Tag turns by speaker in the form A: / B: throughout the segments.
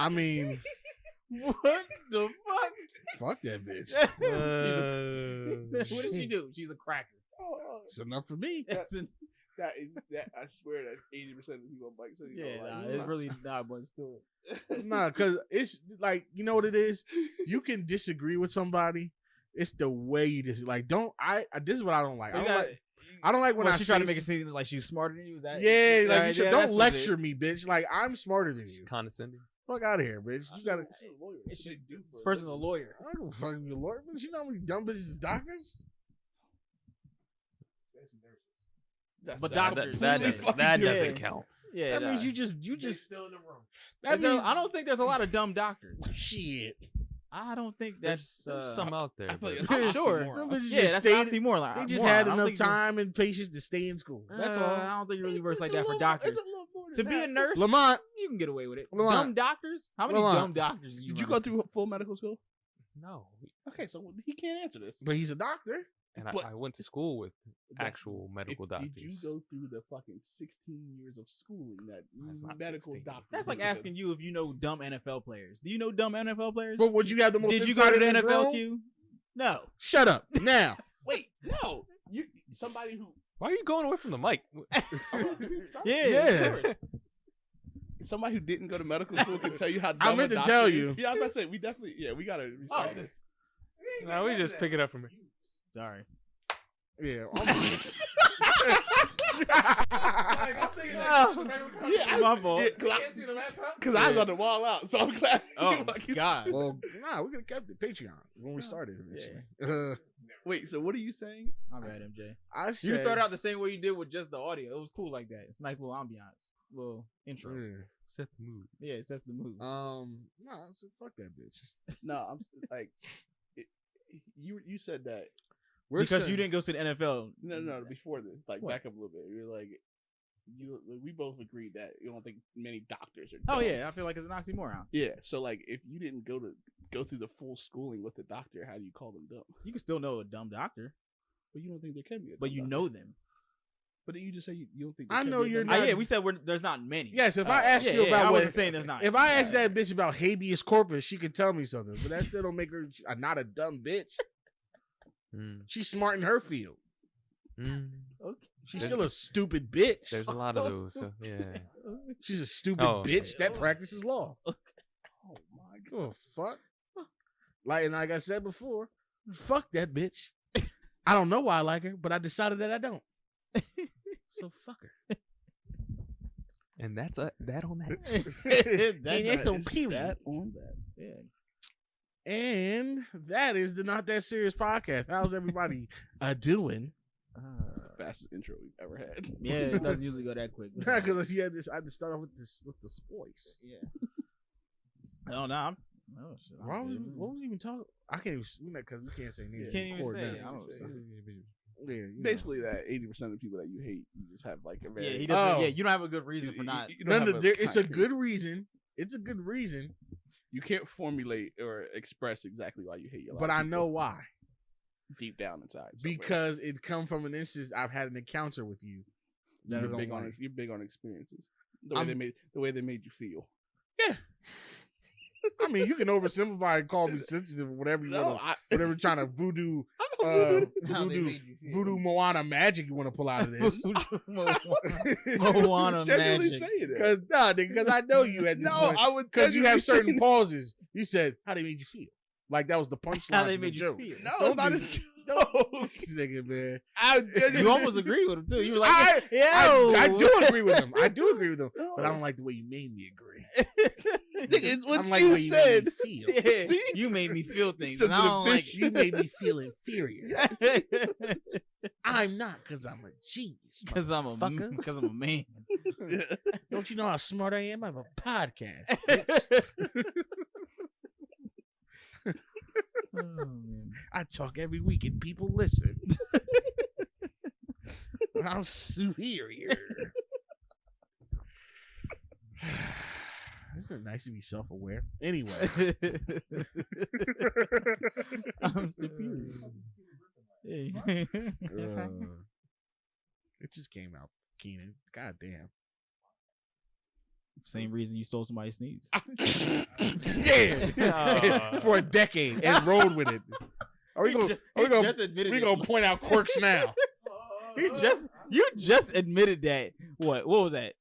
A: I mean,
B: What the fuck?
A: fuck that bitch.
B: What did she do? She's a cracker.
A: It's enough for me.
C: That I swear that 80% of the people on bike city.
B: Yeah, it's really not much to it.
A: Nah, because it's like, you know what it is? You can disagree with somebody. It's the way you just like. This is what I don't like. I don't like when
B: she tried to make it seem like she was smarter than you. Is that?
A: Yeah, like
B: right,
A: don't lecture me, bitch. Like I'm smarter than you.
D: Condescending.
A: Fuck out of here, bitch. You gotta.
B: This person's a lawyer.
A: I don't fucking be a lawyer, bitch. You know how many dumb bitches is doctors?
B: But doctors,
D: that doesn't count.
B: Yeah,
A: that means you just
C: still in the room.
A: That means
B: I don't think there's a lot of dumb doctors.
A: shit.
B: I don't think that's
D: There's some out there.
C: I feel like
D: but-
C: it's
B: sure.
A: Them bitches
B: Yeah,
A: just
B: that's
A: stayed-
B: oxymoron.
A: They just had enough time and patience to stay in school. That's all.
B: I don't think it really works like that for doctors. To be a nurse,
A: Lamont,
B: you can get away with it.
A: Lamont.
B: Dumb doctors? How many
A: Lamont.
B: dumb doctors do you
C: Did you
B: run
C: go
B: into?
C: through full medical school?
D: No.
C: Okay, so he can't answer this.
A: but he's a doctor.
D: And
C: But-
D: I went to school with
C: That's-
D: actual medical doctors.
C: Did you go through the fucking 16 years of schooling that
D: That's not
C: medical
D: 16.
C: doctor?
B: That's like asking you if you know dumb NFL players. Do you know dumb NFL players?
A: But would you have the most?
B: Did you go to the
A: insight in this
B: NFL
A: room?
B: queue? No.
A: Shut up now.
C: Wait, no. You somebody who
D: Why are you going away from the mic?
A: Yeah.
C: somebody who didn't go to medical school can tell you how dumb
A: I meant
C: a
A: to
C: doctor
A: tell
C: is.
A: you.
C: Yeah, I was about to say we definitely we gotta restart this.
D: No, we just pick it up from here.
B: Sorry.
A: Yeah.
C: Yeah,
B: my fault.
C: Because I was on the wall out, so I'm glad.
B: Oh, God.
A: Well, nah, we could have kept the Patreon when we started. Originally.
C: Wait, so what are you saying?
B: My bad, MJ.
A: I said,
B: You started out the same way you did with just the audio. It was cool like that. It's a nice little ambiance. Little intro.
D: Set the mood.
B: Yeah, it sets the mood.
A: Nah, so fuck that bitch.
C: No, I'm like, you said that.
B: Because you didn't go to the NFL.
C: No, before this, like
B: What?
C: back up a little bit. You're like, we both agreed that you don't think many doctors are.
B: Oh,
C: dumb.
B: yeah. I feel like it's an oxymoron.
C: Yeah. So like, if you didn't go through the full schooling with the doctor, how do you call them dumb?
B: You can still know a dumb doctor,
C: But you don't think there can be a dumb
B: but you
C: doctor.
B: know them.
C: But then you just say you don't think.
A: I know you're
B: Yeah,
A: not.
B: we said we there's not many.
A: Yes, if I ask you
B: I
A: about what,
B: wasn't saying there's not.
A: if I ask that bitch about habeas corpus, she could tell me something. But that still don't make her not a dumb bitch. She's smart in her field.
B: Okay.
A: She's still a stupid bitch.
D: There's a lot of those. So, yeah.
A: She's a stupid bitch that practices law.
C: Oh my god.
A: Oh fuck! Like I said before, fuck that bitch. I don't know why I like her, but I decided that I don't. So fuck her.
D: And that's that on that.
A: That's on period.
C: That on that.
B: Yeah.
A: And that is the Not That Serious podcast. How's everybody doing?
C: It's the fastest intro we've ever had.
B: Yeah, it doesn't usually go that quick.
A: Because you had this, I had to start off with the voice.
B: Yeah. Oh no. Shit.
A: What was we even talking? I can't even because we can't say names.
B: You can't even
A: Record
B: say
A: now.
B: it. I don't
C: say
B: say
C: it.
A: Yeah, you know.
C: Basically, that 80% of the people that you hate, you just have like a very.
B: Yeah, he doesn't.
A: Oh.
B: Yeah, you don't have a good reason for not.
C: You don't have
A: It's a
C: concrete-
A: good reason. It's a good reason,
C: You can't formulate or express exactly why you hate your life.
A: but I know why.
C: deep down inside. somewhere.
A: Because it come from an instance I've had an encounter with you. That I
C: you're
A: don't
C: big
A: like.
C: on you're big on experiences. The way they made you feel.
A: Yeah. I mean, you can oversimplify and call me sensitive or whatever you want. Whatever you're trying to voodoo Moana magic you want to pull out of this.
B: Moana
C: Genuinely
B: magic.
C: saying that.
A: Because I know you at this point.
C: I would
A: Because you have
C: genuinely
A: certain pauses. You said, how they made you feel? Like that was the punchline.
B: How they
A: to the
B: made you
A: joke.
B: feel.
C: No,
A: Don't
C: it's not
A: do
C: a
A: that.
C: joke.
A: This nigga, man.
B: You almost agreed with him too. You were like,
A: I
B: yo.
A: do agree with him. I do agree with him. But I don't like the way you made me agree.
C: Nigga, it's
A: I
C: what
A: don't like the way
C: you
A: you made
C: said.
A: me feel.
B: Yeah,
C: See?
B: you made me feel things.
C: Son
B: And I
C: of a
B: don't
C: bitch.
B: like
A: You made me feel inferior.
C: Yes.
A: I'm not, because I'm a genius.
B: because I'm a man.
A: Don't you know how smart I am? I have a podcast.
B: Oh, man.
A: I talk every week and people listen. I'm superior. Isn't it nice to be self-aware? Anyway.
B: I'm superior. Hey.
A: It just came out, Keenan. God damn.
B: Same reason you stole somebody's sneeze.
A: Yeah, for a decade and rode with it. Are we gonna point out quirks now?
B: You just admitted that. What was that?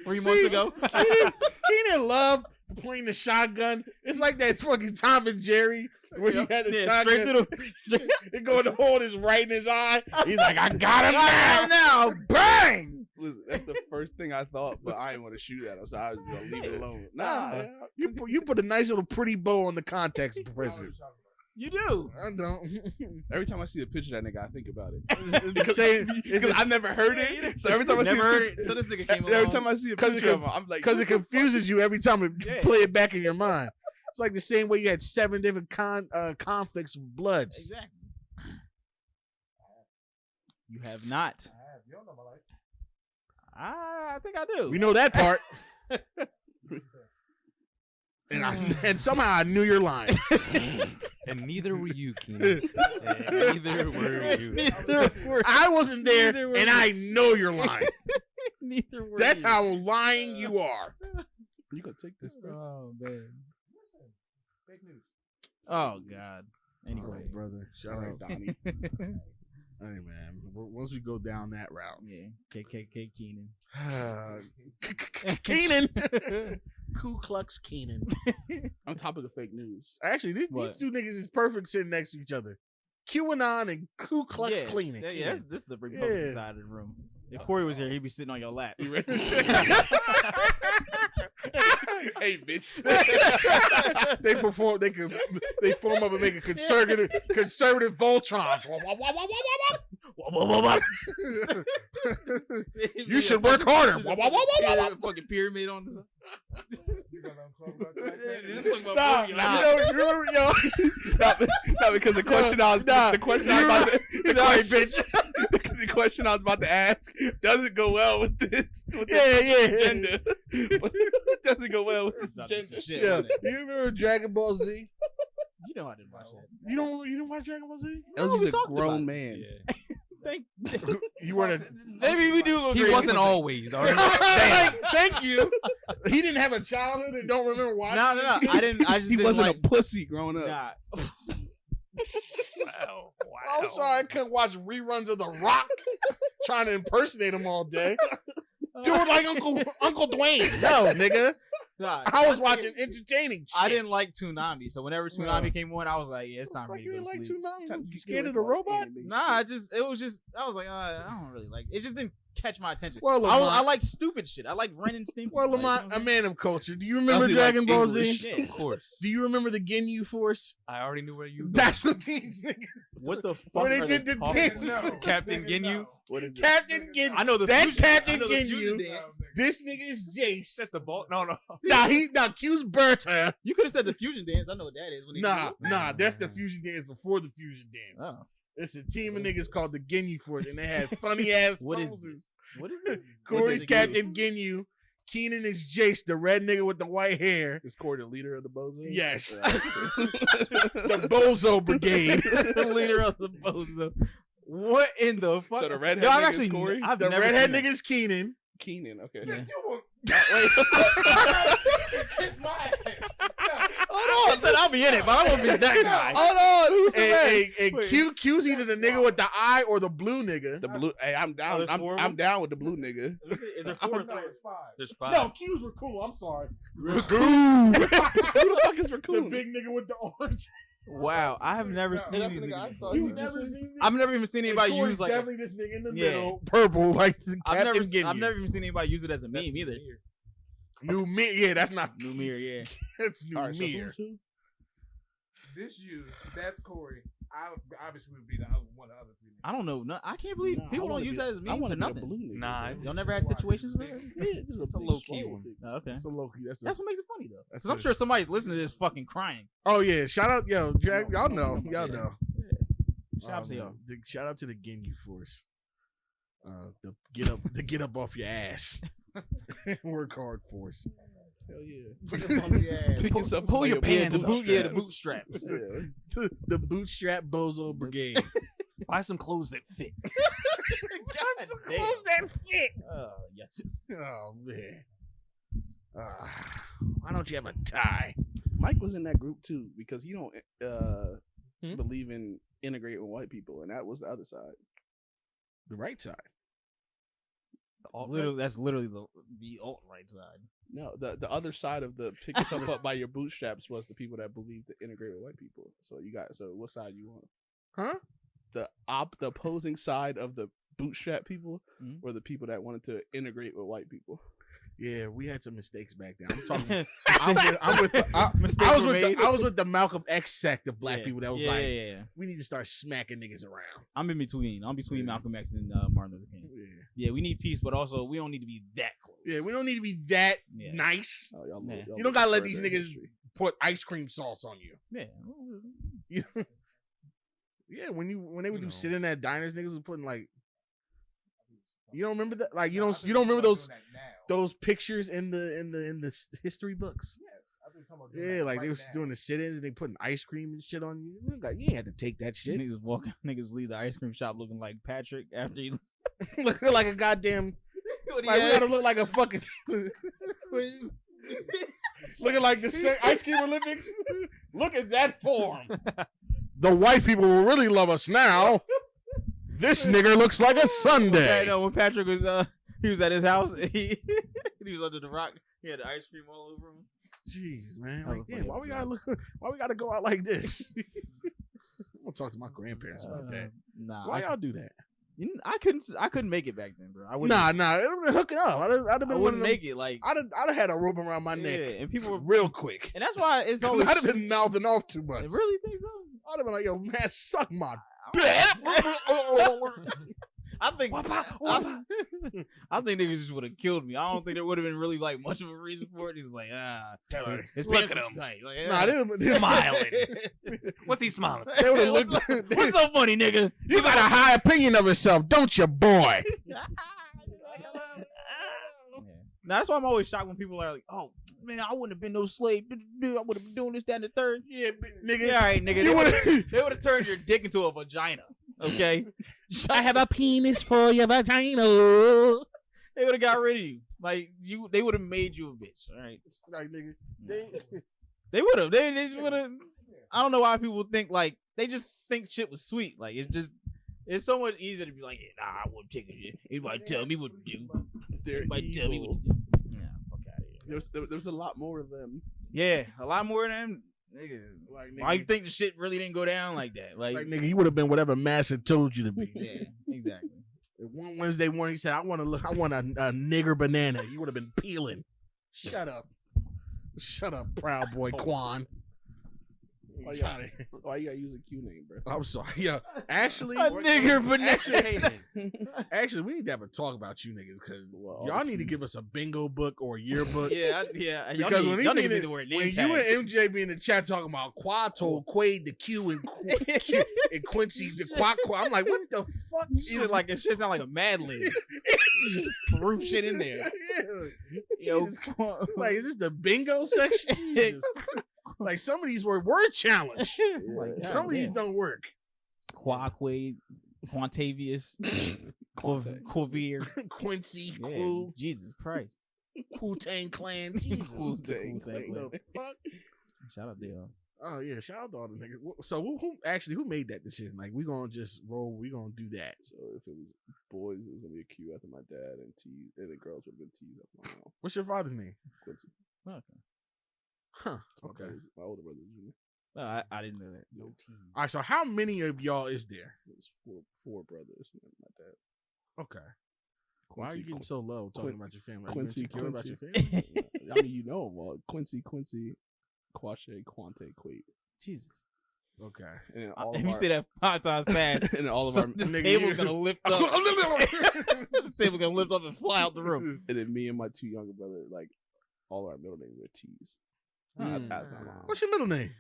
B: 3 months ago?
A: Keenan loved playing the shotgun. It's like that fucking Tom and Jerry where you had the shotgun. Straight to the it go in the hole in his right in his eye. He's like, I got him now. Bang!
C: Listen, that's the first thing I thought, but I didn't want to shoot at him, so I was just gonna leave it alone. Nah,
A: you put a nice little pretty bow on the context, Professor.
B: You do.
A: I don't.
C: Every time I see a picture of that nigga, I think about it.
A: Because
C: I never heard it. So every time I see
B: heard it. So this nigga came along.
C: Every time I see a picture of him, I'm like,
A: because it confuses you every time you play it back in your mind. It's like the same way you had 7 different conflicts with Bloods.
B: Exactly. You have not.
E: I have. You don't know my life.
B: I think I do.
A: We know that part. And somehow I knew you're lying.
D: And neither were you, Keenan. And neither were you.
A: I wasn't there, and I know you're lying.
B: Neither were
A: That's
B: you.
A: how lying you are.
C: you gonna take this, bro?
B: Oh man.
E: Listen, fake news.
B: Oh god. Anyway,
A: brother. Shout
C: All
A: out.
C: right, Donnie.
A: Hey, man. Once we go down that route.
B: yeah. KKK Keenan.
A: Keenan. Ku Klux Keenan.
C: On topic of fake news.
A: Actually, these two niggas is perfect sitting next to each other. QAnon and Ku Klux Keenan.
B: Yeah, this is the Republican side of the room. If Corey was here, he'd be sitting on your lap.
C: Hey, bitch.
A: They form up and make a conservative Voltron. You should work harder.
B: Fucking pyramid on the.
E: You gonna talk about that?
C: No, because the question I was about to ask doesn't go well with this. Agenda. It doesn't go well with this agenda.
A: Yeah. You remember Dragon Ball Z?
B: You know I didn't watch that.
A: You don't watch Dragon Ball Z?
C: LG's a grown man.
B: Yeah.
A: You weren't
B: Maybe we do.
D: He wasn't always. All right?
A: Thank you. He didn't have a childhood and don't remember watching.
B: No. I didn't. I just
C: He
B: didn't
C: wasn't
B: like,
C: a pussy growing up.
B: Nah.
D: Wow.
A: I'm sorry, I couldn't watch reruns of The Rock trying to impersonate him all day. Do it like Uncle Dwayne. No, nigga.
B: Nah,
A: I was watching entertaining shit.
B: I didn't like Toonami, so whenever Toonami came on, I was like, "Yeah, it's time for me to go to sleep."
A: You scared of the robot?
B: Nah, it was just. I was like, I don't really like it. It just didn't catch my attention.
A: Well,
B: I like stupid shit. I like Ren and Stimpy.
A: Well, Lamont, a man of culture. Do you remember
C: Elsie
A: Dragon
C: like
A: Ball
C: English.
A: Z?
B: Yeah.
D: Of course.
A: Do you remember the Ginyu Force?
D: I already knew where you.
A: That's what these niggas.
B: What the fuck?
A: Where they
B: are
A: did the
B: talking
A: dance.
B: about?
E: No.
D: Captain Ginyu.
C: What is it?
A: Captain Ginyu.
B: I know the.
A: That's
B: fusion-
A: Captain
B: I know the fusion
A: Ginyu.
B: dance.
A: This nigga is Jace.
D: That's the ball. No.
A: Now Q's Berta.
B: You could have said the fusion dance. I know what that is. When they do it.
A: Nah, that's the fusion dance before the fusion dance.
B: Oh,
A: It's a team of niggas called the Ginyu Force, and they had funny ass
B: what is
A: poses.
B: this? What is it?
A: Corey's
B: What's that
A: Captain Ginyu. Keenan is Jace, the red nigga with the white hair.
C: Is Corey the leader of the Bozos?
A: Yes.
C: The
A: The Bozo Brigade.
B: the leader of the Bozo. What in the fuck?
C: So the redhead
B: Yo, I've
C: nigga is
B: actually,
C: Corey?
B: I've
A: The
B: never
A: redhead
B: seen
A: nigga is Keenan.
C: Keenan, okay.
B: Yeah.
E: Kiss my ass.
B: Hold on, I said I'll be in it, but I won't be that guy.
C: Hold on, who's the best?
A: And Q's either the nigga with the eye or the blue nigga.
C: The blue. Hey, I'm down.
B: there's four of
C: I'm
B: them?
C: down with the blue nigga.
B: Is there
E: No,
B: four?
E: it's 5.
D: There's 5.
A: No, Q's were cool. I'm sorry.
C: Who the fuck is
A: The
C: Raccoon?
A: big nigga with the orange.
B: Wow, I have never
E: No.
B: seen
C: That's
B: these.
C: the nigga I
B: niggas
C: thought.
B: before.
A: You've never seen this?
B: I've never even seen anybody
A: Corey's
B: use like.
A: definitely this nigga in the
B: Yeah.
A: middle, purple like the
B: I've
A: Captain Ginyu.
B: never even seen anybody use it as a meme either.
A: New mirror. Yeah, that's not
B: New mirror, yeah.
A: That's new
C: All right, so
A: mirror.
C: who's who?
E: This you, that's Corey. I obviously would be the other one of the other 3 niggas.
B: I don't know. No, I can't believe
C: Nah,
B: people
C: I
B: don't
C: wanna
B: use
C: be-
B: that as
C: I
B: memes
C: want
B: or
C: to be the
B: nothing.
C: blue nigga.
D: Nah,
C: bro.
D: it's-
B: Y'all never had situations where?
C: Yeah, just
D: It's a
C: big
D: low-key
C: swole
D: one.
C: nigga.
B: Oh, okay.
A: That's a low key. That's
B: That's what makes it funny though.
A: That's
B: Because I'm
A: a-
B: sure somebody's listening to this fucking crying.
A: Oh yeah, shout out, yo, Jack. Y'all know, y'all know.
B: Shout out to y'all.
A: Shout out to the Ginyu Force. The get up off your ass. Work hard force.
C: Hell yeah.
A: Get up off your ass.
C: Pick yourself
D: pull
C: up
D: your
C: by
D: pants
B: The
D: up.
B: boot, yeah, the bootstraps.
C: Yeah.
A: The bootstrap bozo brigade.
D: Buy some clothes that fit.
B: God damn.
A: that fit.
B: Oh yes.
A: Oh man. Why don't you have a tie?
C: Mike was in that group too because he don't believe in integrating with white people, and that was the other side.
A: The right side.
B: That's literally the alt-right side.
C: No, the other side of the pick yourself up by your bootstraps was the people that believed to integrate with white people. So what side you want?
A: Huh?
C: The opposing side of the bootstrap people were the people that wanted to integrate with white people.
A: Yeah, we had some mistakes back then. I'm talking. I was with the Malcolm X sect of black people that was we need to start smacking niggas around.
B: I'm in between. I'm between Malcolm X and Martin Luther King. Yeah, we need peace, but also we don't need to be that close.
A: Yeah, we don't need to be that nice.
C: Oh, y'all
A: you don't gotta let these niggas put ice cream sauce on you.
B: Yeah.
A: Yeah, when they would do sit in at diners, niggas was putting like. You don't remember that? Like you don't remember those pictures in the history books?
E: Yes, I think talking about
A: Yeah, like they was doing the sit-ins and they putting ice cream and shit on you. Like you ain't had to take that shit.
B: Niggas leave the ice cream shop looking like Patrick after you
A: looking like a goddamn. Like, we gotta look like a fucking. Looking like the ice cream Olympics. Look at that form. The white people will really love us now. This nigger looks like a Sunday.
B: I know when Patrick was he was at his house. He was under the rock. He had the ice cream all over him.
A: Jeez, man. Like, damn, why we gotta go out like this? I'm gonna talk to my grandparents about that.
B: Nah,
A: why y'all do that?
B: I couldn't make it back then, bro. I
A: Nah. Hook it up. I'd have been.
B: I wouldn't make it. Like
A: I'd have had a rope around my neck.
B: And people were
A: real quick.
B: And that's why it's always.
A: I'd have been mouthing off too much.
B: I really think so.
A: I'd have been like, yo, man, suck my.
B: I think niggas just would have killed me. I don't think there would have been really like much of a reason for it. He was like, his
D: look at him.
B: tight. Like,
D: smiling. What's he smiling?
A: They would have looked.
B: What's so funny, nigga?
A: You got a high opinion of yourself, don't you, boy?
B: Now that's why I'm always shocked when people are like, "Oh man, I wouldn't have been no slave. I would have been doing this, that, and the third." Yeah, nigga. Yeah, all right, nigga. They would have turned your dick into a vagina. Okay.
A: I have a penis for your vagina.
B: They would have got rid of you. Like they would have made you a bitch. All right.
A: Like nigga.
B: They would have. They just would have. I don't know why people think like they just think shit was sweet. Like it's so much easier to be like, nah, I wouldn't take it. Anybody tell me what to do. Anybody tell me what to do. Yeah, fuck out of here.
C: There's a lot more of them.
B: Yeah, a lot more of them. Nigga, like, nigga, why you think the shit really didn't go down like that? Like
A: nigga, you would have been whatever Master told you to be.
B: Yeah, exactly.
A: One Wednesday morning, he said, I want a nigger banana. You would have been peeling. Shut up, proud boy Quan.
C: Why you gotta use a Q name, bro?
A: I'm sorry. Yeah, actually,
B: a nigger banana.
A: Actually, we need to have a talk about you niggas because y'all need to give us a bingo book or a yearbook.
B: Yeah.
A: Because when you and
B: MJ
A: be in the chat talking about Quato, Quade, the Q, and Quincy, the Quack, I'm like, what the fuck?
B: It should sound like a Mad Lib. You just threw shit in there.
A: Yeah. Yo, like, is this the bingo section? Like some of these were word challenge. Some of these don't work.
B: Quaquade, Quantavious, Quavier,
A: Quincy,
B: yeah, Jesus Christ,
A: Wu-Tang Clan, Jesus,
C: Wu-Tang Clan.
A: The fuck?
B: Shout out there.
A: Oh yeah, shout out to all the niggas. So who made that decision? Like we gonna just roll, we gonna do that.
C: So if it was boys, it was gonna be a Q after my dad, and T, and the girls would have been T's after my mom.
A: What's your father's name?
C: Quincy.
B: Okay.
A: Huh. Okay.
C: My older brother.
B: No, I didn't know that. No
A: team. All right. So how many of y'all is there?
C: There's four brothers and my dad.
A: Okay. Why are you getting so low talking about your family?
C: Quincy.
A: About your family?
C: I mean, you know them all. Quincy, Quashe, Quante, Quate.
B: Jesus.
A: Okay.
C: And all
B: if you say that 5 times fast,
C: and all of our
B: this table's gonna lift up. This table's gonna lift up and fly out the room.
C: And then me and my two younger brothers, like all our middle names are T's.
A: What's your middle name?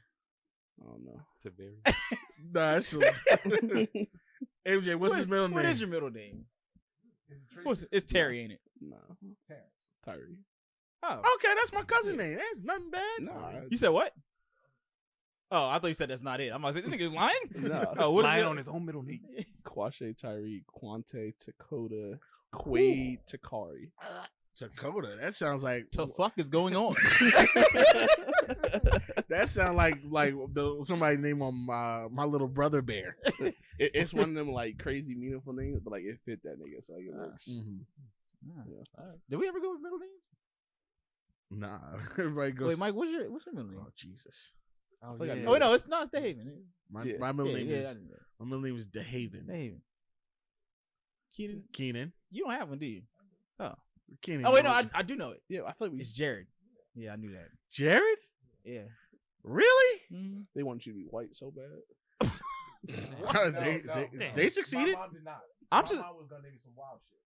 C: I don't know.
D: Taveri.
A: Nah, that's so... MJ, what's his middle name?
B: What is your middle name? It's Terry, ain't it?
C: No.
E: Terrence.
C: Tyree.
B: Oh.
A: Okay, that's my cousin name. That's nothing bad.
C: No.
B: You said what? Oh, I thought you said that's not it. I'm like, this nigga's lying?
C: No.
B: Oh, what
D: lying on his own middle name.
C: Quashe, Tyree, Quante, Dakota, Quade, Takari.
A: Dakota. That sounds like
B: The fuck is going on?
A: that sounds like somebody named my little brother bear.
C: It's one of them like crazy meaningful names, but like it fit that nigga, so it works.
B: Did we ever go with middle names?
A: Nah, everybody goes.
B: Wait, Mike, what's your middle name?
A: Oh Jesus!
B: Oh no, it's DeHaven.
A: My middle name is my middle name is DeHaven.
B: DeHaven.
A: Keenan.
B: You don't have one, do you? Oh.
A: Keenan.
B: Oh wait, no, I do know it.
C: Yeah, I feel like
B: It's Jared. Yeah, I knew that.
A: Jared.
B: Yeah.
A: Really?
B: Mm-hmm.
C: they want you to be white so bad.
A: They succeeded.
E: My mom did not.
B: My
E: mom was gonna name me some wild shit.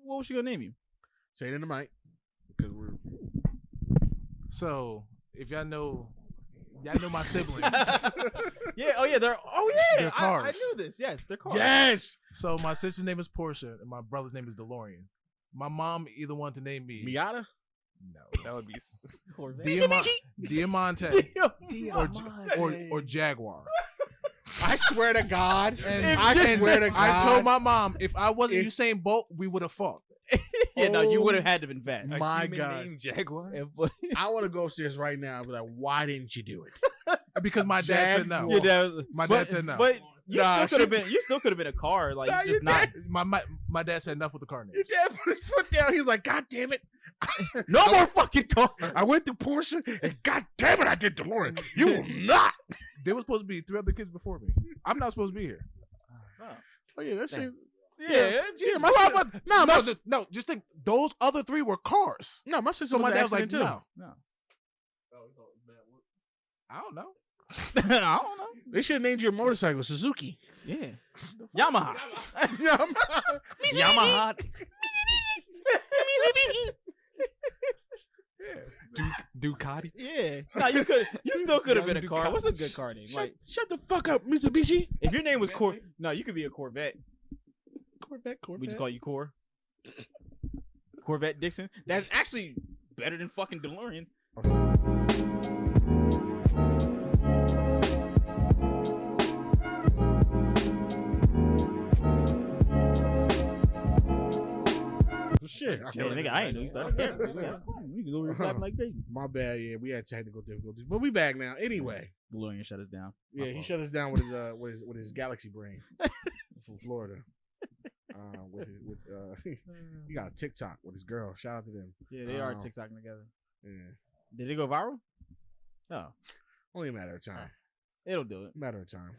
B: What was she gonna name you?
A: Say it in the mic, because we're.
E: So if y'all know my siblings.
B: Yeah. Oh yeah. They're
E: cars.
B: I knew this. Yes, they're cars.
A: Yes.
E: So my sister's name is Portia and my brother's name is DeLorean. My mom either wanted to name me
A: Miata.
E: No, that would be
B: Corvette.
E: Diamante or Jaguar.
A: I swear to God.
E: I told my mom if I wasn't Usain Bolt, we would have fought.
B: Yeah, no, you would have had to been fast.
A: My God.
D: Jaguar.
A: I want to go upstairs right now and be like, why didn't you do it?
E: Because my dad said no.
B: Your dad,
E: My dad said no.
B: But you still could have been a car, like
A: Nah,
B: just
A: you
B: not.
E: My dad said enough with the car
A: Your
E: names.
A: dad put his foot down. He's like, God damn it.
B: No more fucking cars.
A: I went through Porsche and God damn it, I did DeLorean. You will not.
E: There was supposed to be 3 other kids before me. I'm not supposed to be here.
A: Oh yeah, that's it.
B: Yeah,
E: No, just think those other 3 were cars.
A: No, my sister.
E: So my dad was like,
A: too.
E: no. I don't know.
B: I don't know.
A: They should have named your motorcycle Suzuki.
B: Yeah, Yamaha.
D: Yamaha. Ducati.
B: Yeah. No, you still could have been a car. What's a good car name? Like,
A: Shut the fuck up, Mitsubishi.
B: if your name was no, you could be a Corvette.
A: Corvette.
B: We just call you Cor. Corvette Dixon. That's actually better than fucking DeLorean.
A: Shit.
B: Yeah, nigga, I ain't know you thought. We can go over clapping like crazy.
A: My bad. Yeah, we had technical difficulties, but we back now. Anyway.
B: DeLorean shut us down.
A: Yeah, he shut us down with his Galaxy brain from Florida. He got a TikTok with his girl. Shout out to them.
B: Yeah, they are TikToking together.
A: Yeah,
B: Did it go viral? No.
A: only a matter of time.
B: It'll do it.
A: Matter of time.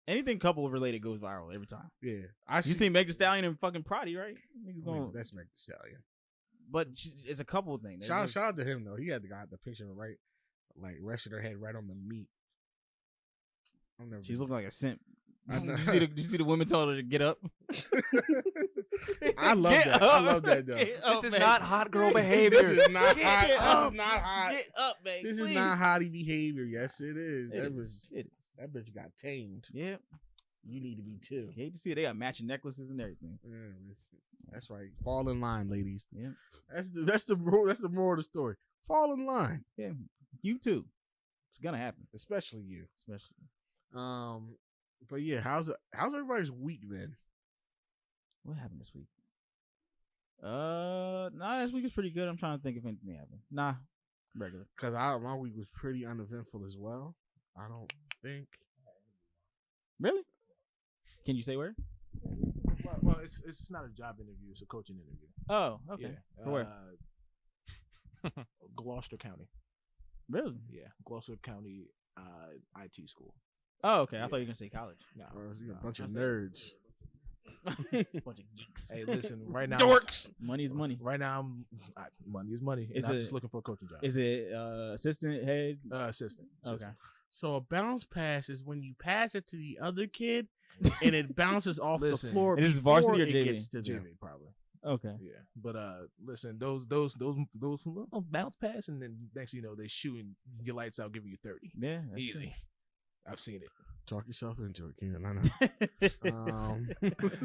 B: Anything couple related goes viral every time.
A: Yeah,
B: You seen Meg Thee Stallion and fucking Prodigy, right?
A: That's Meg Thee Stallion.
B: But it's a couple thing.
A: Shout out to him though. He had the picture right, like rested her head right on the meat.
B: She's looking like a simp.
A: Did
B: you see the women told her to get up?
A: I love that. I love that though.
D: This is not hot girl behavior.
A: This is not hot.
B: Get up.
A: This is not hot.
B: Get up, man.
A: This
B: please.
A: is not hottie behavior. Yes, it is.
B: It is.
A: That bitch got tamed.
B: Yeah.
A: You need to be too.
B: You hate to see it. They got matching necklaces and everything.
A: Yeah, that's right. Fall in line, ladies.
B: Yeah.
A: That's the moral of the story. Fall in line.
B: Yeah. You too. It's gonna happen.
A: Especially you.
B: Especially.
A: But yeah, how's everybody's week been?
B: What happened this week? Nah, this week is pretty good. I'm trying to think if anything happened. Nah, regular.
A: Because my week was pretty uneventful as well. I don't think.
B: Really? Can you say where?
E: Well, it's not a job interview; it's a coaching interview.
B: Oh, okay.
E: Yeah.
B: For where?
E: Gloucester County.
B: Really?
E: Yeah, Gloucester County IT school.
B: Oh, okay. I thought you were gonna say college.
E: No,
A: You're a bunch of nerds.
B: Bunch of geeks.
E: Hey, listen. Right now,
A: Dorks.
B: Money is money.
E: Right now, money is money.
B: Is
E: I'm
B: it-
E: just looking for a coaching job.
B: Is it assistant, head?
E: Assistant.
B: Okay.
A: So a bounce pass is when you pass it to the other kid and it bounces off the
E: Listen,
A: floor.
B: it is
A: before
B: varsity or
A: it
B: JV?
A: gets to them.
E: JV probably.
B: Okay.
E: Yeah, but listen, those little bounce pass, and then next thing you know, they shooting your lights out, giving you 30.
B: Yeah. that's
E: Easy. I've seen it.
A: Talk yourself into it, Keenan. I know.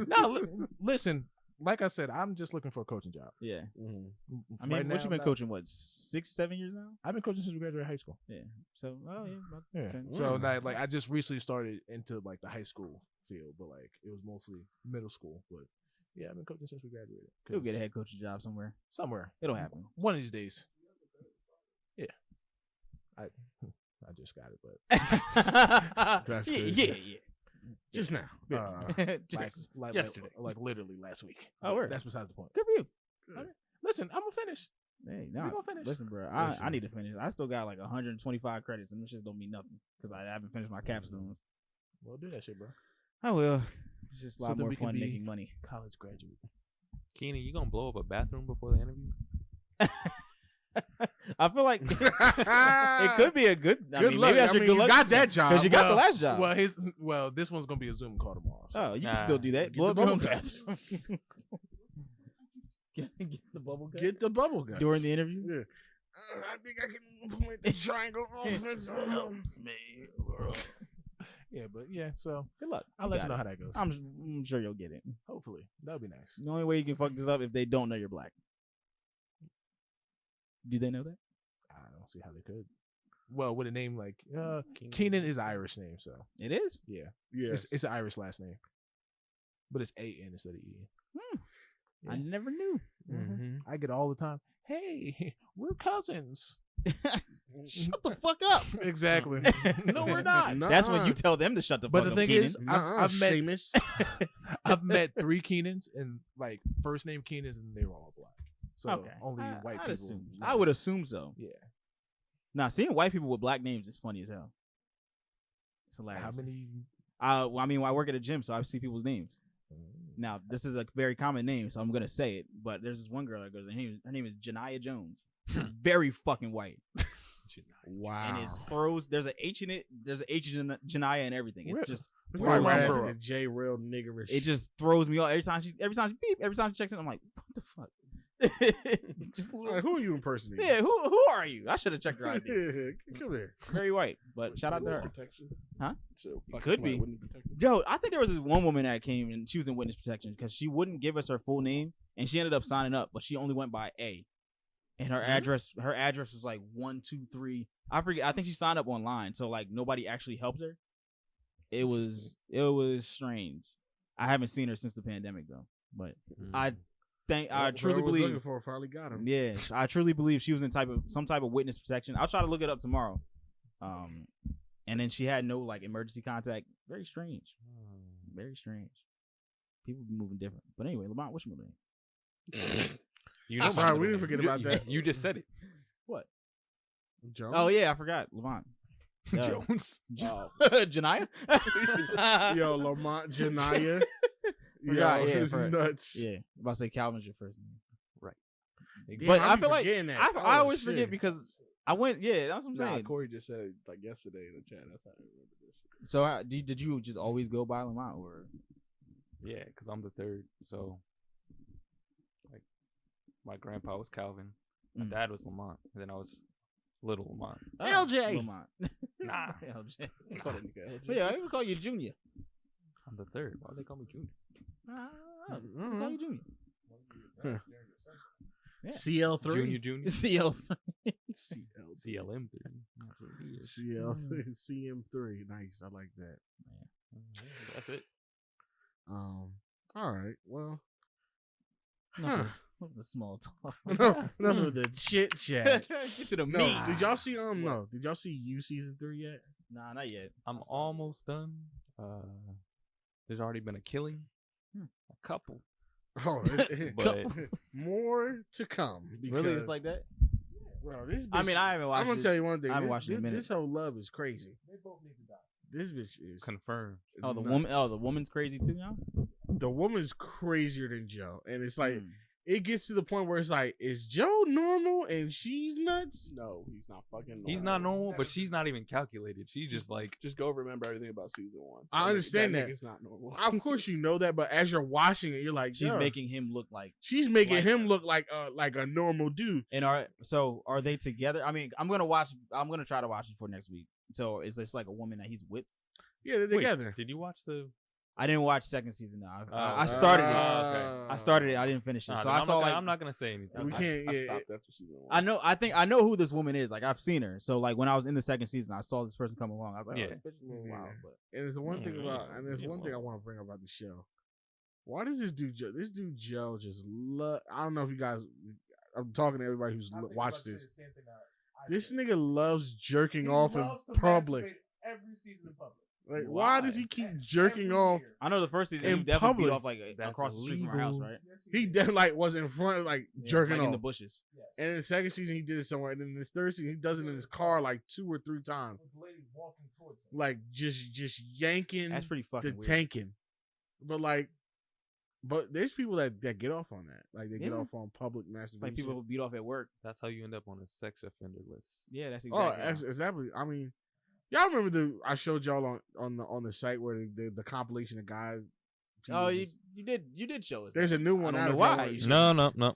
E: No, listen. Like I said, I'm just looking for a coaching job.
B: Yeah. I mean,
E: Right
B: what you
E: now,
B: been coaching? What, 6-7 years now?
E: I've been coaching since we graduated high school.
B: Yeah. So, about
E: Yeah.
B: 10.
E: So like I just recently started into like the high school field, but like it was mostly middle school. But Yeah, I've been coaching since we graduated.
B: You'll get a head coaching job somewhere.
E: Somewhere.
B: It'll happen.
E: One of these days. Yeah. I just got it, but
A: That's
B: yeah,
A: crazy.
B: yeah.
A: Just now.
B: Just
E: like
B: yesterday.
E: like literally last week.
B: Oh, word.
E: That's besides the point.
B: Good for you.
E: Listen, I'm gonna finish.
B: Hey,
E: We
B: nah,
E: gonna finish.
B: listen, bro. I need to finish. I still got like 125 credits, and this shit don't mean nothing because I haven't finished my capstones.
E: Well, do that shit, bro.
B: I will. It's just a
E: So
B: lot
E: that
B: more
E: we can
B: fun
E: be-
B: making money.
E: College graduate.
D: Keenan, you gonna blow up a bathroom before the interview?
B: I feel like it could be a good. I
A: Good
B: mean,
A: luck.
B: maybe I should
A: mean,
B: good
A: you
B: luck
A: got that job.
B: because you got the last job.
E: Well, this one's gonna be a Zoom call tomorrow. So.
B: Oh, you can
D: Nah.
B: still do that.
E: Get
B: Blow
E: the
B: up your own
E: bubble
B: guts. Get the bubble guts
A: Get the bubble guts.
B: during the interview.
A: Yeah. I think I can implement the triangle offense.
E: Yeah, but yeah. So
B: Good luck.
E: I'll
B: You
E: let
B: got
E: you know
B: it.
E: how that goes.
B: I'm sure you'll get it.
E: Hopefully, that'll be nice.
B: The only way you can fuck this up if they don't know you're black. Do they know that?
E: I don't see how they could. Well, with a name like Keenan is an Irish name, so
B: It is.
E: yeah,
A: Yes.
E: it's an Irish last name, but it's A-N instead of E.
B: I never knew.
A: Mm-hmm.
E: I get all the time. Hey, we're cousins.
B: Shut the fuck up.
E: Exactly. No, we're not.
B: That's when you tell them to shut the
E: But
B: fuck
E: the
B: up.
E: thing is,
B: Keenan.
E: I've met
A: Seamus.
E: I've met 3 Keenans and like first name Keenans, and they were all black. So
B: okay.
E: only white
B: I'd
E: people.
B: assume. I would assume so.
E: Yeah.
B: Now, seeing white people with black names is funny as hell. It's hilarious.
E: How many?
B: Well, I mean, I work at a gym, so I see people's names. Now, this is a very common name, so I'm gonna say it. But there's this one girl that goes, her name is Janiyah Jones. Very fucking white.
A: Wow.
B: And it throws. There's an H in it. There's an H in Janiyah and everything. It just
A: Right,
B: throws me
A: right,
B: off.
A: the J real niggerish.
B: It just throws me off every time she beep. Every time she checks in, I'm like, what the fuck? Just a little,
A: Like, who are you impersonating?
B: yeah. Who are you? I should have checked her ID.
A: Come here.
B: Very white, but shout out to her.
A: Protection.
B: Huh?
A: So,
B: It could be. Yo, I think there was this one woman that came and she was in witness protection because she wouldn't give us her full name and she ended up signing up, but she only went by A. And her address was like 123. I forget. I think she signed up online, so like nobody actually helped her. It was strange. I haven't seen her since the pandemic though, but I truly believe.
A: Looking for finally got him.
B: Yeah, I truly believe she was in some type of witness protection. I'll try to look it up tomorrow. And then she had no like emergency contact. Very strange. Very strange. People be moving different. But anyway, Lamont, what's your name?
D: You
A: I'm
D: my
A: sorry,
D: middle
A: we didn't
D: name.
A: forget
D: You-
A: about that.
D: You just said it.
B: What?
A: Jones?
B: Oh yeah, I forgot. Lamont.
E: Jones.
B: Janiyah?
A: Yo, Lamont Janiyah.
B: Forgot,
A: Yo,
B: yeah,
A: it's
B: for-
A: nuts.
B: Yeah, I'm about to say Calvin's your first name.
A: Damn,
B: But
A: I
B: I
A: be
B: feel like
A: forgetting that.
B: I
A: Oh,
B: always
A: shit.
B: forget because I went. Yeah, that's what I'm
C: Nah,
B: saying.
C: Corey just said it like yesterday in the chat. That's how I remember this.
B: So did you just always go by Lamont or?
D: Yeah, because I'm the third. So, like, my grandpa was Calvin. My
B: Mm.
D: dad was Lamont. And then I was little Lamont.
A: LJ.
B: Lamont.
D: Nah.
B: LJ.
C: Call that nigga LJ.
B: But yeah, I even call you Junior.
D: I'm the third. Why do they call me Junior?
B: I call you Junior. Yeah.
A: CL3.
D: Junior.
B: CL.
D: CLM3.
A: CM3. Nice. I like that.
D: That's it.
A: All right. Well,
B: Nothing. The small talk.
A: enough of the chit chat.
B: Get to the
A: No,
B: meat.
A: did y'all see no? Did y'all see You season 3 yet?
B: Nah, not yet.
D: I'm almost done. There's already been a killing. A couple.
A: Oh,
D: But
A: more to come.
B: Really,
A: because-
B: it's like that.
A: bro, this bitch,
B: I mean, I haven't watched.
A: I'm gonna
B: it.
A: tell you one thing.
B: I haven't
A: This,
B: watched it in a
A: this,
B: minute.
A: this whole love is crazy. This bitch is
D: confirmed.
B: Oh, the
A: nuts.
B: woman. Oh, the woman's crazy too now.
A: The woman's crazier than Joe, and it's like
B: Mm.
A: it gets to the point where it's like, is Joe normal and she's nuts?
C: No, he's not fucking normal.
D: He's not normal, but she's not even calculated. She's just like,
C: Just go remember everything about season 1.
A: I understand that.
C: It's not normal.
A: Of course you know that, but as you're watching it, you're like,
B: She's
A: "Duh."
B: making him look like.
A: she's making
B: like
A: him
B: her.
A: look like a normal dude.
B: And are they together? I mean, I'm gonna try to watch it for next week. So is this like a woman that he's with?
A: Yeah, they're
D: wait,
A: together.
D: did you watch the?
B: I didn't watch second season now.
D: Oh.
B: I started it.
D: okay.
B: I started it. I didn't finish it.
D: Nah,
B: so
D: then
B: I
D: I'm
B: saw
D: not
B: like
D: gonna, I'm not gonna say anything.
A: We
C: I
A: can't. Yeah,
C: stopped after season 1.
B: I know who this woman is. Like I've seen her. So like when I was in the second season, I saw this person come along. I was like,
D: Yeah.
B: oh, this bitch is a little wild. But
A: And there's one thing
D: Yeah.
A: about, and there's
D: Yeah.
A: one thing I want to bring up about the show. Why does this dude Joe just love? I don't know if you guys. I'm talking to everybody who's watched this. This nigga loves jerking off in public.
E: Every season in public.
A: Like, why does he keep jerking off?
B: I know the first season
A: in
B: he definitely
A: public?
B: beat off like across the street from our house, right?
A: He definitely was in front, like jerking
B: like
A: off
B: in the bushes.
A: And in the second season, he did it somewhere. And then in this third season, he does it in his car like 2 or 3 times. Like just yanking.
B: That's pretty fucking weird.
A: tanking. But there's people that get off on that. Like they get off on public masturbation.
B: Like people who beat off at work.
D: That's how you end up on a sex offender list.
B: Yeah, that's exactly.
A: Exactly. I mean, y'all remember I showed y'all on the site where the compilation of guys.
B: Oh, you did show us.
A: There's a new one.
B: I don't know why.
D: No.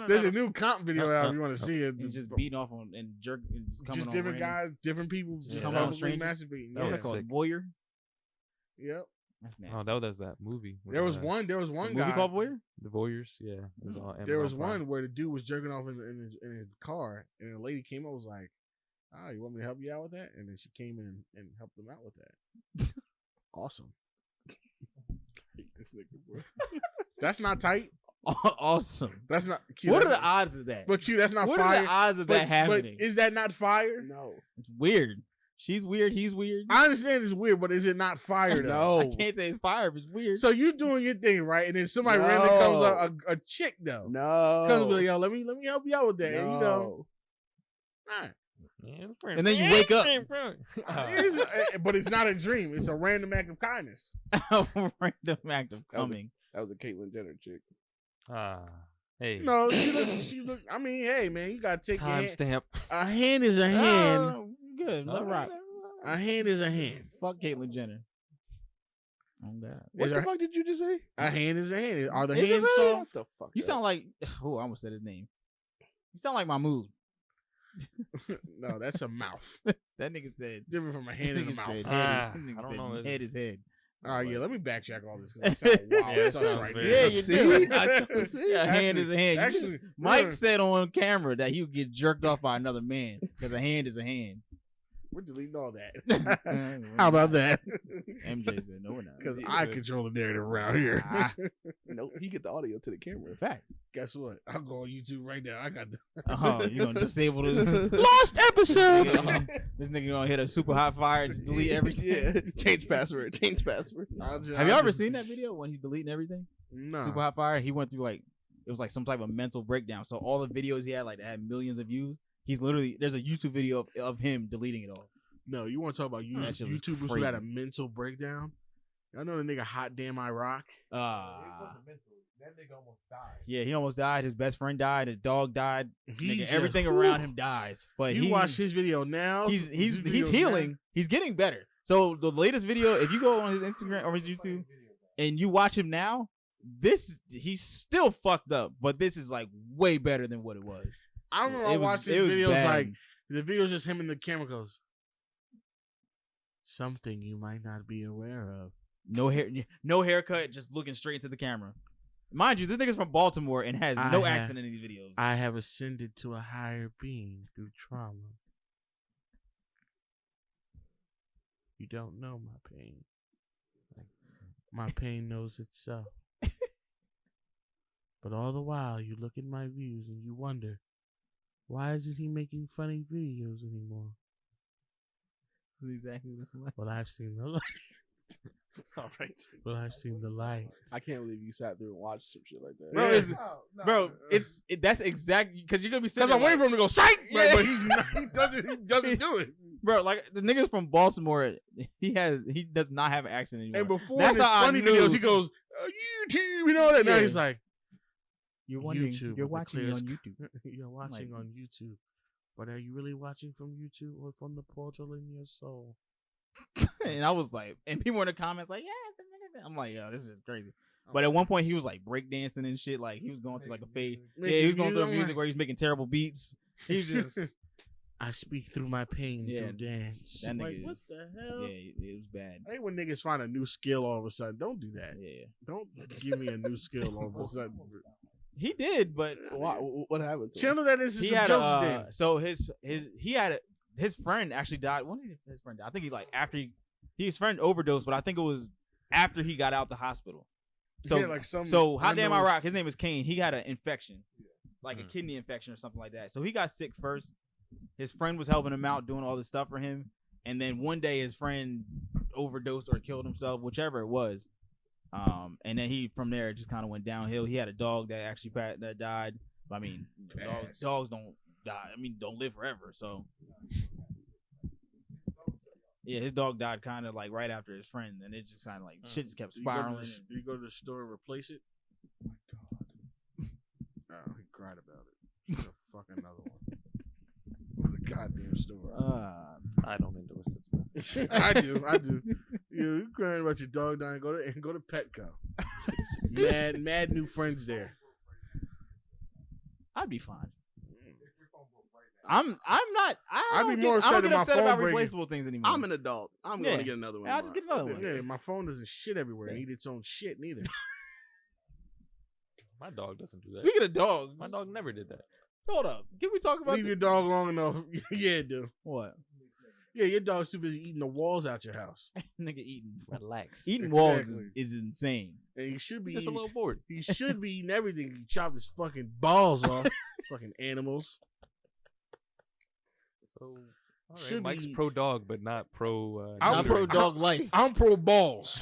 A: There's a new comp video out if you want to see it.
B: And just beating off on and jerking and just coming
A: just
B: on
A: different
B: random.
A: guys, different people
B: Just
A: coming on masturbating.
B: What's that called? Voyeur?
A: Yep.
B: That's nasty.
D: Oh, that was that movie.
A: There was one guy.
B: Movie called Voyeur?
D: The Voyeurs, yeah. It was all
A: There was
D: Amazon Prime.
A: one where the dude was jerking off in his car, and a lady came up and was like, "Oh, you want me to help you out with that?" And then she came in and helped him out with that. Awesome. This nigga, bro. That's not tight.
B: Awesome.
A: That's not. Q,
B: what are
A: that's
B: the odds of that?
A: But Q, that's not
B: what
A: fire.
B: are the odds of that happening?
A: But is that not fire?
C: No.
B: It's weird. She's weird. He's weird.
A: I understand it's weird, but is it not fire though?
B: I can't say it's fire, but it's weird.
A: So you doing your thing, right? And then somebody randomly comes up, a chick though.
C: No.
A: Comes like, yo, let me help you out with that.
C: No.
A: And you know,
B: and then you wake up.
A: But it's not a dream. It's a random act of kindness.
B: A random act of coming.
C: That was a Caitlyn Jenner chick.
D: Hey.
A: No, she look. I mean, hey man, you gotta take
D: Timestamp.
A: A hand is a hand.
B: Oh, good. Let rock.
A: A hand is a hand.
B: Fuck Caitlyn Jenner. Oh God.
C: What the fuck did you just say?
A: A hand is a hand. Are the
B: Is it
A: hands
B: really?
A: soft?
C: What the fuck?
B: You sound like I almost said his name. You sound like my mood.
A: No, that's a mouth.
B: That nigga said
A: Different from a hand in the mouth.
B: Said
D: I
B: head
D: don't
B: said
D: know.
B: head is head.
A: All right, yeah. Let me backtrack all this because I sound wild
D: Yeah,
A: sus
D: sounds
A: right
D: very-
A: now.
B: Yeah, you
C: See?
B: do. A hand is a hand.
A: Actually,
B: Mike said on camera that he would get jerked off by another man because a hand is a hand.
A: we're deleting all that. How about that?
B: MJ said no, we're not.
A: Because I control the narrative around here.
C: Nope, he get the audio to the camera.
B: Fact.
A: Guess what? I'll go on YouTube right now. I got the
B: Oh, you gonna disable the
A: lost episode.
B: This nigga gonna hit a super hot fire and delete everything.
C: Yeah, change password.
B: Have y'all ever seen that video when he's deleting everything?
A: No.
B: Super hot fire. He went through it was like some type of mental breakdown. So all the videos he had that had millions of views. He's literally there's a YouTube video of him deleting it all.
A: No, you want to talk about
B: That shit was
A: YouTubers who
B: crazy.
A: had a mental breakdown? I know the nigga Hot Damn I Rock.
E: That nigga almost died.
B: Yeah, he almost died. His best friend died. His dog died.
A: He's
B: Everything around him dies. But
A: you watch his video now.
B: He's
A: his videos
B: healing.
A: now.
B: He's getting better. So the latest video, if you go on his Instagram or his YouTube and you watch him now, he's still fucked up, but this is like way better than what it was.
A: I remember I watched his videos
B: bad.
A: like the videos just him and the camera goes. Something you might not be aware of.
B: No haircut, just looking straight into the camera. Mind you, this nigga's from Baltimore and has no accent in these videos.
A: I have ascended to a higher being through trauma. You don't know my pain. My pain knows itself. But all the while, you look at my views and you wonder, why isn't he making funny videos anymore?
B: Exactly what it's like.
A: Well, I've seen the light.
C: All right.
A: Well, I've seen the light.
C: I can't believe you sat there and watched some shit like that.
B: Bro, that's exactly because you're gonna be sitting
A: Because I'm waiting for him to go psych,
B: Yeah.
A: but he's not, he doesn't do it.
B: bro. Like the niggas from Baltimore, he does not have an accent anymore.
A: And before
B: That's
A: in his
B: how I
A: funny
B: knew.
A: videos, he goes YouTube, you know that. Now
B: Yeah.
A: he's like,
B: You're wondering,
A: YouTube,
B: you're
A: the
B: watching me
A: clearest
B: on YouTube.
A: You're watching on YouTube, but are you really watching from YouTube or from the portal in your soul?
B: And I was like, and people in the comments like, yeah, I'm like, yo, this is crazy. But at one point he was like breakdancing and shit. Like he was going through like a phase. Yeah, he was going through music where he was making terrible beats. He was just.
A: I speak through my pain through dance.
B: That nigga,
A: like, what the hell?
B: Yeah, it was bad.
A: I hate when niggas find a new skill all of a sudden. Don't do that.
B: Yeah,
A: Don't give me a new skill all of a sudden.
B: he did, but
C: What happened to him?
A: Channel that is
B: he
A: some
B: had
A: jokes then.
B: so his friend actually died. When did his friend die? I think he like after his friend overdosed, but I think it was after he got out the hospital. So,
A: Yeah, like some
B: so Hot Damn I
A: unknown-
B: Rock, his name was Kane. He had an infection, like a kidney infection or something like that. So he got sick first. His friend was helping him out, doing all this stuff for him. And then one day his friend overdosed or killed himself, whichever it was. And then he, from there, it just kind of went downhill. He had a dog that actually that died. I mean, dogs don't die. I mean, don't live forever. So, yeah, his dog died kind of like right after his friend, and it just kind of like shit just kept spiraling.
A: You go to the store and replace it? Oh my God. Oh, he cried about it. He's a fucking another one. Go to the goddamn store.
D: I don't endorse this message.
A: I do. You crying about your dog dying? Go to Petco. mad new friends there.
B: I'd be fine. I'm not. I don't
A: more
B: get, I don't
A: upset
B: get
A: at my
B: upset
A: phone
B: about
A: breaking.
B: replaceable things anymore.
C: I'm an adult. I'm going to get another one.
B: I'll just get another one.
A: Yeah, my phone doesn't shit everywhere. It need its own shit neither.
D: My dog doesn't do that.
B: Speaking of dogs,
D: My dog never did that.
B: hold up. Can we talk about
A: Leave your dog long enough. Yeah, dude.
B: what?
A: Yeah, your dog's too busy eating the walls out your house.
B: Nigga eating.
D: Relax.
B: Eating walls
A: Exactly.
B: is insane.
A: And he should be
D: Just a
A: eating,
D: little bored.
A: he should be eating everything. He chopped his fucking balls off. Fucking animals.
D: So, all right.
A: Should
D: Mike's
A: be-
D: pro dog, but not pro.
A: I'm
B: Not
A: pro
D: neutering.
B: dog life.
A: I'm pro balls.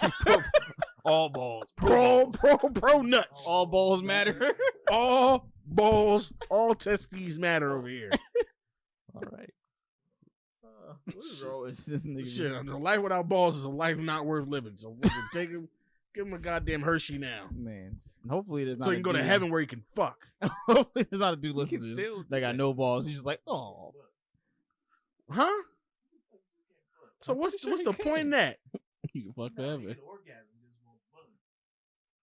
D: All balls.
A: pro nuts.
B: All balls matter.
A: All balls, all testes matter over here.
D: All right.
B: What is wrong with this nigga?
A: Shit, a life without balls is a life not worth living. So take him, give him a goddamn Hershey now,
B: Man. Hopefully there's not
A: so he
B: a
A: can go to
B: dude-
A: hevan where he can fuck.
B: Hopefully there's not a dude
D: He
B: listening
D: can
B: to this
D: still
B: that got no balls. He's just like, oh.
A: Huh? So what's the point in that?
C: You can fuck forever.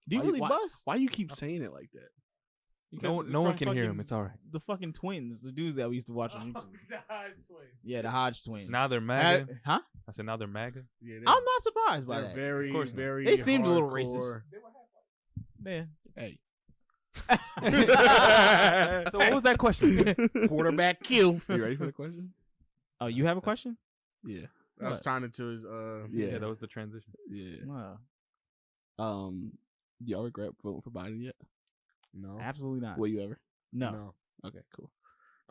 B: Do you really bust?
C: Why you keep saying it like that?
D: No one can hear him. It's all right.
B: The fucking twins, the dudes that we used to watch on YouTube. Yeah, the Hodge twins.
D: Now they're MAGA.
B: Huh?
D: I said now they're MAGA.
A: Yeah,
B: I'm not surprised by
A: they're
B: that.
A: very,
D: Of course not.
A: very.
B: They seemed a little
A: hardcore.
B: racist. Man.
C: Hey.
D: So what was that question?
A: Quarterback Q.
C: You ready for the question?
B: Oh, you have a question?
C: Yeah.
A: I was tying it to his.
D: Yeah, that was the transition.
C: Yeah.
B: Oh,
C: Do y'all regret voting for Biden yet?
A: No.
B: absolutely not.
C: Will you ever?
B: No.
C: Okay, cool.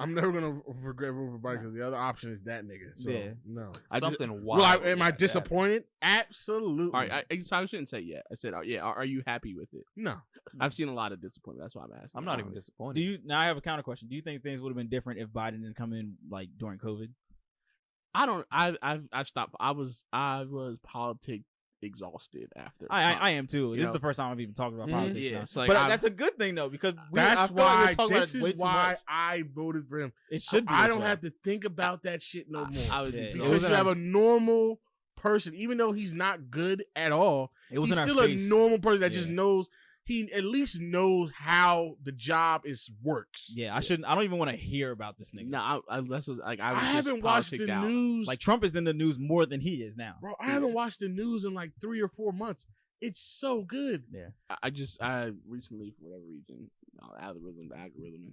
A: I'm never gonna regret voting for Biden because the other option is that nigga. So
B: Yeah.
A: no.
D: Something
A: Well,
D: wild.
A: am I
D: like that.
A: disappointed? Absolutely.
C: All right, I shouldn't say yeah. I said, yeah. Are you happy with it?
A: No.
C: I've seen a lot of disappointment. That's why I'm asking.
D: I'm not even disappointed.
B: Do you now I have a counter question. Do you think things would have been different if Biden didn't come in like during COVID?
C: I don't. I've stopped. I was politic exhausted after.
B: I am too.
C: You
B: This is
C: know?
B: the first time I've even talked about
A: Mhm.
B: politics
C: Yeah,
B: now.
C: it's like
B: but
C: I've-
B: that's a good thing though, because I
A: That's
B: feel like
A: why.
B: we're talking about
A: This
B: it way
A: is
B: too
A: why
B: much.
A: I voted for him.
B: It should be.
A: I
B: this
A: don't
B: way.
A: have to think about that shit no more.
C: I was
B: Yeah, it
A: Because
B: was
A: you
B: in
A: have
B: our-
A: a normal person, even though he's not good at all.
B: It was
A: He's
B: in our
A: still a
B: face.
A: normal person that just
B: Yeah.
A: knows. He at least knows how the job works.
B: Yeah, I shouldn't. I don't even want to hear about this nigga.
C: No, I was like I
A: I
C: was just
A: haven't watched
C: politicked
A: the
C: out.
A: news.
B: Like Trump is in the news more than he is now.
A: Bro, I haven't watched the news in like 3 or 4 months. It's so good.
B: Yeah.
C: I recently, for whatever reason, the algorithm,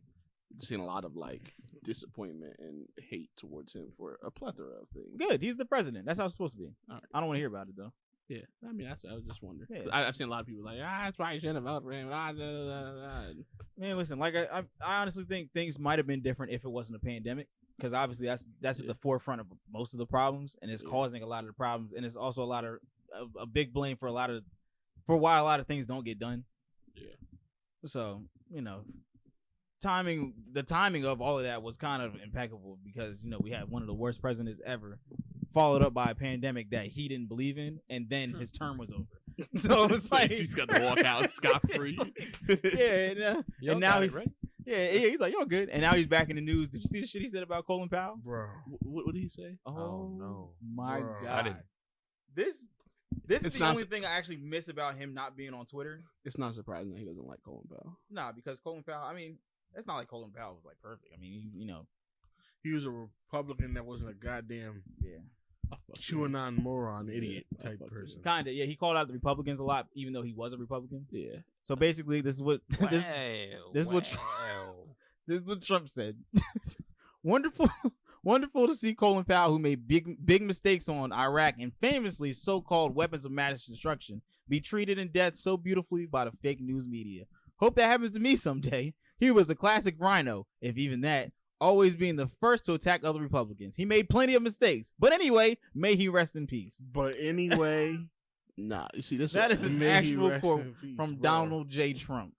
C: seen a lot of like disappointment and hate towards him for a plethora of things.
B: Good. He's the president. That's how it's supposed to be.
C: All right.
B: I don't want to hear about it though.
C: Yeah, I mean, I was just wondering.
B: Yeah.
C: I've seen a lot of people like, that's why you shouldn't have voted for him.
B: Man, listen. Like I honestly think things might have been different if it wasn't a pandemic, because obviously that's at the forefront of most of the problems, and it's causing a lot of the problems, and it's also a big blame for why a lot of things don't get done.
C: Yeah.
B: So the timing of all of that was kind of impeccable because we had one of the worst presidents ever, followed up by a pandemic that he didn't believe in, and then his term was over. So it's like
C: he's got to walk out scot free.
B: Yeah, and now
D: he right.
B: yeah, he's like, you're good, and now he's back in the news. Did you see the shit he said about Colin Powell?
A: Bro.
C: What did he say?
D: Oh, no.
B: my
A: Bro.
B: God!
D: I didn't.
B: This is
C: It's
B: the
C: not
B: only thing I actually miss about him not being on Twitter.
C: It's not surprising that he doesn't like Colin Powell.
B: Nah, because Colin Powell. I mean, it's not like Colin Powell was like perfect. I mean,
A: He was a Republican that wasn't a goddamn
B: yeah.
A: QAnon moron idiot type person.
B: Kinda, yeah. He called out the Republicans a lot, even though he was a Republican.
C: Yeah.
B: So basically, this is what this is what
D: Wow.
B: this is what Trump said. Wonderful to see Colin Powell, who made big mistakes on Iraq and famously so-called weapons of mass destruction, be treated in death so beautifully by the fake news media. Hope that happens to me someday. He was a classic rhino, if even that, always being the first to attack other Republicans. He made plenty of mistakes. But anyway, may he rest in peace.
A: But anyway,
C: nah, you see, this
B: That is an actual quote from
A: bro.
B: Donald J. Trump.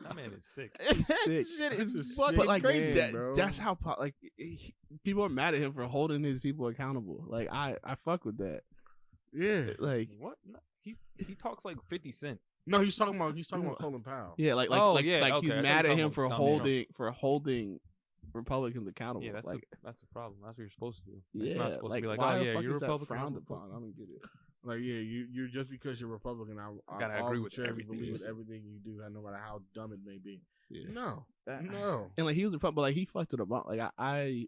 D: That man is sick.
C: Sick.
B: Shit is
A: That's a
B: fucking
A: sick
C: But like
B: crazy.
A: man, bro.
C: that's how people are mad at him for holding his people accountable. Like I fuck with that.
A: Yeah.
C: Like
D: What? No, he talks like 50 Cent.
A: No, he's talking about Colin Powell.
C: yeah, like
D: Oh, yeah,
C: like
D: okay.
C: he's
D: I thought
C: mad
D: you
C: at
D: were
C: him
D: talking
C: for
D: about
C: holding Republicans accountable.
D: Yeah, that's
C: like
D: that's the problem. That's what you're supposed to do.
C: yeah,
D: It's not supposed to be like,
C: why
D: oh
C: the
D: yeah,
C: fuck
D: you're
C: is that
D: Republican.
C: frowned
D: I'm
C: upon? I
D: Republican.
C: don't get it.
A: Like, yeah, you're just because you're Republican, I
D: Gotta agree with
A: arbitrarily
D: everything
A: believe
D: you
A: with
D: say.
A: everything you do, no matter how dumb it may be.
C: Yeah.
A: No,
B: That-
A: no.
C: And like he was a but like he fucked it up. Like I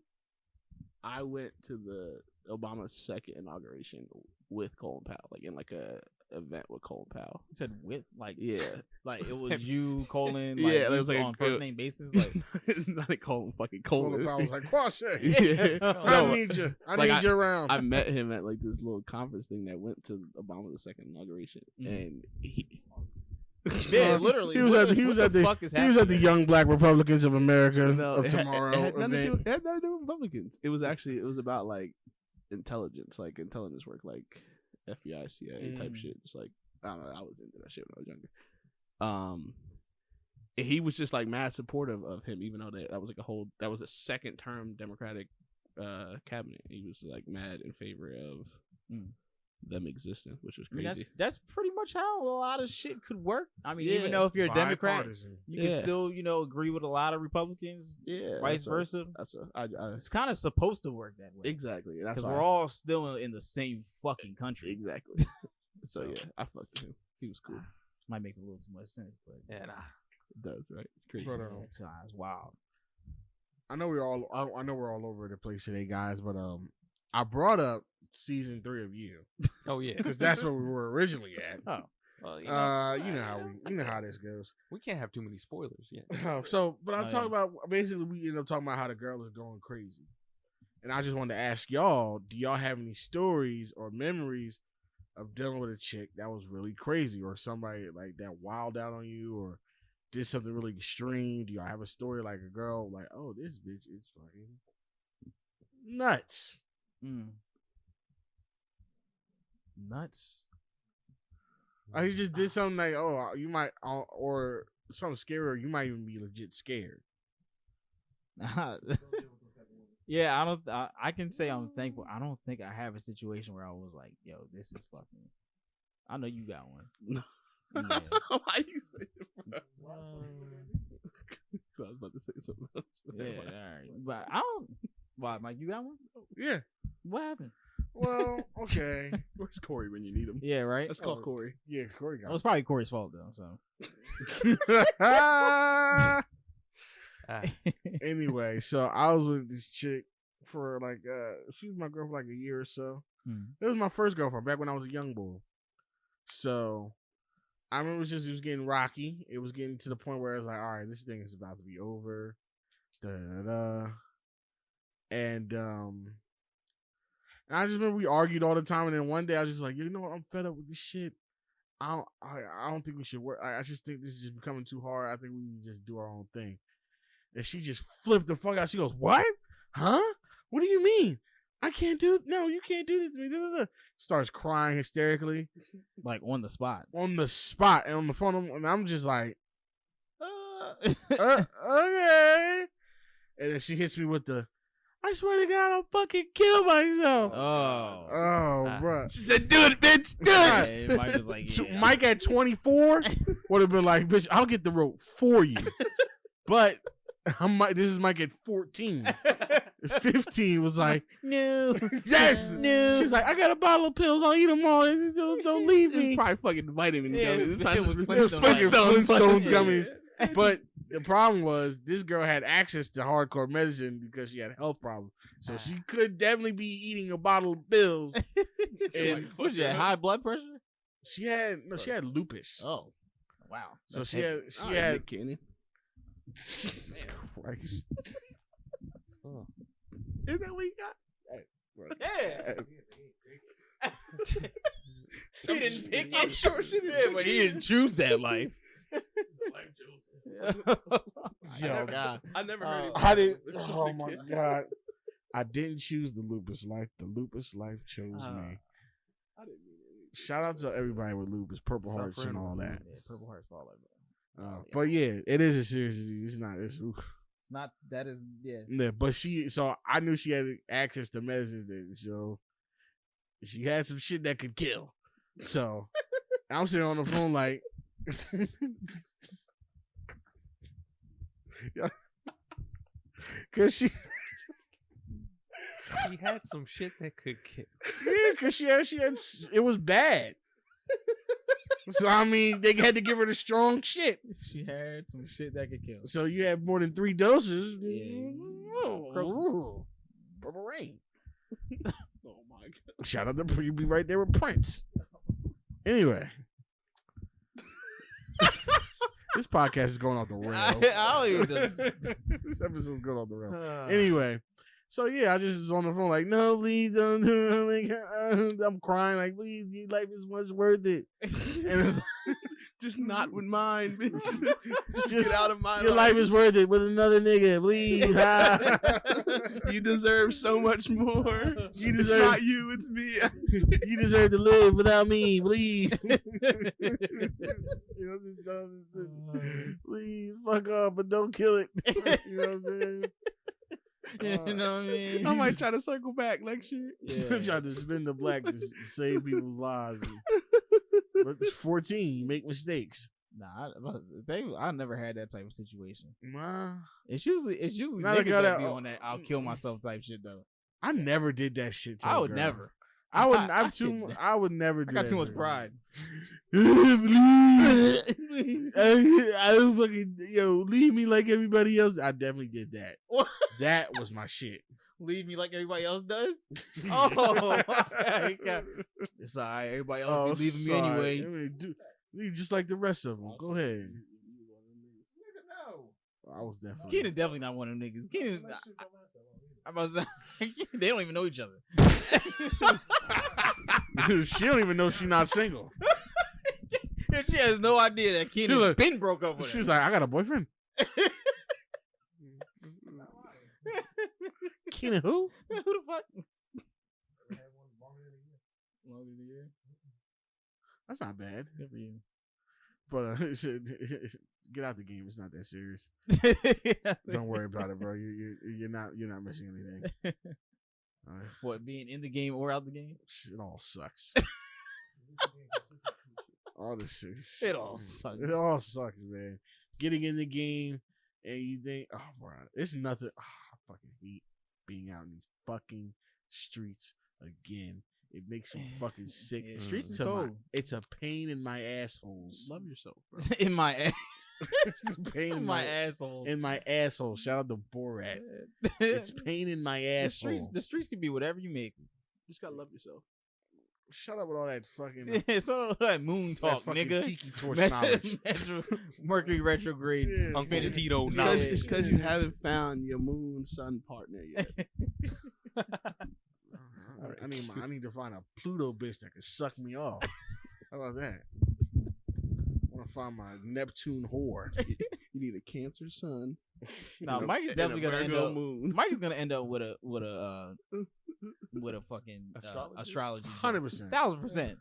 C: went to the Obama's second inauguration with Colin Powell, like in like a event with Colin Powell.
B: You said with like
C: Yeah,
B: like it was you, Colin.
C: Yeah,
B: Like,
C: it was like
B: on
C: a-
B: first name basis. Like
C: not a Colin, fucking
A: Colin
C: Colin.
A: Powell's like, Quashe,
C: yeah,
A: I
C: No,
A: need you. I
C: like,
A: need you around.
C: I met him at like this little conference thing that went to Obama's second inauguration,
B: Mhm.
C: and he.
B: yeah, literally.
A: He was
B: what
A: at
B: the- what the fuck is
A: he was at the
B: happening?
A: Young Black Republicans of America
C: No,
A: of
C: it had-
A: Tomorrow
C: it had nothing to
A: event.
C: do- it had nothing to do with Republicans. It was about like intelligence work, like FBI, CIA type shit. Just like I don't know, I was into that shit when I was younger. And he was just like mad supportive of him, even though that was like that was a second term Democratic cabinet. He was like mad in favor of them existing, which was
B: I mean,
C: crazy.
B: that's pretty much how a lot of shit could work. I mean,
C: Yeah.
B: even though if you're a Democrat,
A: Bipartisan.
B: you
C: Yeah.
B: can still, agree with a lot of Republicans,
C: Yeah,
B: vice
C: that's
B: versa. It's kind of supposed to work that way.
C: exactly. That's
B: Because
C: why
B: we're all still in the same fucking country.
C: exactly. So yeah, I fucked with him. He was cool.
B: Might make a little too much sense, but
D: Yeah, nah.
C: It does, right? It's crazy.
A: But,
B: it's wild.
A: I know we're all over the place today, guys. But I brought up season 3 of You
D: Oh yeah.
A: because that's where we were originally at.
B: Oh,
D: Well,
A: You know how this goes.
D: we can't have too many spoilers yet.
A: But I was
B: yeah.
A: talking about basically we ended up talking about how the girl is going crazy, and I just wanted to ask y'all: do y'all have any stories or memories of dealing with a chick that was really crazy, or somebody like that wild out on you, or did something really extreme? Do y'all have a story like a girl like, oh, this bitch is fucking nuts?
B: nuts.
A: Or he just did something like, oh, you might, or something scary, or you might even be legit scared.
B: Yeah, I can say I'm thankful. I don't think I have a situation where I was like, yo, this is fucking. I know you got one. Yeah.
C: Why you say it, bro? So I was about to say something else.
B: Yeah, all right. But I don't. Why, Mike? You got one?
A: Yeah.
B: What happened?
A: Well, okay.
C: Where's Corey when you need him?
B: Yeah, right.
C: Let's call Corey.
A: Yeah, Corey
B: It
A: got
B: was probably Corey's fault though. So
A: it.
D: Ah,
A: Anyway, so I was with this chick for like she was my girl for like a year or so. It was my first girlfriend back when I was a young boy. So I remember it was getting rocky. It was getting to the point where I was like, all right, this thing is about to be over. And I just remember we argued all the time, and then one day I was just like, you know what, I'm fed up with this shit. I don't think we should work. I just think this is just becoming too hard. I think we need to just do our own thing. And she just flipped the fuck out. She goes, what? Huh? What do you mean? I can't do it. No, you can't do this to me. Da, da, da. Starts crying hysterically.
B: like on the spot.
A: On the spot. And on the phone. And I'm just like, okay. And then she hits me with the, I swear to God, I'll fucking kill myself.
B: Oh,
A: bro.
C: She said, "Do it, bitch. Do it."
B: Yeah, Mike was like, yeah.
A: Mike at 24 would have been like, bitch, I'll get the rope for you. But this is Mike at 14. 15 was like,
B: no,
A: yes.
B: no.
A: She's like, I got a bottle of pills. I'll eat them all. Don't leave
C: It's
A: me.
C: probably fucking vitamin
B: Yeah,
C: gummies.
B: it was
C: It's
B: Flintstone
C: fucking
A: Flintstone
B: Yeah.
A: gummies. But the problem was this girl had access to hardcore medicine because she had a health problem. So she could definitely be eating a bottle of pills. And
B: What you had, high blood pressure?
A: she had lupus.
B: Oh, wow.
A: So
B: That's
A: she
B: heavy.
A: had
C: Nick Cannon.
A: Jesus Christ.
C: Isn't that what you got?
B: Yeah. He didn't pick it.
C: I'm sure she did.
B: Yeah, but he didn't choose that life.
A: Yo, God.
C: I never heard.
A: I didn't. Oh my God. I didn't choose the lupus life. The lupus life chose me.
C: I didn't mean it.
A: Shout out to everybody with lupus, Purple Hearts, and all that.
B: Yeah, Purple Hearts for all that.
A: But yeah, it is a serious disease. It's not. It's oof.
B: Not that is yeah.
A: Yeah, but so I knew she had access to medicines, then, so she had some shit that could kill. So I'm sitting on the phone like, cause she
D: had some shit that could kill.
A: Yeah, cause she had it was bad. So I mean, they had to give her the strong shit.
B: She had some shit that could kill.
A: So you have more than 3 doses.
B: Yeah.
A: Purple rain.
C: Oh my God.
A: Shout out to you be right there with Prince. Anyway. This podcast is going off the rails.
B: I don't even just.
A: This episode's going off the rails. Anyway. So yeah, I just was on the phone like, no, please don't do it. I'm crying like, please, your life is much worth it. And it's
C: Just not with mine, bitch.
A: just
C: Get out of my
A: your life is worth it with another nigga, please.
C: You deserve so much more.
A: You
C: It's
A: deserve
C: not you, it's me.
A: you deserve to live without me, please. Please fuck off, but don't kill it. You know what I'm saying?
B: You know what I mean?
C: I might try to circle back next year.
B: Yeah.
A: Try to spin the black to save people's lives. But it's 14, you make mistakes.
B: Nah, I never had that type of situation.
A: Nah,
B: It's usually
A: Not a
B: niggas
A: guy
B: that
A: that-
B: be on that I'll kill myself type shit though.
A: I never did that shit. To
B: I
A: a
B: would
A: girl.
B: never.
A: I would.
B: I
A: I would never. Do
B: I got
A: that
B: too much
A: shit.
B: pride.
A: Please. I fucking leave me like everybody else. I definitely did that.
B: What?
A: That was my shit.
B: Leave me like everybody else does. Oh, okay. It's alright. Everybody else be leaving me
A: sorry.
B: anyway.
A: I mean, leave just like the rest of them. Go ahead. I was definitely.
B: Keenan definitely not one of them niggas. Keenan, I'm about to say, they don't even know each other.
A: She don't even know she's not single.
B: She has no idea that Keenan
A: like-
B: been broke up with her.
A: She's like, I got a boyfriend. Keenan who?
B: Who the fuck? Longer than a year.
A: That's not bad.
B: Good for you.
A: But get out the game. It's not that serious. Don't worry about it, bro. You're not missing anything.
B: What, being in the game or out the game?
A: It all sucks. All this shit.
B: It all sucks.
A: It all sucks, man. Getting in the game and you think, oh, bro, it's nothing. Oh, I fucking hate being out in these fucking streets again. It makes me fucking sick.
B: Yeah, streets is
A: to
B: cold.
A: It's a pain in my assholes.
C: Love yourself, bro.
B: In my ass.
A: It's a pain
B: In my asshole.
A: in my asshole. Shout out to Borat. It's pain in my asshole.
B: The streets can be whatever you make.
C: You just gotta love yourself.
A: Shut up with all that fucking
B: It's all that moon talk,
A: that fucking
B: nigga.
A: tiki torch knowledge.
B: Mercury retrograde.
A: Yeah.
B: Infinity don't
C: It's
B: know.
C: because you haven't found your moon sun partner yet.
A: I need to find a Pluto bitch that can suck me off. How about that? I want to find my Neptune whore.
C: You need a Cancer sun.
B: Nah,
C: and a-
B: Mike is
C: and
B: definitely
C: a
B: gonna end
C: Virgo
B: up.
C: moon.
B: Mike is gonna end up with a fucking astrology.
A: 100%.
B: 1,000%.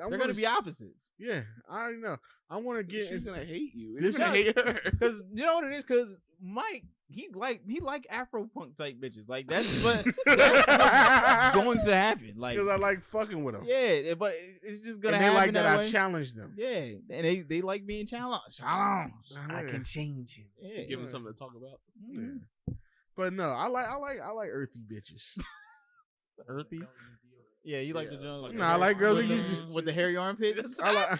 B: They're gonna be opposites.
A: Yeah, I already know. I want to get.
C: She's gonna hate you.
A: This
C: You're gonna
A: is-
C: hate her.
B: Cause you know what it is? Cause Mike, he like Afro punk type bitches. Like that's what's going to happen. Like
A: Because I like fucking with them.
B: yeah, but it's just gonna
A: and they
B: happen
A: like that I
B: way.
A: challenge them.
B: Yeah, and they like being challenged.
A: I
B: change him. Yeah,
C: Give him something to talk about.
B: Mhm.
A: But no, I like earthy bitches.
B: Earthy. Yeah, you like the joint.
A: Nah, I like girls
B: with
A: that
B: the,
A: use-
B: with the hairy armpits.
A: I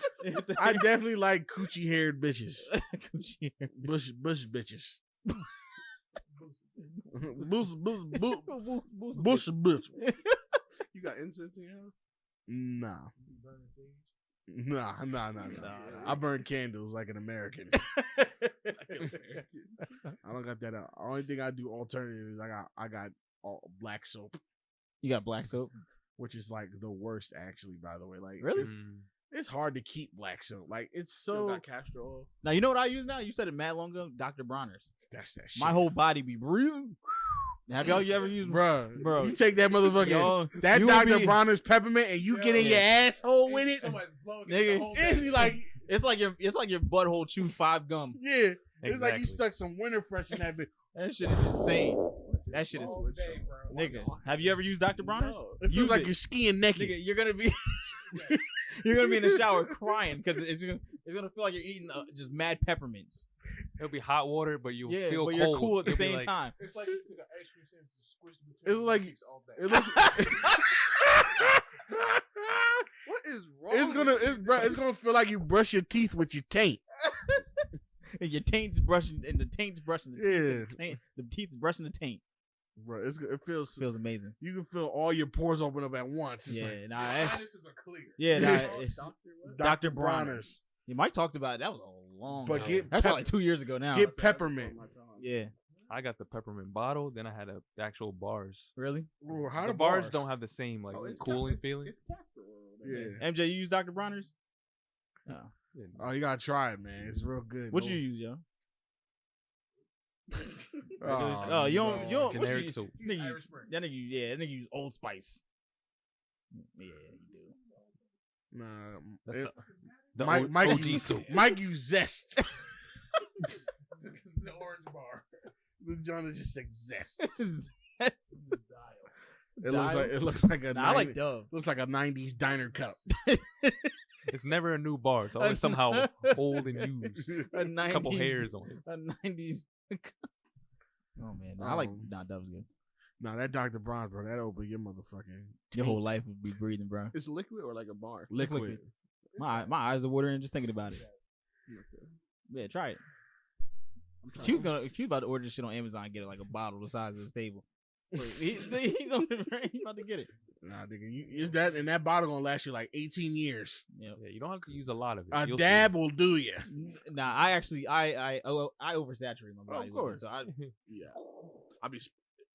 A: definitely like coochie haired bitches.
B: Coochie hair.
A: Bush bitches. Bush bitch.
C: You got incense in your house?
A: Nah. Nah. I burn candles like an American. I don't got that. Only thing I do alternative is I got all black soap.
B: You got black soap.
A: which is like the worst actually. By the way, like
B: Really?
A: it's hard to keep black soap. Like it's
C: Still
A: so
C: got castor oil.
B: Now you know what I use now. You said it mad long ago. Dr. Bronner's.
A: that's that shit.
B: My whole body be breathing. Have y'all ever used?
A: Bro,
B: Bro.
A: you take that motherfucker,
B: Yo,
A: that
B: you will
A: Dr.
B: be-
A: Bronner's peppermint, and you get in your asshole with it.
B: Nigga,
A: It's be like,
B: it's like your butthole chews 5 gum.
A: yeah, it's like you
D: Exactly.
A: stuck some winter fresh in that bitch.
B: That shit is insane. That shit is nigga. Have you ever used Dr. Bronner's?
A: It feels
B: Use
A: like
B: it.
A: you're skiing naked.
B: Nigga, you're gonna be in the shower crying because it's gonna feel like you're eating just mad peppermints.
D: It'll be hot water, but you'll
B: Yeah,
D: feel
B: but
D: cold.
B: you're cool at the
D: You'll be
B: same
D: like,
B: time.
E: It's like you took an ice cream sandwich and squished it
A: It's
E: between
A: like-
E: your cheeks all day.
A: It looks.
C: What is wrong?
A: It's gonna feel like you brush your teeth with your taint.
B: And your taint's brushing, and the taint's brushing the teeth.
A: Yeah.
B: And the teeth brushing the taint.
A: Bro, it feels.
B: Feels amazing.
A: You can feel all your pores open up at once. It's
B: Yeah,
A: like
B: nah, that's,
E: This is a clear.
B: yeah, nah,
A: Yeah.
B: it's
A: Dr.
B: Bronner's.
A: Bronner's.
B: Yeah, Mike talked about it. That was a long
A: But
B: time.
A: get
B: That's
A: pep-
B: probably 2 years ago now.
A: Get peppermint.
B: Yeah,
D: I got the peppermint bottle, then I had the actual bars.
B: really?
A: Ooh, how
D: The bars don't have the same like cooling feeling.
A: Yeah.
B: MJ, you use Dr. Bronner's? No.
A: Oh, you gotta try it, man. It's real good.
B: What you use, yo?
A: Oh,
B: You don't. What you
D: Generic
B: use?
D: soap.
B: Nigga,
E: Irish Spring.
B: that nigga use Old Spice. Yeah, you do.
A: Nah,
D: That's
A: it-
D: the
A: Mike
D: OG
A: use,
D: soap.
A: Mike use zest.
E: The orange bar.
A: The John is just like zest.
B: That's-
A: It looks
B: Dial?
A: like a.
B: Nah, I like
A: 90
B: Dove.
A: Looks like a '90s diner cup.
D: It's never a new bar. It's always somehow old and used.
B: A 90s,
D: Couple hairs on it.
B: A 90s. Oh man, I like Dove's good.
A: Nah, that Dr. Bronze, bro, that opened your motherfucking.
B: Your whole
A: taint.
B: life would be breathing, bro.
C: It's liquid or like a bar?
A: Liquid.
B: My eyes are watering just thinking about it. Yeah, try it. Q's about to order this shit on Amazon and get it like a bottle the size of this table. He's on the he's about to get it.
A: Nah, nigga, is that and that bottle gonna last you like 18 years.
B: Yeah.
D: Yeah, you don't have to use a lot of it.
A: A
D: You'll
A: dab will do you.
B: Nah, I actually I oversaturate my body.
A: of course.
B: So I
C: Yeah. I'll be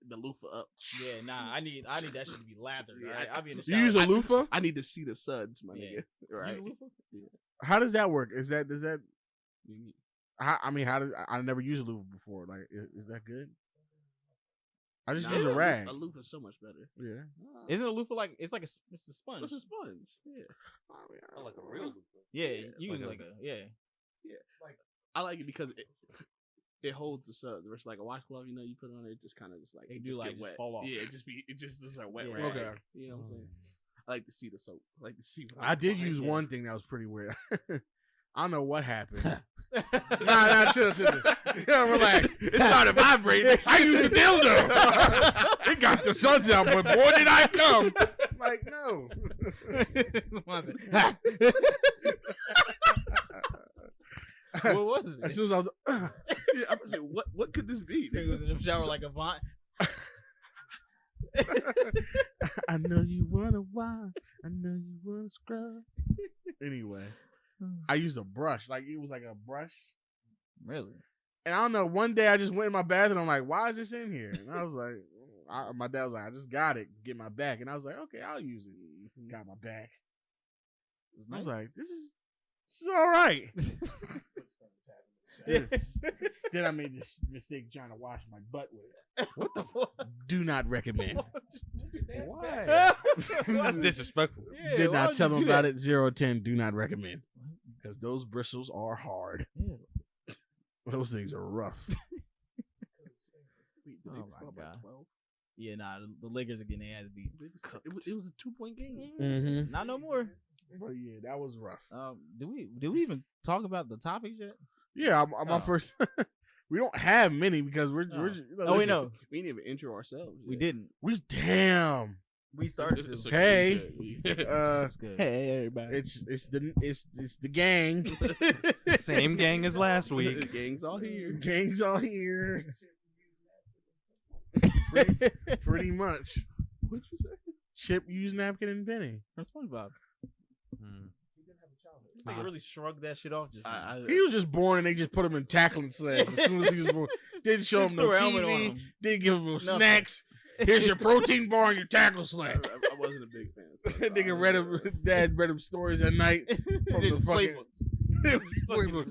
C: the loofah up.
B: yeah, nah, I need that shit to be lathered.
C: Yeah,
B: Right? I'll be in the
A: You
B: shower.
A: use a loofah?
C: I need to see the suds, my
B: Yeah.
C: nigga. Right.
B: Use a loofah?
A: How does that work? Does that? How does I never used a loofah before? Like, is that good? I just use a rag.
C: A loofah's so much better.
A: Yeah.
B: Isn't a loofah like it's a sponge?
C: It's a sponge. Yeah.
D: Oh, like a real
B: Yeah, you
D: like
B: use
D: a-
B: like a yeah.
C: I like it because it holds the suds. Versus like a washcloth, you know, you put it on it, just kind of just like
B: They
C: it
B: do,
C: just
B: like,
C: get
B: just
C: wet.
B: fall off.
C: Yeah, it just looks like wet
B: Yeah.
C: rag.
A: Okay.
C: You know what I'm saying? I like to see the soap. I like to see. What
A: I did
C: I'm
A: use
C: buying.
A: one thing that was pretty weird. I don't know what happened. Nah, chill. Yeah, relax. It started vibrating. I used a dildo. It got the suds out, but boy, did I come. Like, no.
B: What was
A: As
B: it?
A: soon as I was,
C: Yeah, I'm saying, what could this be?
B: Nigga was in the shower like a vine.
A: I know you wanna wine. I know you wanna scrub. Anyway, I used a brush. Like, it was like a brush.
B: Really?
A: And I don't know, one day I just went in my bathroom. I'm like, why is this in here? And I was like, my dad was like, I just got it to get my back. And I was like, okay, I'll use it. Got my back. I was like, this is all right. Then I made this mistake trying to wash my butt with it.
B: What the fuck?
A: Do not recommend.
D: Why? That's disrespectful.
B: Yeah,
A: Did
B: why
A: not
B: would
A: tell
B: you
A: them
B: do
A: about
B: that?
A: it. 0 to 10. Do not recommend. Because those bristles are hard.
B: Yeah.
A: Those things are rough.
B: Oh my God. Yeah, nah, the Lakers are getting their ass beat.
C: It was a 2-point game.
A: Mm-hmm.
B: Not no more.
A: But yeah, that was rough.
B: Did we even talk about the topics yet?
A: Yeah, I'm
B: Oh.
A: my first. We don't have many because we're
B: Oh.
A: just,
B: Oh, we know.
C: We didn't even intro ourselves.
B: We
C: yet.
B: didn't.
A: We damn.
B: We started.
C: It's
B: to.
C: okay.
A: Hey.
B: It's good.
C: Hey everybody.
A: It's the gang.
D: Same gang as last
C: The
D: week.
C: gang's all here.
A: Gang's all here. Pretty much.
C: What you say?
A: Chip, use napkin, and Benny.
B: From SpongeBob.
D: Hmm.
B: This nigga really shrugged that shit off just now.
A: He was just born and they just put him in tackling sleds as soon as he was born. Didn't show him no
B: Threw a helmet on
A: TV.
B: him.
A: Didn't give him no
B: Nothing.
A: snacks. Here's your protein bar and your tackle slam.
C: I wasn't a big fan.
A: That nigga read him. Dad read him stories at night from the fucking
B: playbooks.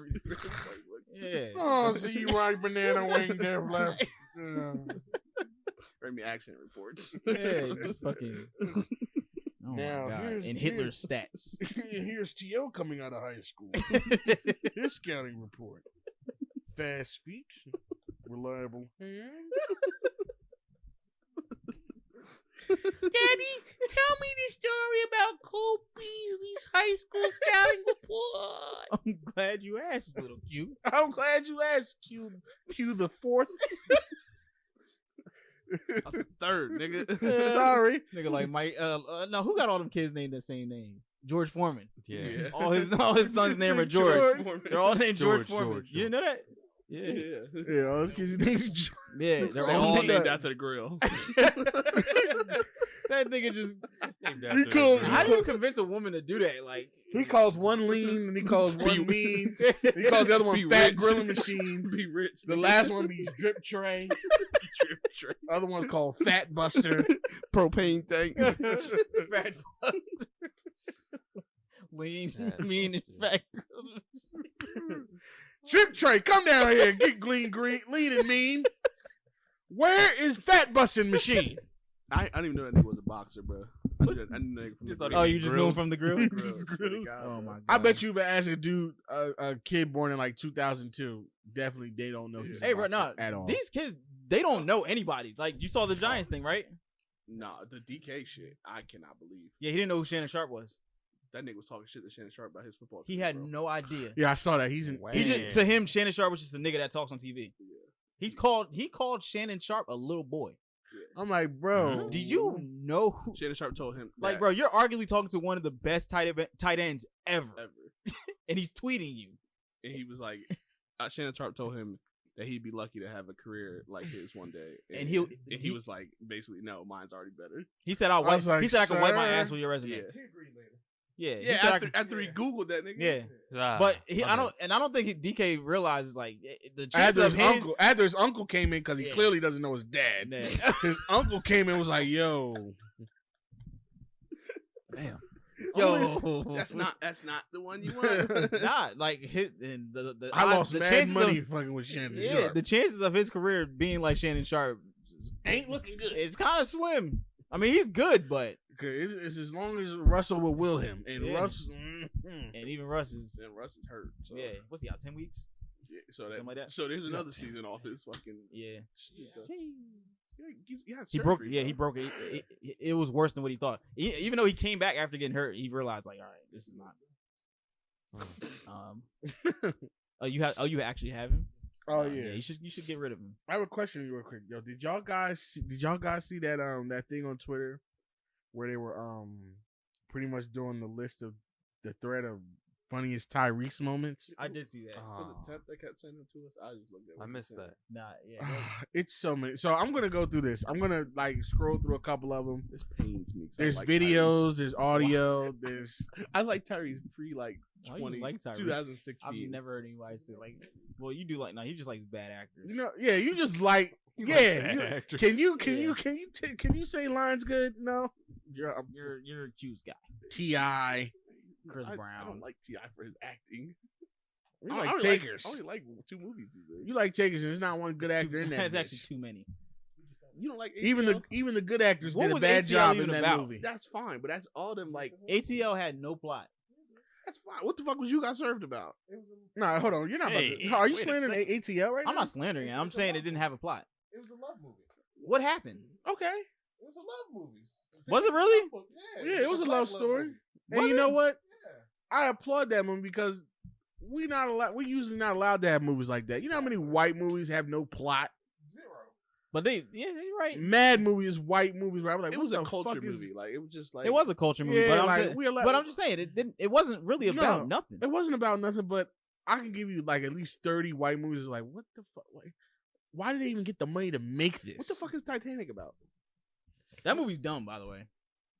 B: Yeah.
A: Oh, see you right, banana wing there left.
C: Read me accident reports.
B: Yeah, just fucking. Oh
A: Now,
B: my god! And Hitler's stats.
A: Here's T.O. coming out of high school. His scouting report. Fast feet, reliable hand. Daddy, tell me the story about Cole Beasley's high school scouting report.
B: I'm glad you asked, little Q.
A: I'm glad you asked, Q the fourth.
C: That's the third, nigga.
A: Sorry.
B: Nigga like Mike. No, who got all them kids named the same name? George Foreman.
D: Yeah.
B: All his sons' name are George. They're all named George Foreman.
D: George.
B: You didn't know that? Yeah.
A: Yeah, all his kids' names George.
B: Yeah, they're
C: They
B: all
C: all
B: named.
C: named after the grill.
B: That nigga just.
D: Named
A: He
D: after
A: calls-
B: How do you convince a woman to do that? Like,
A: He calls one lean and he calls one mean. He calls the other one
C: Be
A: fat
C: rich.
A: grilling machine.
C: Be rich.
A: The last one be drip tray. The other one's called Fat Buster.
C: Propane tank.
B: fat buster. Lean,
D: Fat
B: mean, and
D: buster.
B: fat.
A: Drip tray, come down here. Get lean, lean and mean. Where is Fat Busting machine?
C: I didn't even know that nigga was a boxer, bro. I knew that nigga from the
D: thought
C: grill.
B: Oh, you just knew him
D: Grills.
B: from the grill?
C: Grills, swear to God,
B: Oh
C: bro.
B: my god!
A: I bet you, but ask a dude, a kid born in like 2002, definitely they don't know. He's a
B: Hey, bro,
A: boxer
B: nah,
A: at all.
B: these kids, they don't know anybody. Like, you saw the Giants thing, right?
C: Nah, the DK shit, I cannot believe.
B: Yeah, he didn't know who Shannon Sharp was.
C: That nigga was talking shit to Shannon Sharp about his football
B: He
C: team,
B: had
C: bro.
B: no idea.
A: Yeah, I saw that. He's in.
D: Wow.
B: He
A: He
B: just, to him, Shannon Sharp was just a nigga that talks on TV.
C: Yeah.
B: He called Shannon Sharp a little boy.
A: I'm like, bro.
B: Do you know who?
C: Shannon Sharp told him,
B: Like,
C: that
B: bro, you're arguably talking to one of the best tight ends ever,
C: ever.
B: and he's tweeting you.
C: And he was like, Shannon Sharp told him that he'd be lucky to have a career like his one day.
B: And
C: he was like, basically, no, mine's already better.
B: He said, "I'll
A: I was
B: wipe."
A: like,
B: he said, "I can wipe my
A: sir.
B: ass with your resume."
C: Yeah.
B: Yeah, he
C: Yeah,
B: said,
C: after he Googled that nigga.
B: yeah.
D: Ah,
B: But I
D: my
B: don't think DK realizes like the
A: After
B: chances
A: his,
B: of him.
A: after his uncle came in, because he
B: Yeah.
A: clearly doesn't know his dad.
B: Nah.
A: His uncle came in and was like, yo.
D: Damn.
B: Yo,
C: That's not the one you want.
B: not like his and the
A: I lost
B: the
A: mad
B: chances
A: money
B: Of,
A: fucking with Shannon
B: yeah,
A: Sharp.
B: the chances of his career being like Shannon Sharp
A: Ain't looking good.
B: it's kind of slim. I mean, he's good, but
A: It's as long as Russell will will him. And
B: Yeah.
A: Russ.
B: and even Russ is
C: Then Russ is hurt. So.
B: yeah. What's he out 10 weeks?
C: Yeah, so
B: Something like that.
C: So there's another season off his fucking.
B: Yeah.
C: He had
B: He broke.
C: surgery,
B: Yeah,
C: bro.
B: he broke it. It was worse than what he thought. Even though he came back after getting hurt, he realized like, all right, this is not. You actually have him?
A: Oh yeah.
B: You should get rid of him.
A: I have a question real quick, yo. Did y'all guys see that that thing on Twitter where they were pretty much doing the list of the thread of funniest Tyrese moments?
B: I did see that.
C: Was it Temp that kept sending it to us? I just looked at what
D: I
C: he
D: missed
C: sent.
D: that.
B: Nah, yeah.
A: It's so many. So I'm gonna go through this. I'm gonna like scroll through a couple of them.
C: This pains me. 'cause I
A: There's
C: like
A: videos,
C: Tyrese.
A: there's audio, there's
C: I like Tyrese pre like
B: Why you
C: 20,
B: like Tyrese?
C: 2016.
B: I've never heard anybody say like, well, you do like, no, you just like bad actors.
A: yeah. You just like
D: Like
A: yeah.
D: bad
A: you-
D: actors.
A: Can you
B: Yeah.
A: can you say lines good? No. You're a
B: You're a Q's guy,
A: Ti.
B: Chris
C: I
B: Brown.
C: don't like T.I. for his acting.
A: You
C: I
A: like
C: only
A: takers.
C: I only like 2 movies.
A: You like takers. There's not one good
B: It's
A: actor in that.
B: That's
A: bitch.
B: actually too many.
C: You don't like
A: Even
C: ATL?
A: the good actors
B: What
A: did a
B: was
A: bad
B: ATL
A: job in
B: even
A: that
B: about?
A: movie.
C: That's fine, but that's all them like.
B: ATL had no plot.
C: That's fine. What the fuck was you got served about?
A: No, hold on. You're not.
D: Hey,
A: about to, no, are you
D: wait a
A: slandering ATL right now?
B: I'm not slandering it. I'm saying it didn't have a plot.
E: It was a love movie.
B: What happened?
A: Okay.
E: It was a love movie.
B: Was it really?
A: Yeah, it was a love story. And
B: Was
A: you know
B: it?
A: what? I applaud that movie because we're usually not allowed to have movies like that. You know how many white movies have no plot?
B: But you're right.
A: Mad movies, white movies. Right? I'm like,
C: It
A: what
C: was a
A: the
C: culture
A: fuck is-
C: movie. Like it was just like
B: It was a culture movie,
A: Yeah,
B: but I'm
A: like,
B: saying,
A: we allowed-
B: but I'm just saying it didn't. It wasn't really about
A: No.
B: nothing.
A: It wasn't about nothing, but I can give you like at least 30 white movies. Like, what the fuck? Like, why did they even get the money to make this?
C: What the fuck is Titanic about?
B: That movie's dumb, by the way.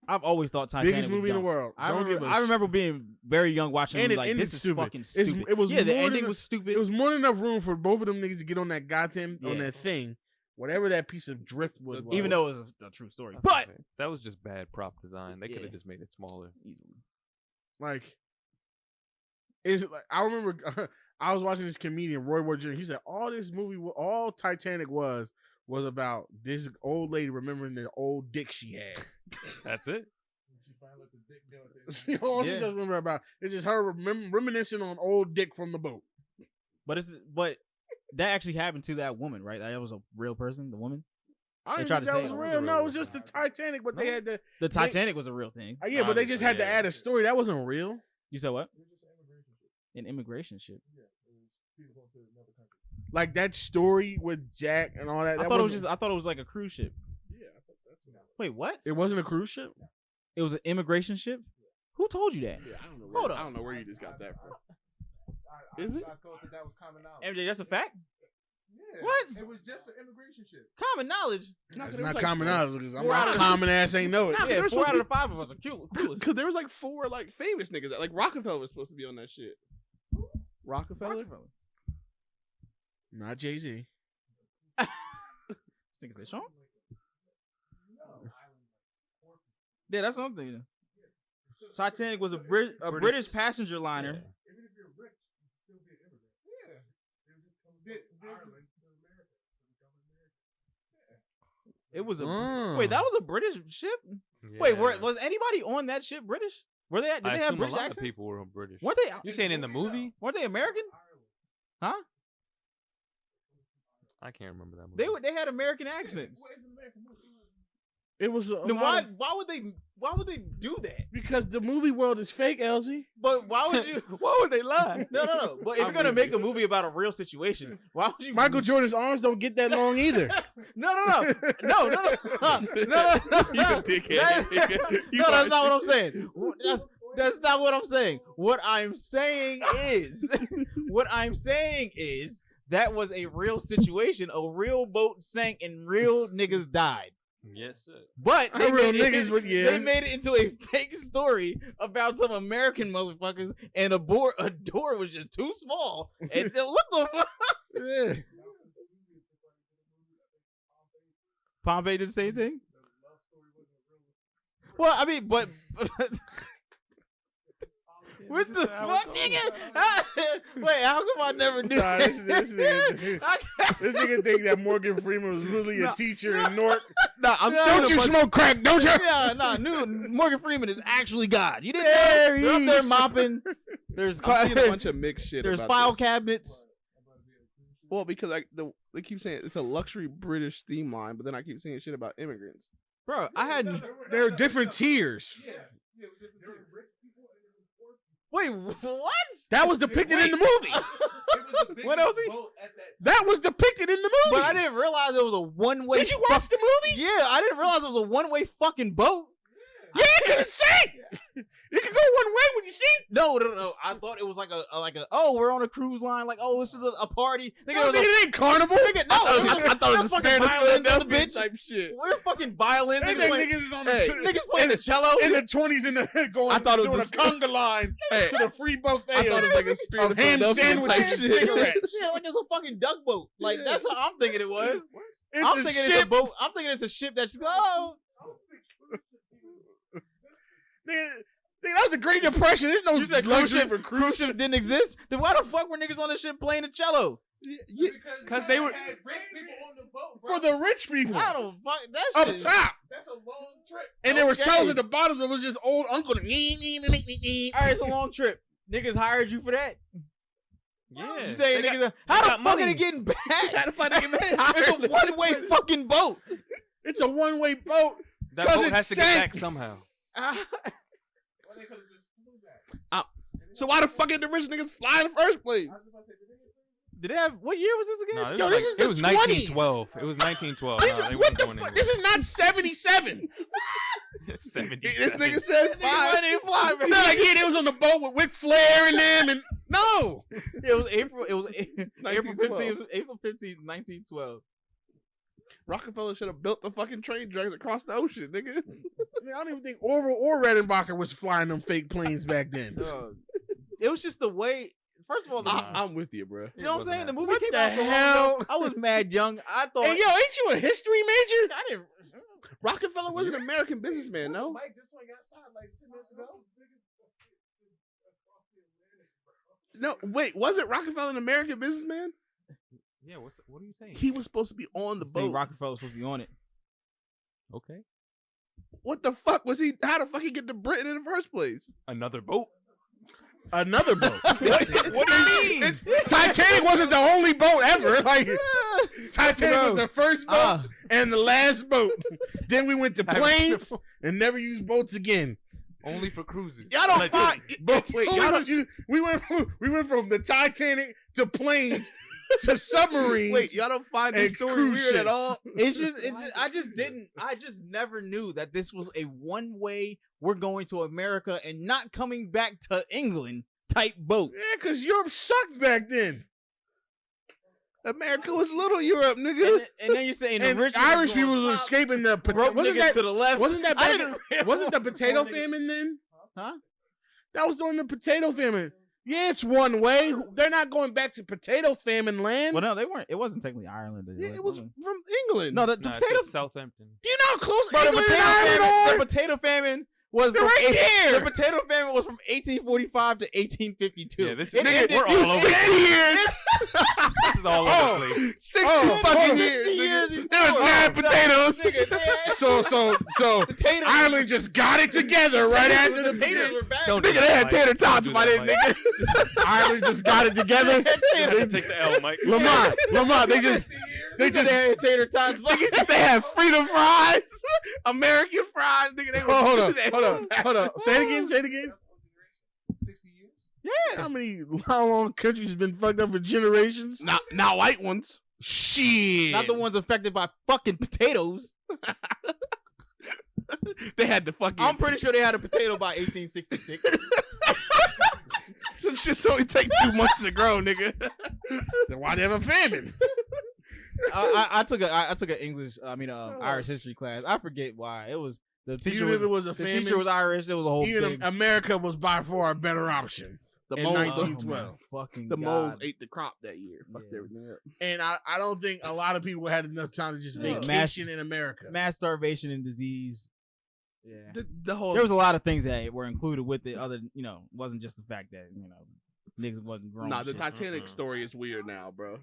B: I've always thought Titanic
A: Biggest
B: was
A: movie in the
B: dumb.
A: world.
B: I
A: Don't
B: remember,
A: give a
B: I remember being very young watching
A: And
B: it,
A: it
B: like
A: ended
B: this is
A: stupid.
B: fucking
A: It's-
B: stupid.
A: it was
B: yeah, the
A: more
B: ending
A: than-
B: was stupid.
A: It was more than enough room for both of them niggas to get on that goddamn on
B: Yeah.
A: that thing. whatever that piece of driftwood was.
B: Even though it was a true story.
D: That's
B: But
D: okay. That was just bad prop design. They could have just made it smaller.
B: easily.
A: like, is like I remember I was watching this comedian Roy Ward Jr. He said all this movie, all Titanic was about this old lady remembering the old dick she had.
D: That's it.
A: All she does remember about it's just her reminiscing on old dick from the boat.
B: But that actually happened to that woman, right? That was a real person, the woman.
A: I
B: They
A: didn't
B: tried
A: think
B: to
A: that
B: say
A: was
B: it was
A: real. No, it was just the Titanic, but they had to.
B: The Titanic was a real thing.
A: Yeah, but they just had to
D: yeah.
A: add a story that wasn't real.
B: You said what? An immigration ship.
A: Like that story with Jack and all that.
B: I thought it was like a cruise ship.
A: Yeah, I thought that's what
B: Wait, what?
A: it wasn't a cruise ship.
B: It was an immigration ship? Who told you that?
C: Yeah, I don't know.
B: Hold on.
C: I don't know where you just got that from.
E: Is it?
F: I thought that was common knowledge.
B: MJ, that's a fact?
F: Yeah,
B: What?
F: It was just an immigration ship.
B: Common knowledge.
A: It's not common knowledge because I'm
B: four out
A: not
B: of-
A: common ass ain't know it.
C: Nah,
B: Yeah,
C: there was
B: 4 out
C: supposed
B: of the 5 of us are cool.
C: Because there was like 4 like famous niggas. Like Rockefeller was supposed to be on that shit. Rockefeller?
A: Not Jay-Z.
B: Think it's Sean? Yeah, that's what I'm thinking. Titanic was a British passenger liner.
F: Even if you're rich, you still be an immigrant. Yeah. It just comes from Ireland to America to become American.
B: It was a
A: Mm.
B: wait. That was a British ship.
D: Yeah.
B: Wait, was anybody on that ship British? Were they? Did
D: I
B: they have
D: assume a
B: British
D: lot
B: accents?
D: of people were British.
B: Weren't they?
D: You saying in the movie?
B: Weren't they American? Huh?
D: I can't remember that movie.
B: They had American accents.
A: It was
B: Then why would they do that?
A: because the movie world is fake, LG.
B: But why would you?
C: Why would they lie?
B: No. But if you're gonna make a movie about a real situation, why would you?
A: Michael Jordan's arms don't get that long either.
B: No. No.
C: You a dickhead.
B: No, that's not what I'm saying. That's not what I'm saying. What I'm saying is that was a real situation. A real boat sank and real niggas died.
D: Yes, sir.
B: But they
A: Real
B: made
A: niggas, but yeah.
B: they made it into a fake story about some American motherfuckers, and a door was just too small. And what the fuck?
A: Yeah.
B: Pompey did the same thing. Well, I mean, but what the fuck, nigga? Wait, how come I never knew?
A: Nah, this nigga think that Morgan Freeman was really a teacher in Newark.
C: Nah, I'm
A: Don't you smoke crack, don't you?
B: Yeah, Morgan Freeman is actually God. You didn't
A: There
B: know? They're up there
A: he is.
B: mopping. There's
C: I'm seeing a bunch of mixed shit.
B: there's
C: about
B: file
C: this.
B: cabinets.
C: Well, because they keep saying it's a luxury British theme line, but then I keep saying shit about immigrants.
B: Bro, I had
A: There are different tiers.
B: wait, what?
A: That was depicted in the movie.
B: What else?
A: That was depicted in the movie.
B: But I didn't realize it was a one-way.
A: Did you watch the movie?
B: Yeah, I didn't realize it was a one-way fucking boat.
A: Yeah, because it's sank. You can go one way when you sink.
B: No. I thought it was like a oh, we're on a cruise line. Like, oh, this is a party.
A: No, it ain't carnival.
B: Nigga, no,
C: I thought it was a
B: fucking
C: Spanish
B: violins on the
C: Philadelphia
B: bitch.
C: type shit.
B: We're fucking violins.
A: They
B: Niggas
A: think
B: playing,
A: niggas is on the
B: niggas playing the cello.
A: in the 20s in the going.
C: I thought it was
A: doing a conga line to the free buffet.
C: I thought it was like a spirit
A: of ham
C: Philadelphia
A: sandwiches
C: type
A: and
C: shit.
A: cigarettes.
B: Yeah, like it's a fucking duck boat. Like
C: Yeah.
B: that's how I'm thinking it was.
A: It's
B: I'm
A: a
B: thinking
A: ship.
B: it's a boat. I'm thinking it's a ship that's
A: Nigga, that was the Great Depression. There's no
B: You said cruise
A: luxury
B: ship,
A: for
B: cruise ship didn't exist. Then why the fuck were niggas on the ship playing the cello?
D: Because they were.
F: rich people on the boat,
A: for the rich people
B: I don't fuck that
A: up
B: shit.
A: top.
F: That's a long trip.
A: And there were
B: Okay.
A: shells at the bottom that was just old uncle.
B: All right, it's a long trip. Niggas hired you for that.
D: Yeah.
B: You saying
D: They
B: niggas?
D: got-
B: How
D: they
B: the
D: got
B: fuck are
D: money.
B: they getting back?
C: How the fuck they get mad?
B: It's a one-way fucking boat.
A: It's a one-way boat.
D: That
A: 'Cause
D: boat
A: it
D: has to get
A: sank.
D: back somehow.
C: So why the fuck did the rich niggas fly in the first place?
B: Did they have? What year was this again?
D: No,
A: Yo, this is the
D: it was
A: 20s.
D: 1912. It was 1912.
A: This
D: No,
A: is,
D: they
A: what
D: weren't
A: the
D: going
A: fuck? This is not 77.
C: This
D: 77.
C: nigga said
B: Niggas might ain't fly, man.
A: Not like yeah, they was on the boat with Ric Flair and them, and no.
B: It was April. It was April 15th.
C: 1912.
B: April 15th, 1912.
C: Rockefeller should have built the fucking train tracks across the ocean, nigga.
A: I don't even think Orville or Redenbacher was flying them fake planes back then.
B: It was just the way. first of all,
C: I'm with you, bro.
B: you know what I'm saying? The movie
A: What
B: came
A: the
B: out so long
A: hell?
B: ago. I was mad young. I thought,
A: Hey, yo, ain't you a history major?
B: I didn't.
C: Rockefeller was an American businessman, no?
F: Mike just went outside like 10 minutes ago.
C: No, wait, wasn't Rockefeller an American businessman?
D: Yeah, what are you saying?
C: He was supposed to be on the
B: Saying
C: boat.
B: Rockefeller was supposed to be on it.
D: Okay.
C: What the fuck was he? How the fuck he get to Britain in the first place?
D: Another boat.
A: Another boat.
D: What do you mean?
A: Titanic wasn't the only boat ever. Like Titanic was the first boat and the last boat. Then we went to planes and never used boats again.
D: Only for cruises.
C: Y'all don't find.
A: Wait, we went from the Titanic to planes to submarines.
C: Wait, y'all don't find this
A: and
C: story
A: cruise
C: weird at
A: ships.
C: all?
B: I just never knew that this was a one way we're going to America and not coming back to England type boat.
A: Yeah, because Europe sucked back then.
C: America was little Europe, nigga.
B: And then you're saying the
A: And
B: rich
A: Irish people
B: was
A: was escaping the
B: broke
A: wasn't
B: niggas
A: that
B: to the left.
A: wasn't that
B: I
A: back
B: didn't
A: in- wasn't the potato famine then?
B: Huh?
A: That was during the potato famine. Yeah, it's one way. They're not going back to potato famine land.
B: Well, no, they weren't. It wasn't technically Ireland.
A: Yeah, it was from England.
B: No, the
D: Nah, it
B: potato.
D: says Southampton.
A: Do you know how close
B: Bro, the
A: England
B: potato
A: and Ireland
B: famine.
A: are?
B: The potato famine was
A: They're
B: from
A: right there.
B: The potato famine was from 1845 to 1852.
D: Yeah, this
B: It
D: nigga,
B: ended-
D: we're
B: you
D: all over.
A: 60 years.
D: This is all over the place.
C: 60
A: Oh,
C: fucking
A: oh,
C: years.
B: 50
C: nigga.
B: years
A: There was mad potatoes.
B: Nigga,
A: So
B: potatoes.
A: Ireland just got it together right after the
B: potatoes were back.
D: Don't do
C: Nigga,
D: that,
C: they had
D: Mike.
C: tater
D: Don't
C: tots
D: do
C: by
D: that,
C: then,
D: Mike.
C: nigga.
A: Ireland just got it together.
D: You have to take the L, Mike.
A: Lamont, they just
B: had tater tots.
C: They had freedom fries, American fries, nigga. They
A: hold on. Say it again.
F: 60 years?
A: Yeah. How long countries been fucked up for generations?
C: Not white ones.
A: Shit.
B: Not the ones affected by fucking potatoes.
C: They had the fucking.
B: I'm pretty sure they had a potato by 1866.
C: Them shits only take 2 months to grow, nigga.
A: Then why they have a famine?
B: I took an Irish history class. I forget why. It was the teacher
A: Even if it was a
B: the
A: famine,
B: teacher was Irish. It was a whole
A: even
B: thing.
A: America was by far a better option.
C: The
A: In
C: moles,
A: 1912.
B: Fucking
C: the
B: God.
C: moles ate the crop that year. Fucked
B: Yeah.
C: everything up.
A: And I don't think a lot of people had enough time to just
B: Yeah.
A: vacation in America.
B: Mass starvation and disease. Yeah.
C: The whole.
B: There was a lot of things that were included with it. Other, wasn't just the fact that niggas wasn't grown.
C: Nah, the
B: shit.
C: Titanic story is weird now, bro.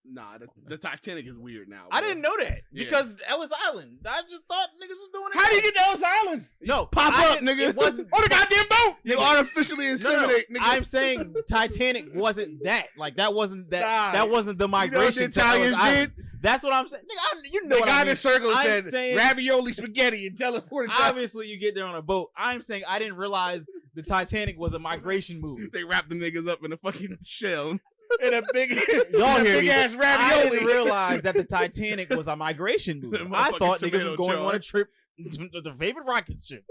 C: Nah, the Titanic is weird now.
B: I
C: bro.
B: didn't know that
C: Yeah.
B: because Ellis Island. I just thought niggas was doing it.
A: How do you get to Ellis Island?
B: No,
C: Pop
B: I
C: up,
B: didn't-
C: nigga.
B: It wasn't.
A: On the goddamn boat.
C: You artificially inseminate, nigga.
B: I'm saying Titanic wasn't that. Like that wasn't that.
A: Nah.
B: That wasn't the
A: You know what
B: migration.
A: the Italians
B: to Ellis Island.
A: did?
B: That's what I'm saying. Nigga, you know
A: The
B: what
A: guy
B: I
A: in
B: mean.
A: the circle
B: I'm
A: said
B: saying-
A: ravioli spaghetti and teleported.
B: Obviously, you get there on a boat. I'm saying I didn't realize the Titanic was a migration move.
C: They wrapped them niggas up in a fucking shell.
A: in a big,
B: Y'all
A: in a
B: hear
A: big
B: me?
A: ass
B: I
A: ravioli.
B: didn't realize that the Titanic was a migration move.
C: That
B: I
C: motherfucking
B: thought niggas
C: tomato
B: was going
C: jar.
B: on a trip to their favorite rocket ship.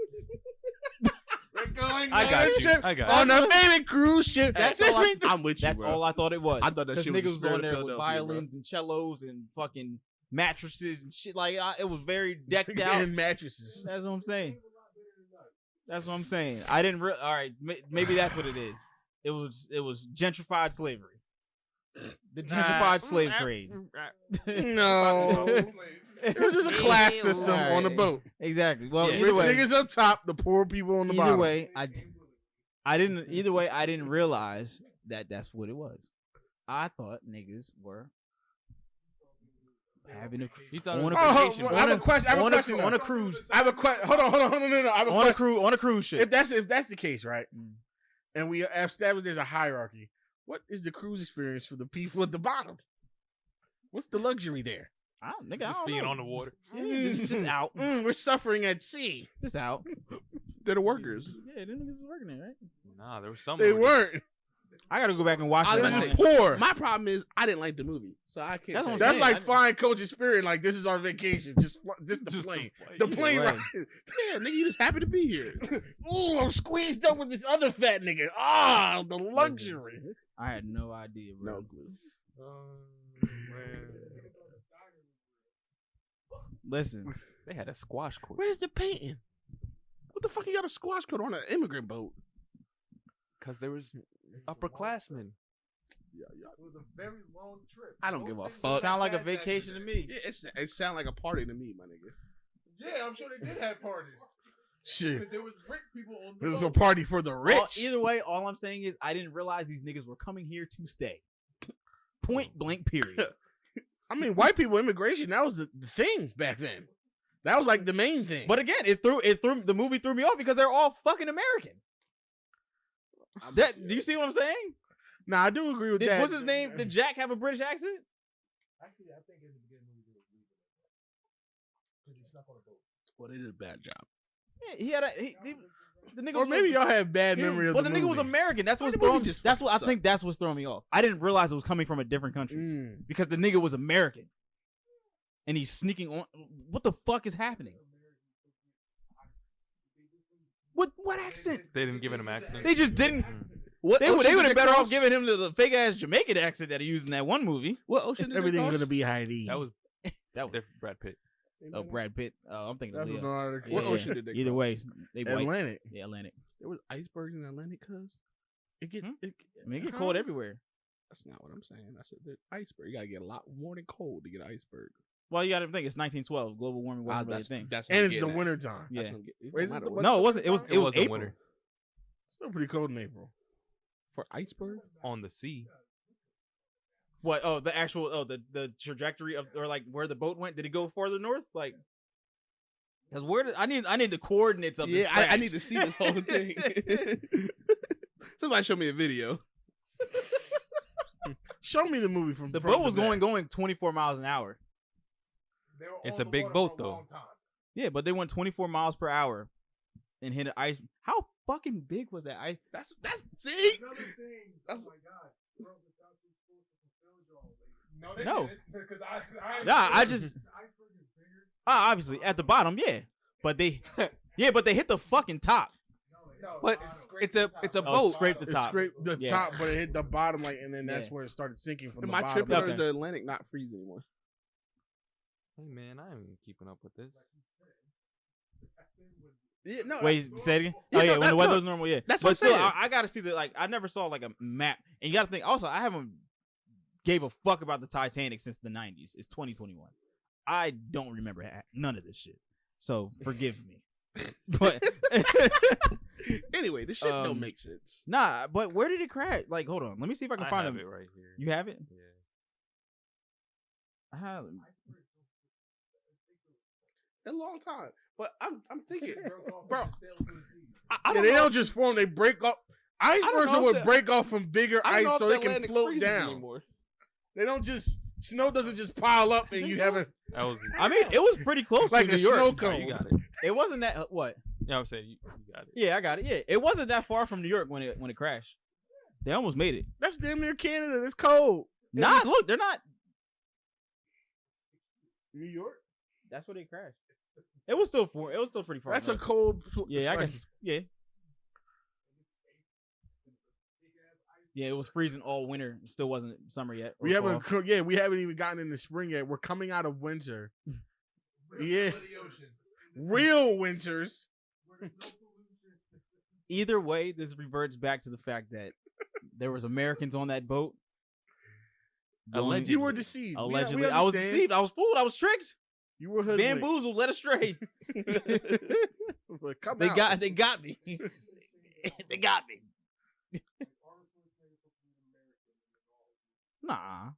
A: We're going
D: I
A: on
D: got
A: a
D: you.
A: trip
D: I got
A: on
D: you.
A: a favorite cruise ship.
B: That's all I-
C: I'm with you,
B: That's
C: bro.
B: all I thought it was.
C: I thought that
B: Because
C: shit was
B: niggas
C: the
B: was
C: spirit
B: on
C: of
B: there with
C: Philadelphia, bro.
B: violins and cellos and fucking mattresses and shit. Like it was very decked out.
A: and mattresses.
B: That's what I'm saying. That's what I'm saying. I didn't. All right, maybe that's what it is. It was gentrified slavery. The gentrified slave trade.
A: No, it was just a class system on the boat.
B: Exactly. Well,
D: Yeah.
B: either
A: Rich
B: way,
A: niggas up top, the poor people on the
B: either
A: bottom.
B: way, I didn't. Either way, I didn't realize that that's what it was. I thought niggas were having a
D: You thought
B: on
D: it
B: a
D: was
A: Oh,
B: vacation,
A: I have a question. I have a question.
B: on a cruise,
A: I have a question. Hold on. No. I have a
B: on
A: question.
B: a cruise ship.
A: If that's the case, right?
B: Mm.
A: And we established there's a hierarchy. What is the cruise experience for the people at the bottom? What's the luxury there?
B: I don't
D: just being
B: know.
D: on the water.
B: Yeah, just out,
A: We're suffering at sea.
B: just out.
C: They're the workers.
B: Yeah, them niggas was working there, right?
D: Nah, there was some.
A: They
D: who were just-
A: weren't.
B: I gotta go back and watch
C: I
B: it.
A: They're
C: was
B: again.
A: just poor.
C: My problem is I didn't like the movie, so I can't.
B: That's
C: tell
B: what
C: you.
B: I'm
A: That's
B: saying.
A: like
B: I-
A: fine coach's spirit. Like this is our vacation. Just the plane. The plane
B: Right.
A: ride.
C: Yeah, nigga, you just happy to be here.
A: Ooh, I'm squeezed up with this other fat nigga. Ah, the luxury.
B: I had no idea, bro.
C: No clue.
D: Man.
B: Listen,
D: They had a squash court.
C: Where's the painting? What the fuck you got a squash coat on an immigrant boat?
D: Because there was upperclassmen.
F: It was a very long trip.
C: I don't give a fuck.
B: Sound like a vacation to me.
C: Yeah, it sound like a party to me, my nigga.
F: Yeah, I'm sure they did have parties.
A: Shit.
F: Because there was rich people on the
A: It was
F: boat.
A: a party for the rich.
B: Either way, all I'm saying is I didn't realize these niggas were coming here to stay. Point blank. Period.
A: I mean, white people immigration, that was the thing back then. That was like the main thing.
B: But again, the movie threw me off because they're all fucking American. Do you see what I'm saying?
A: I do agree with that.
B: What's his name? Did Jack have a British accent?
F: Actually, I think in the beginning of the movie they was leaving. Because he snuck on a boat.
C: Well, they did a bad job.
B: Yeah, he had the nigga.
A: Or maybe y'all have bad memory of
B: but
A: the
B: the nigga was
A: movie.
B: American. That's what's
C: The movie
B: throwing.
C: just
B: That's what I
C: fucking
B: think. That's what's throwing me off. I didn't realize it was coming from a different country because the nigga was American, and he's sneaking on. What the fuck is happening? What accent?
D: They didn't give him an accent.
B: They just didn't.
C: What
B: They would have been better off giving him the fake ass Jamaican accent that he used in that one movie.
C: What ocean did
A: Everything's
C: they
A: going to be Heidi.
D: That was
B: That was
D: Brad Pitt.
B: oh Brad Pitt. Oh, I'm thinking of
A: That's
B: Leo.
A: what
C: What ocean did they
B: Either
C: cross?
B: way, they white.
A: Atlantic.
B: Yeah, Atlantic.
C: There was icebergs in the Atlantic, cuz.
A: It get,
B: I
A: it
B: mean, it get cold everywhere.
C: That's not what I'm saying. I said the iceberg. You gotta get a lot more than cold to get an iceberg.
B: Well, you got to think it's 1912. Global warming wasn't really a thing.
C: That's
A: and it's the winter time.
B: Yeah.
A: Wait, is it the winter?
B: No, it wasn't. It was
D: wasn't
B: April.
D: winter.
A: Still pretty cold in April.
C: for iceberg.
D: On the sea.
B: What? Oh, the actual. Oh, the trajectory of, or like where the boat went. Did it go farther north? Like, because where did I need the coordinates of this.
C: Yeah, I need to see this whole thing. Somebody show me a video.
A: Show me the movie from
B: The
A: from
B: boat was
A: back.
B: going 24 miles an hour.
F: They were
D: It's
F: on
D: a
F: the
D: big
F: water
D: boat,
F: for a
D: though.
F: long time.
B: Yeah, but they went 24 miles per hour and hit an ice. How fucking big was that ice?
C: That's see.
F: Another thing.
C: That's-
F: Oh my god. Bro, the Dutch was supposed to fulfill y'all. No, they
B: No.
F: didn't. Because I
B: Nah, I just-
F: The iceberg is bigger.
B: Obviously at the bottom, yeah, but they hit the fucking top.
F: No,
D: But it's a
B: Oh,
D: boat.
B: scrape the
A: It
B: top.
A: scraped the
B: Yeah.
A: top, but it hit the bottom, like, and then that's
B: Yeah.
A: where it started sinking from
C: In
A: the
C: my
A: bottom.
C: trip
B: Okay.
C: over the Atlantic not freeze anymore.
D: Hey man, I ain't keeping up with this.
C: Yeah, no.
B: Wait, say it again.
C: Yeah,
B: Oh yeah,
C: no,
B: when
C: that-
B: the
C: no,
B: weather's normal, yeah.
C: that's
B: but
C: what I'm
B: still,
C: saying.
B: I gotta see the I never saw like a map, and you gotta think. Also, I haven't gave a fuck about the Titanic since the 90s. It's 2021. I don't remember none of this shit, so forgive me. But
C: Anyway, this shit don't
B: Um,
C: make sense.
B: nah, but where did it crash? Like, hold on, let me see if I can find
D: have
B: it.
D: it right here.
B: You have it?
D: Yeah.
B: I have.
C: A long time, but I'm thinking,
F: Bro,
C: bro.
F: I
A: Yeah,
C: don't
A: they
C: know.
A: don't just form; they break up. Icebergs
C: know if
A: would
C: that-
A: break off from bigger
C: I don't know
A: ice
C: if
A: so
C: the
A: they can
C: Atlantic
A: float
C: freezes
A: down.
C: anymore.
A: They don't just snow doesn't just pile up and you have it
D: That was
B: I mean, it was pretty close
A: like
B: to
A: a
B: New York.
A: snow
D: no,
A: cone.
D: you got it.
B: It wasn't that what?
D: Yeah, I'm saying you got it.
B: Yeah, I got it. Yeah, it wasn't that far from New York when it crashed. They almost made it.
A: That's damn near Canada. It's cold.
B: Nah, look, they're not.
A: New York.
B: That's where they crashed. It was still pretty far.
A: That's a
B: north.
A: cold.
B: Yeah, I guess. Yeah. Yeah, it was freezing all winter. It still wasn't summer yet. or
A: We haven't.
B: fall.
A: We haven't even gotten into spring yet. We're coming out of winter. Yeah, real winters.
B: Either way, this reverts back to the fact that there was Americans on that boat.
D: Allegedly.
A: You were deceived. We
B: Allegedly, I was
A: understand.
B: deceived. I was fooled. I was tricked.
A: You were hoodwinked.
B: Bamboozled, led astray.
A: But come
B: They
A: out.
B: got me. They got me. Nah.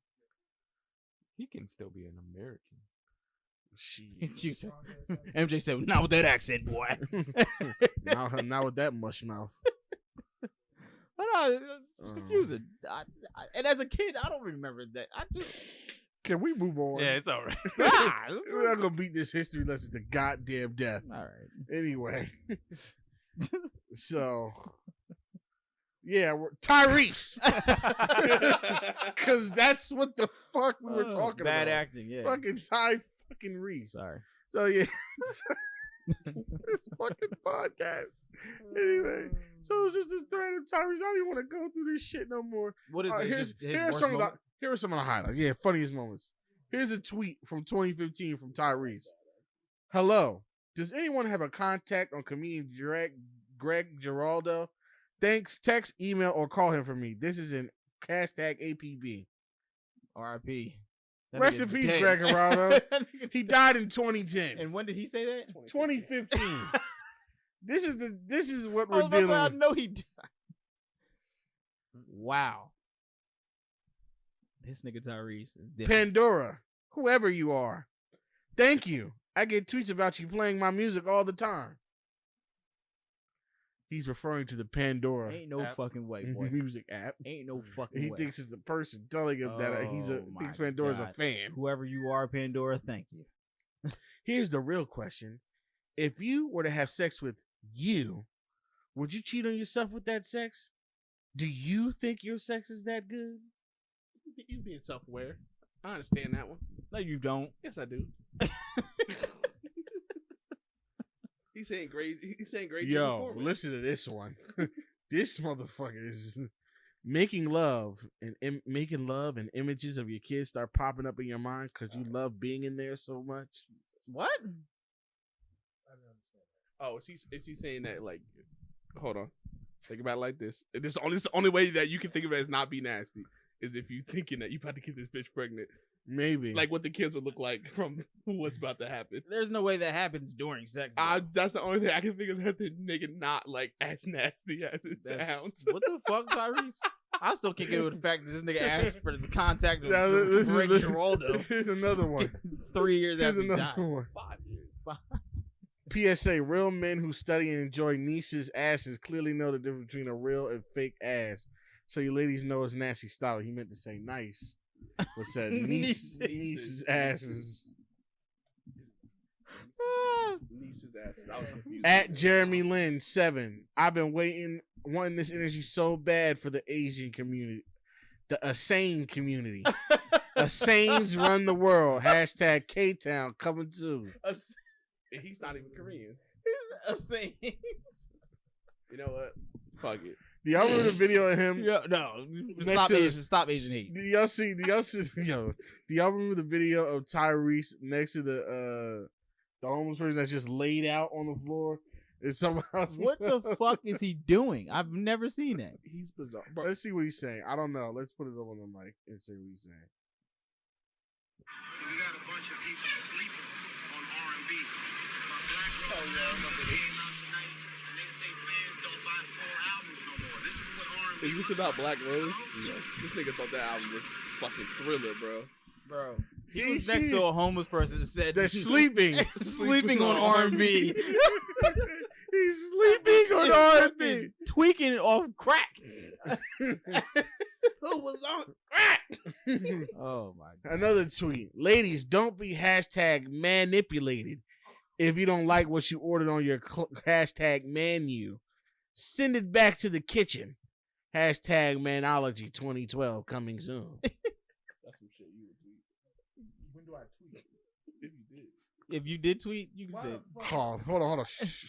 D: He can still be an American.
B: You said, MJ said, not with that accent, boy.
A: Now with that mush mouth.
B: It's confusing. And as a kid, I don't remember that. I just
A: Can we move on?
D: Yeah, it's all right.
A: We're not gonna beat this history lesson to goddamn death.
B: all right.
A: Anyway, so yeah, we're Tyrese, because that's what the fuck we were talking
B: Bad
A: about.
B: acting, yeah.
A: Fucking Ty fucking Reese.
B: Sorry.
A: So yeah, this fucking podcast. Anyway, so it's just this thread of Tyrese. I don't even want to go through this shit no more.
B: What is
A: All right,
B: it?
A: here's-
B: Just his
A: here are
B: worst
A: some of the
B: moments?
A: here are some of the highlights. Yeah, funniest moments. Here's a tweet from 2015 from Tyrese. Hello. Does anyone have a contact on comedian Greg Giraldo? Thanks. Text, email, or call him for me. This is an hashtag APB.
B: R.I.P.
A: Rest in peace, Greg Geraldo. He died in 2010.
B: And when did he say that?
A: 2015. This is what
B: I
A: we're
B: was about to
A: dealing
B: say, I
A: with.
B: know he died. Wow. This nigga Tyrese is different.
A: Pandora, whoever you are, thank you. I get tweets about you playing my music all the time. He's referring to the Pandora
B: Ain't no fucking way, boy.
A: music app.
B: Ain't no fucking
A: He
B: way.
A: thinks it's a person telling him that he's
B: Oh my
A: thinks Pandora's a
B: God.
A: fan.
B: Whoever you are, Pandora, thank you.
A: Here's the real question. If you were to have sex with you, would you cheat on yourself with that sex? Do you think your sex is that good?
C: He's being self-aware. I understand that one.
B: No, you don't.
C: Yes, I do. He's saying great. He's saying great.
A: Yo, listen to this one. This motherfucker is making love and images of your kids start popping up in your mind because you love being in there so much.
B: What?
C: Oh, is he saying that, like, hold on, think about it like this. This is the only way that you can think of it as not be nasty is if you thinking that you about to get this bitch pregnant.
A: Maybe.
C: Like what the kids would look like from what's about to happen.
B: There's no way that happens during sex. though.
C: That's the only thing I can think of that the nigga not like as nasty as it sounds.
B: What the fuck, Tyrese? I still can't get over the fact that this nigga asked for the contact of
A: Now,
B: Greg Giraldo
A: Here's another one.
B: 3 years
A: Here's
B: after he
A: another
B: died.
A: one.
B: 5 years.
A: PSA, real men who study and enjoy nieces' asses clearly know the difference between a real and fake ass. So you ladies know it's nasty style. He meant to say nice. But said nieces' asses.
C: Niece's ass. I was confused.
A: At Jeremy Lynn 7. I've been wanting this energy so bad for the Asian community. The Asane community. Asanes run the world. Hashtag K-Town coming too.
C: He's not even Korean.
B: Asanes.
C: You know what? Fuck it.
A: Do y'all remember the video of him?
B: Yeah, no.
A: Next to the-
B: Stop Asian hate.
A: Do y'all see? Do y'all remember the video of Tyrese next to the homeless person that's just laid out on the floor? It's somehow.
B: What the fuck is he doing? I've never seen that.
C: He's bizarre. Bro,
A: Let's see what he's saying. I don't know. Let's put it up on the mic and see what he's saying.
G: So we got a bunch of people sleeping on R&B. My black brothers came out tonight and they say fans don't buy 4 albums no more. This is what R&B
C: is this about Black Rose? Yes. This nigga thought that album was fucking Thriller, bro.
B: Bro. He was next to a homeless person that said
A: They're sleeping.
B: sleeping on R&B.
A: He's sleeping on R&B.
B: Tweaking off crack.
C: Who was on crack?
B: Oh my god.
A: Another tweet. Ladies, don't be hashtag manipulated. If you don't like what you ordered on your hashtag menu, send it back to the kitchen. Hashtag Manology 2012 coming soon.
C: That's some shit you would tweet. When do I tweet? If you did.
B: If you did tweet, you can say
A: Hold on. Shh.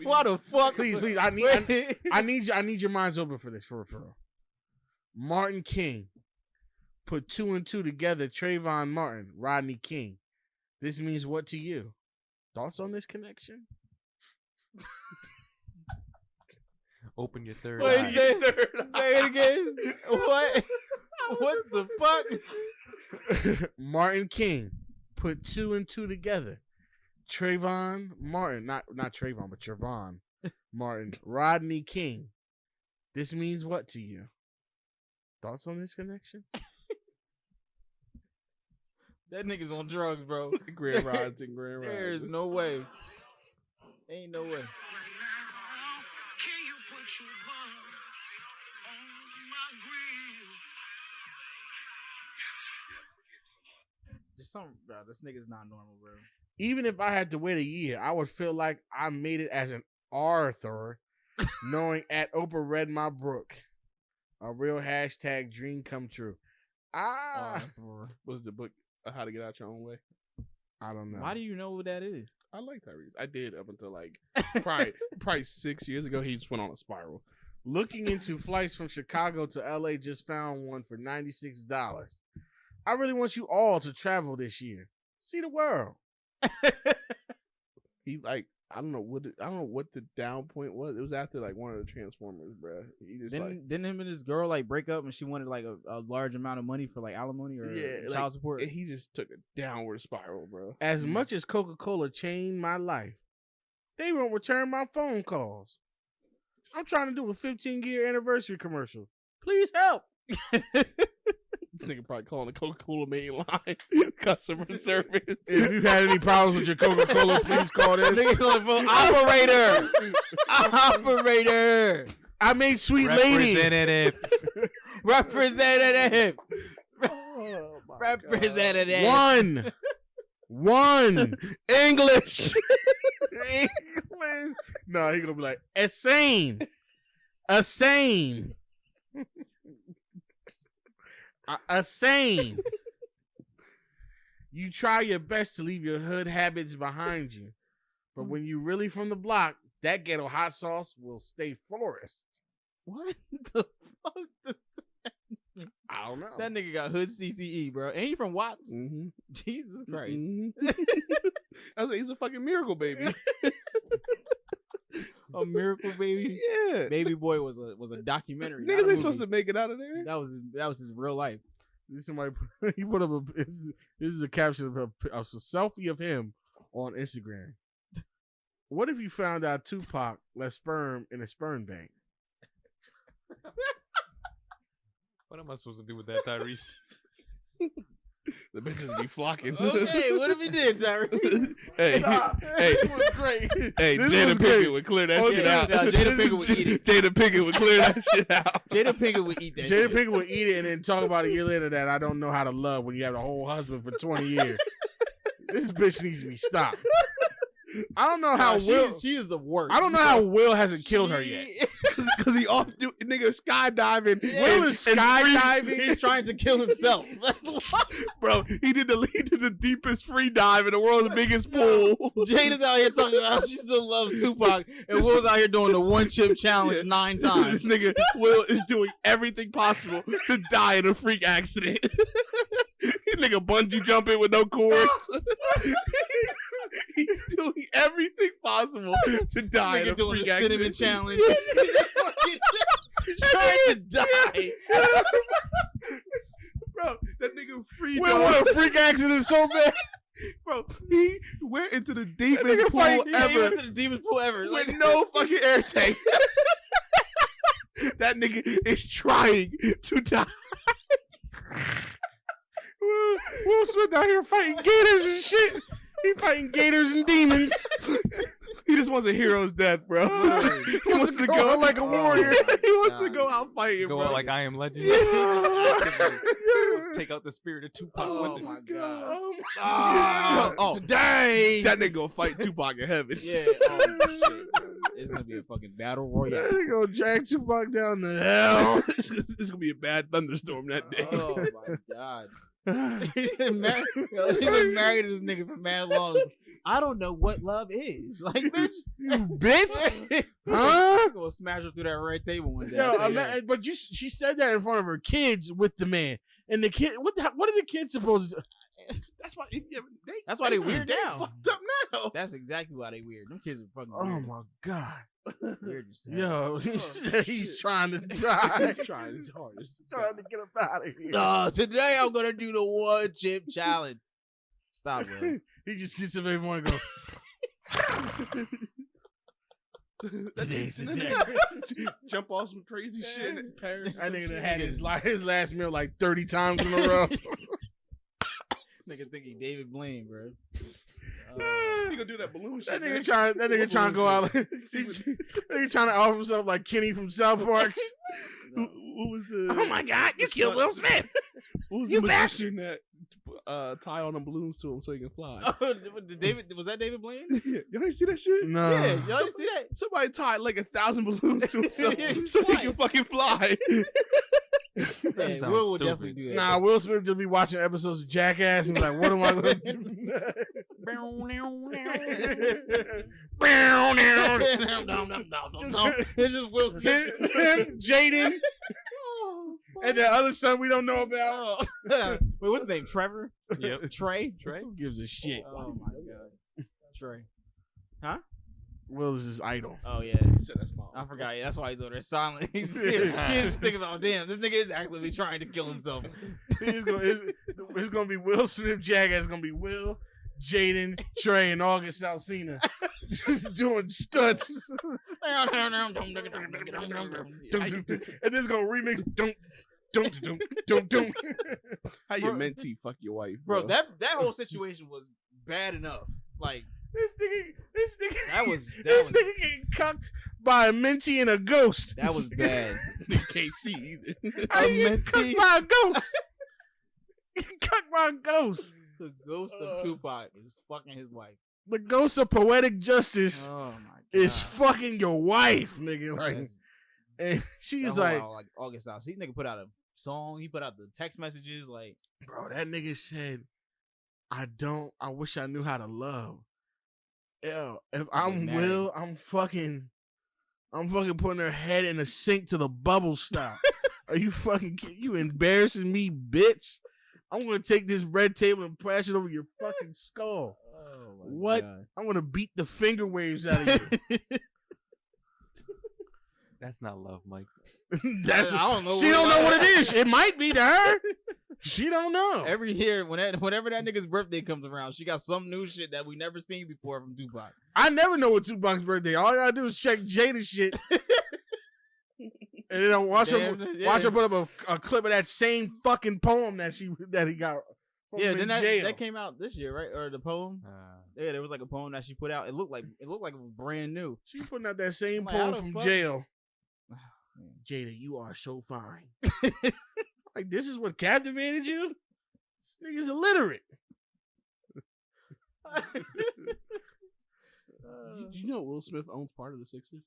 B: why the fuck?
A: Please. I need your minds open for this, for real. Martin King. Put 2 and 2 together. Trayvon Martin, Rodney King. This means what to you? Thoughts on this connection?
D: Open your third
B: Wait,
D: eye.
B: say it again. What? What the fuck?
A: Martin King. Put 2 and 2 together. Trayvon Martin, not Trayvon, but Trayvon Martin, Rodney King. This means what to you? Thoughts on this connection?
B: That nigga's on drugs, bro.
C: Grand Rising, Grand Rising.
B: There's no way. Ain't no way.
G: right now. Can you put your buns on my grill?
B: There's something, bro. This nigga's not normal, bro.
A: Even if I had to wait a year, I would feel like I made it as an author, knowing at Oprah read my book. A real hashtag dream come true.
C: Was the book How to Get Out Your Own Way?
A: I don't know.
B: Why do you know what that is?
C: I like Tyrese. I did up until like probably 6 years ago. He just went on a spiral.
A: Looking into flights from Chicago to LA, just found one for $96. I really want you all to travel this year. See the world.
C: He like I don't know what the down point was. It was after like one of the Transformers, bro. He just
B: Didn't him and his girl like break up and she wanted like a large amount of money for like alimony or child support?
C: And he just took a downward spiral, bro.
A: As much as Coca-Cola changed my life, they won't return my phone calls. I'm trying to do a 15-year anniversary commercial. Please help.
C: This nigga probably calling the Coca-Cola main line customer service.
A: If you've had any problems with your Coca-Cola, please call this.
B: Operator. Operator.
A: I made sweet lady.
B: Representative.
C: Oh,
B: Representative.
A: One.
C: English.
A: No, he gonna be like, insane. A sane. You try your best to leave your hood habits behind you. But when you really from the block, that ghetto hot sauce will stay florist.
B: What the fuck does that mean?
A: I don't know.
B: That nigga got hood CTE, bro. Ain't he from Watts?
C: Mm-hmm.
B: Jesus Christ.
C: Mm-hmm. He's a fucking miracle baby.
B: A miracle baby.
C: Yeah.
B: Baby Boy was a documentary.
C: Niggas ain't supposed to make it out of there.
B: That was his real life.
A: Somebody he put up this is a caption of a selfie of him on Instagram. What if you found out Tupac left sperm in a sperm bank?
D: What am I supposed to do with that, Tyrese?
C: The bitches be flocking.
B: Okay, what if he did, Tyrese?
C: Hey,
A: This was great.
C: Hey,
A: This
C: Jada
A: was
C: Pinkett
A: great.
C: would clear that
A: Oh,
C: shit
A: Jada-
C: out.
B: No, Jada Pinkett would eat it.
C: Jada Pinkett would clear that shit out.
B: Jada Pinkett would eat that
A: Jada
B: shit.
A: Pinkett would eat it and then talk about a year later that I don't know how to love when you have a whole husband for 20 years. This bitch needs to be stopped. I don't know how Will.
B: She is the worst.
A: I don't know how Will hasn't killed her yet.
C: Cause he off nigga skydiving.
A: Will is skydiving.
B: He's trying to kill himself. That's why.
C: Bro, he did the deepest free dive in the world's biggest pool.
B: Jada's out here talking about how she still loves Tupac, and Will's out here doing the one chip challenge 9 times.
C: This nigga Will is doing everything possible to die in a freak accident. This nigga bungee jumping with no cords. He's doing everything possible to die in a
B: doing
C: freak
B: the cinnamon
C: accident.
B: challenge. Trying to die.
C: Bro, that nigga free
A: Will want a freak accident so bad.
C: Bro, he went into the deepest
A: nigga
C: pool
A: fight-
B: He
C: ever
B: went to the deepest pool ever.
C: with
B: Like,
C: no fucking air tank. That nigga is trying to die.
A: Will Smith out here fighting gators and shit. He fighting gators and demons.
C: He just wants a hero's death, bro. He wants to go
A: like a warrior.
C: He wants to go out fighting,
D: Go
C: bro.
D: out like I Am Legend. Take out the spirit of Tupac with it.
B: my god.
C: Today that nigga gonna fight Tupac in heaven.
B: Yeah. Oh shit. It's gonna be a fucking battle royale.
A: They gonna drag Tupac down to hell.
C: It's gonna be a bad thunderstorm that day.
B: Oh my god. She's been married to this nigga for mad long. I don't know what love is. Like, bitch.
A: Bitch? Huh?
B: Gonna smash her through that red table one day.
A: Yo, but she said that in front of her kids with the man. And the kid, what are the kids supposed to do?
C: That's why.
B: That's why they weird now.
C: Fucked up now.
B: That's exactly why they weird. Them kids are fucking
A: Oh
B: weird.
A: my God.
B: Weird as hell.
A: Yo, he's trying to die.
C: He's trying his hardest.
A: Trying to get up out of here.
B: Today I'm gonna do the one chip challenge. Stop, Will.
A: He just gets up every morning and goes, today's the day.
C: Jump off some crazy shit in Paris.
A: That nigga done had his last meal like 30 times in a row.
B: Nigga think he David Blaine, bro.
C: He gonna do that balloon shit.
A: That nigga trying to go out. That nigga trying to offer himself like Kenny from South Park.
C: Who was the?
A: Oh my God, you killed Will Smith.
C: Who was
A: You
C: the magician that tie on them balloons to him so he can fly?
B: Was that David Blaine?
C: Y'all didn't see that shit?
A: No.
B: Yeah, y'all didn't see that?
C: Somebody tied like 1,000 balloons to himself
B: Yeah,
C: so he
B: fly.
C: can fucking fly.
B: Yeah,
D: sounds
B: Will would
D: stupid.
B: definitely do that.
A: Nah, Will Smith just be watching episodes of Jackass and be like, what am I going to do?
B: It's just Will Smith.
A: Him, Jaden, and the other son we don't know about.
B: Wait, what's his name? Trevor?
D: Yep.
B: Trey?
A: Who gives a shit?
B: Oh my god. Trey. Huh?
A: Will is his idol.
B: Oh yeah,
C: He said that's my
B: I forgot. Yeah, that's why he's over there silent. He's just thinking about, damn, this nigga is actively trying to kill himself.
A: It's gonna be Will Smith Jagger. It's gonna be Will, Jaden, Trey, and August Alsina just doing stunts. And this is gonna remix. Don't.
C: How you mentee fuck your wife,
B: Bro, that whole situation was bad enough. Like
A: This nigga.
B: that was
A: This nigga getting cucked by a mentee and a ghost.
B: that was bad.
C: can't see either.
A: I get cucked by a ghost. Cucked by a ghost.
B: The ghost of Tupac is fucking his wife.
A: The ghost of poetic justice
B: Oh my god,
A: is fucking your wife, nigga. Like,
B: That's-
A: and she's
B: that
A: like,
B: whole, like August out. See, nigga put out a song. He put out the text messages. Like,
A: bro, that nigga said, I wish I knew how to love. Yo, if I'm
B: married.
A: Will, I'm fucking putting her head in a sink to the bubble stop. Are you fucking kidding? You embarrassing me, bitch? I'm gonna take this red table and crash it over your fucking skull. What? I'm gonna beat the finger waves out of you.
D: That's not love, Mike.
A: That's
B: I don't know.
A: she don't know what it is. It might be to her. She don't know.
B: Every year, whenever that nigga's birthday comes around, she got some new shit that we never seen before from Tupac.
A: I never know what Tupac's birthday. All I gotta do is check Jada's shit. And then I watch her put up a clip of that same fucking poem that he got. From
B: Yeah,
A: in
B: then
A: jail.
B: that came out this year, right? Or the poem? Yeah, there was like a poem that she put out. It looked like it was brand new.
A: She putting out that same
B: I'm like, how
A: poem
B: the
A: from
B: fuck?
A: jail.
B: Man.
A: Jada, you are so fine. Like, this is what captivated you? This nigga's illiterate.
C: Did you know Will Smith owns part of the Sixers?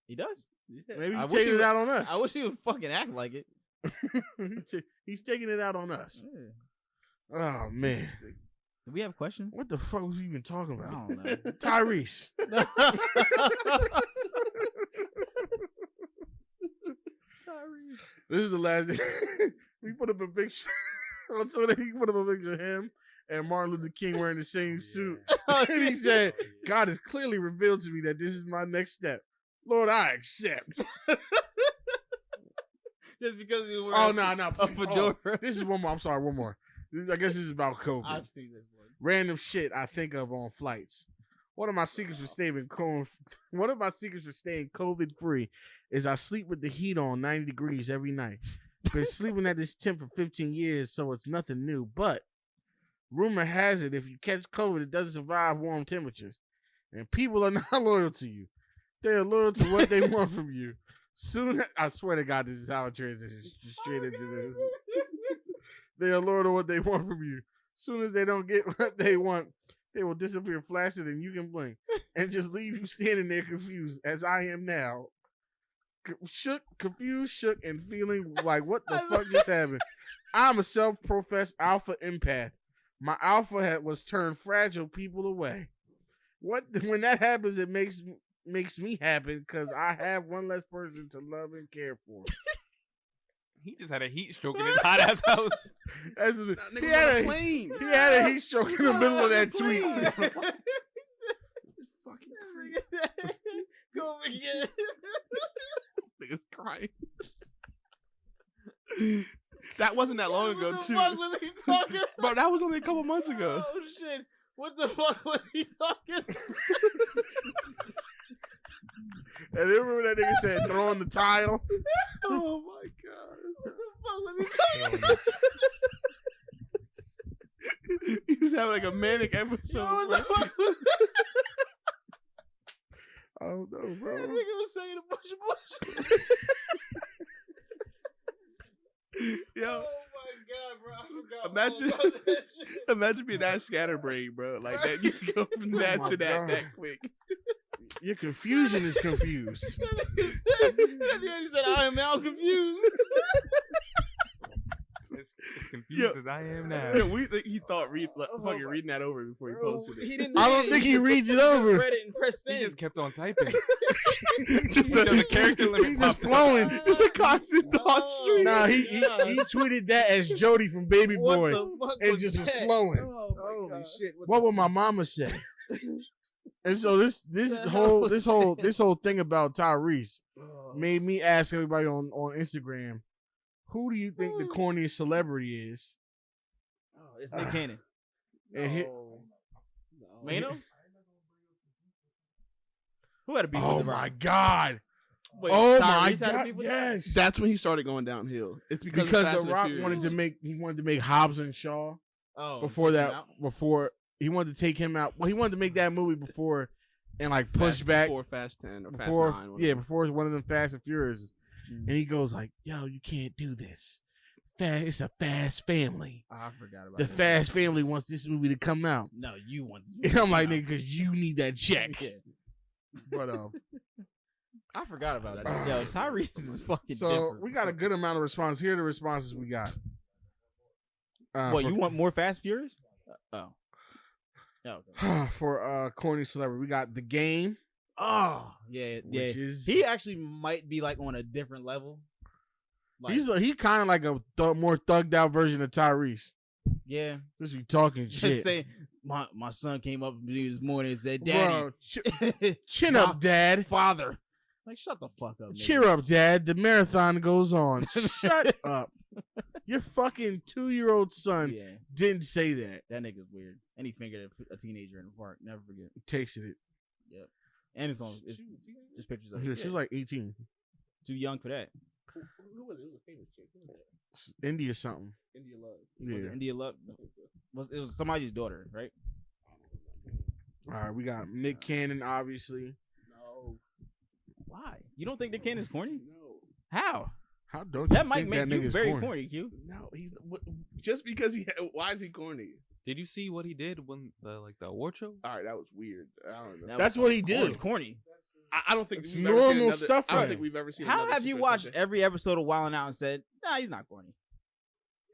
B: He does.
A: Maybe
B: I
A: he's
B: wish
A: taking
B: he
A: it out on us.
B: I wish he would fucking act like it.
A: He's taking it out on us.
B: Yeah.
A: Oh, man.
B: Do we have questions?
A: What the fuck was we even talking
B: I
A: about?
B: don't know.
A: Tyrese. This is the last day. We put up a picture on Twitter. He put up a picture of him and Martin Luther King wearing the same suit. And he said, God has clearly revealed to me that this is my next step. Lord, I accept.
B: Just because he was
A: Oh, no.
B: a fedora.
A: This is one more. I'm sorry, one more. I guess this is about COVID.
B: I've seen this one.
A: Random shit I think of on flights. One of my secrets for staying COVID free is I sleep with the heat on 90 degrees every night. Been sleeping at this temp for 15 years, so it's nothing new. But rumor has it, if you catch COVID, it doesn't survive warm temperatures. And people are not loyal to you. They're loyal to what they want from you. I swear to God, this is how it transitions straight into this. They are loyal to what they want from you. Soon as they don't get what they want, they will disappear faster than you can blink and just leave you standing there confused, as I am now. Confused, shook, and feeling like, what the fuck just happened? I'm a self-professed alpha empath. My alpha was turned fragile people away. When that happens, it makes me happy because I have one less person to love and care for.
D: He just had a heat stroke in his hot ass house.
A: He had a heat stroke in the middle of that tweet.
C: Fucking
B: Go again.
C: nigga's crying. That wasn't that long ago, too.
B: What the fuck was he talking about?
C: Bro, that was only a couple months ago.
B: Oh shit! What the fuck was he talking about?
A: And then remember that nigga said throwing the tile?
C: Oh my god.
B: What the fuck was he talking about?
C: He was having like a manic episode.
B: What the fuck was
A: I don't know,
B: that
A: bro.
B: nigga was saying a bunch of bullshit.
C: Yo,
B: Oh my god, bro! I forgot
C: Imagine-
B: all about that shit.
C: imagine being that scatterbrain, bro. Like that, you can go from that
A: my
C: to that
A: God.
C: that quick.
A: Your confusion is confused.
B: He said, "I am now confused."
D: As confused as I am now.
C: Yeah, he thought fucking reading that over before he posted it.
B: He didn't.
A: I don't think he reads it over.
B: Read it and pressed
D: He
B: send.
D: just kept on typing.
C: Just
D: Until the character limit
A: He just
D: popped up.
A: flowing.
C: It's a constant thought stream.
A: Nah, he
B: God.
A: tweeted that as Jody from Baby
B: What
A: Boy.
B: the fuck
A: It
B: was
A: just was
B: that?
A: flowing.
B: Oh my
E: Holy
B: God.
E: shit!
A: What would my mama say? And so this whole thing about Tyrese made me ask everybody on Instagram, who do you think the corniest celebrity is?
B: Oh, it's Nick Cannon.
A: Mano?
B: Who had a beef with
A: Oh
B: him?
A: my God.
B: Wait,
A: Oh
B: Tyrese
A: my
B: had a
A: God.
B: beef with him?
A: Yes.
C: That's when he started going downhill. It's because
A: The Rock wanted to make Hobbs and Shaw
B: Oh,
A: before
B: take him
A: that.
B: out?
A: Before he wanted to take him out. Well, he wanted to make that movie before and like push back
C: before Fast 10 or Fast
A: before
C: 9.
A: before one of them Fast and Furious. And he goes like, "Yo, you can't do this. It's a fast family.
B: I forgot about
A: The
B: that.
A: Fast family wants this movie to come out."
B: No, you want this
A: And
B: movie
A: I'm
B: to
A: like,
B: come out.
A: nigga, because you need that check.
B: Yeah.
A: But
B: I forgot about that. Yo, Tyrese is fucking
A: so
B: different.
A: we got a good amount of response. Here are the responses we got.
B: What, you want more Fast Furious? Oh. Okay.
A: for corny celebrity? We got The Game.
B: Oh, yeah.
A: Which is
B: He actually might be like on a different level. Like,
A: he kind of like a more thugged out version of Tyrese.
B: yeah.
A: Just be talking
B: Just
A: shit.
B: saying, my son came up to me this morning and said, "Daddy,
A: Bro, chin up, Dad.
B: Father." Like, shut the fuck up. Nigga.
A: Cheer up, Dad. The marathon goes on. Shut up. Your fucking 2-year-old son
B: Yeah,
A: didn't say that.
B: that nigga's weird. And he fingered a teenager in the park. Never forget.
A: He tasted it.
B: Yep. And it's on. It's pictures of
A: She
B: it.
A: was like 18.
B: Too young for that.
C: Who was it? It was a famous chick. Who was that?
A: India something.
C: India Love.
B: Was
A: Yeah.
B: it India Love? It was somebody's daughter, right?
A: All right, we got Nick Cannon, obviously.
C: No.
B: Why? You don't think Nick Cannon's corny?
C: No.
B: How?
A: How don't you
B: That might
A: think
B: make
A: that
B: you
A: nigga's
B: very corny, Q.
C: No, he's just because why is he corny?
D: Did you see what he did when the award show?
C: All right, that was weird. I don't know.
B: That
A: That's
B: was
A: what he
B: corny.
A: did.
B: It's corny.
C: I don't think
A: It's
C: we've ever seen
A: normal
C: another,
A: stuff
C: I
A: for
C: don't
A: him.
C: think we've ever seen.
B: How
C: another
B: have you
C: Super
B: watched
C: Sunday.
B: every episode of Wild 'N Out and said, "Nah, he's not corny"?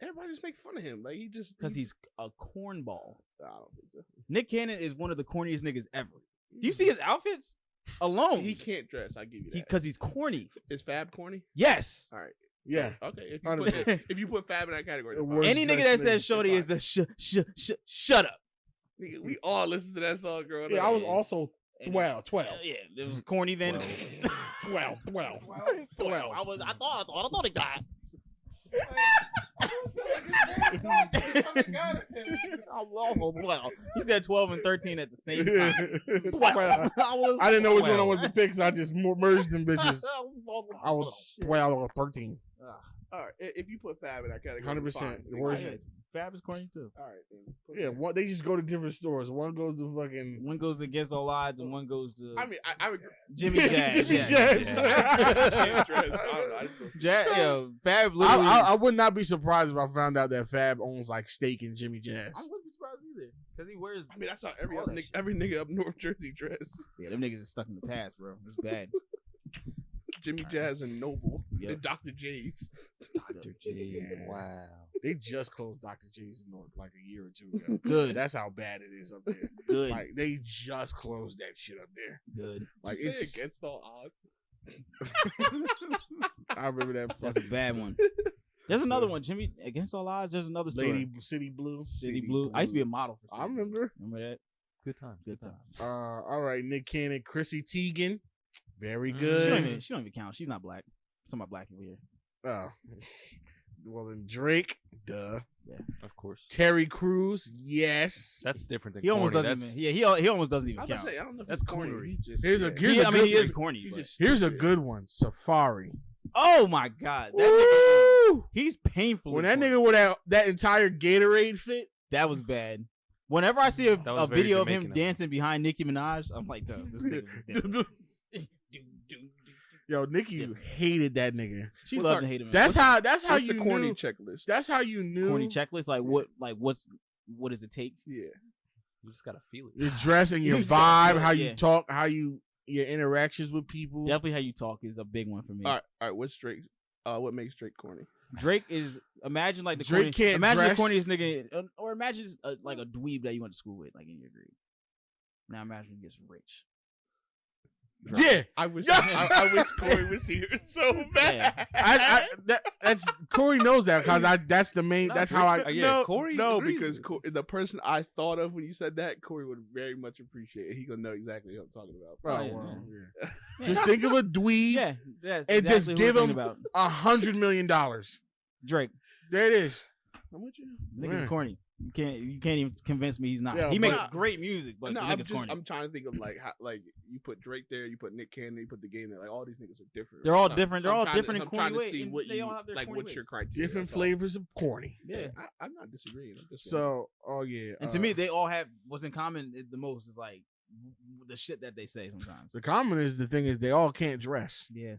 C: Everybody just make fun of him. Like he just
B: Because he's a cornball.
C: I don't think so.
B: Nick Cannon is one of the corniest niggas ever. Do you see his outfits alone?
C: He can't dress. I give you that.
B: Because he's corny.
C: Is Fab corny?
B: Yes.
C: All right.
A: Yeah.
C: Okay. If you,
A: 100%.
C: if you put Fab in that category,
A: The
C: then
A: worst
C: fine.
B: Any nigga
A: dressed
B: that says
A: nigga.
B: shorty is the shut up.
C: Nigga, we all listened to that song growing
A: Yeah,
C: up.
A: I was also 12.
B: Yeah, it was corny then.
A: 12.
B: I thought it got. He said 12 and 13 at the same time.
A: I didn't know which one I was to pick, so I just merged them bitches. I was 12 or 13.
C: All right. If you put Fab in that category,
A: 100%.
C: fine.
A: The worst.
B: Yeah, Fab is corny too.
C: All right. Then. Put
A: Yeah, they just go to different stores. One goes to fucking.
B: One goes to Against All Odds and one goes to
C: I mean, I would.
B: Jimmy Jazz.
A: Jimmy
B: yeah.
A: Jazz.
C: Can't dress. I don't know. I just don't-
B: Yo, Fab literally.
A: I would not be surprised if I found out that Fab owns like steak in Jimmy Jazz.
B: I wouldn't be surprised either. Because he wears.
C: I mean, that's how every
B: All
C: other
B: that
C: nigga,
B: shit.
C: every nigga up North Jersey dress.
B: Yeah, them niggas is stuck in the past, bro. It's bad.
C: Jimmy Jazz and Noble
B: Yep.
C: and Dr. J's.
B: Dr. J.
D: Wow.
A: They just closed Dr. J's in North like a year or two ago.
B: Good.
A: That's how bad it is up there.
B: Good.
A: Like they just closed that shit up there.
B: Good.
A: Like
C: You say
A: it's.
C: against all odds.
A: I remember that.
B: That's a bad one. There's another one, Jimmy. Against All Odds, there's another story.
A: Lady City Blue.
B: City Blue. I used to be a model for
A: I
B: City
A: remember.
B: Blue. Remember that?
D: Good time.
B: Good time.
A: All right, Nick Cannon, Chrissy Teigen, very
B: She
A: good.
B: don't even count. She's not black. Some about black people here.
A: Oh, well then Drake, duh.
D: Of course.
A: Terry Crews, yes.
D: That's different than
B: He almost
D: corny.
B: doesn't
D: That's,
B: even. Yeah, he almost doesn't even
C: I was
B: count.
C: gonna say, I don't know if
D: That's
C: it's corny.
D: corny.
C: He just,
A: Here's a
C: yeah.
A: good-
B: I mean, he
A: good
B: is
A: one.
B: corny.
C: He's
B: But.
C: just
A: Here's a
C: stupid.
A: good one, Safari.
B: Oh my god, that nigga,
A: Woo!
B: he's painful.
A: When that nigga with that entire Gatorade fit,
B: that was bad. Whenever I see a
D: That was very
B: video of him
D: Jamaican of him.
B: dancing behind Nicki Minaj, I'm like, "Duh, this nigga was dancing."
A: yo, Nicki hated that nigga.
B: She
C: What's
B: loved
C: our-
B: and hated him.
A: That's how
C: What's
A: you
C: the corny
A: knew.
C: checklist?
A: That's how you knew
B: corny checklist. Like what does it take?
C: Yeah.
D: you just gotta feel it.
A: your dress and your
B: You just gotta
A: vibe,
B: feel it,
A: how
B: yeah.
A: you talk, how your interactions with people.
B: Definitely how you talk is a big one for me.
C: All right. What's Drake? What makes Drake corny?
B: Drake is imagine like the
A: Drake
B: corny,
A: can't
B: imagine
A: dress.
B: the corniest nigga, or imagine just like a dweeb that you went to school with, like in your grade. Now imagine he gets rich.
A: Yeah,
C: I wish I wish Corey was here so bad.
A: That's Corey knows that because that's the main. That's how I.
D: Yeah, Corey.
C: No,
D: agrees
C: because
D: with it.
C: the person I thought of when you said that, Corey would very much appreciate it. He gonna know exactly what I'm talking about.
A: Oh,
B: yeah.
A: well, yeah. Just think of a dweeb
B: Yeah, that's
A: and just
B: exactly
A: give
B: what I'm
A: him
B: thinking
A: $100
B: about.
A: million.
B: Drake.
A: There it is.
C: How much?
B: Nigga's
A: Man.
B: corny. You can't even convince me he's not.
A: Yeah,
B: he makes
C: but-
B: great music, but
C: No,
B: the nigga's corny.
C: I'm trying to think of like how, like you put Drake there, you put Nick Cannon, you put the game there. Like all these niggas are different.
B: They're all
C: So
B: different. They're
C: I'm
B: all
C: trying to-
B: different in
C: I'm trying
B: corny
C: to see
B: ways,
C: what
B: and they
C: you
B: all have their
C: like.
B: corny
C: What's your
B: ways.
C: criteria?
A: Different
C: That's all.
A: flavors of corny.
B: Yeah.
C: I'm not disagreeing. I'm just saying.
A: So, oh yeah.
B: And to me, they all have what's in common the most is like the shit that they say sometimes.
A: the common is the thing is they all can't dress.
B: Yeah,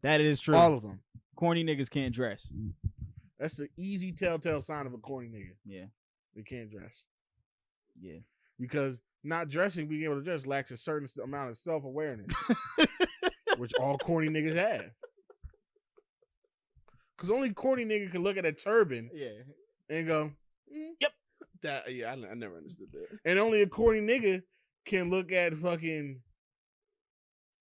B: that is true.
A: All of them.
B: Corny niggas can't dress.
A: That's the easy telltale sign of a corny nigga.
B: Yeah,
A: They can't dress
B: yeah.
A: because not dressing, being able to dress, lacks a certain amount of self awareness, which all corny niggas have. Because only corny nigga can look at a turban
B: Yeah.
A: and go, "Yep."
C: that. Yeah, I never understood that.
A: And only a corny nigga can look at fucking.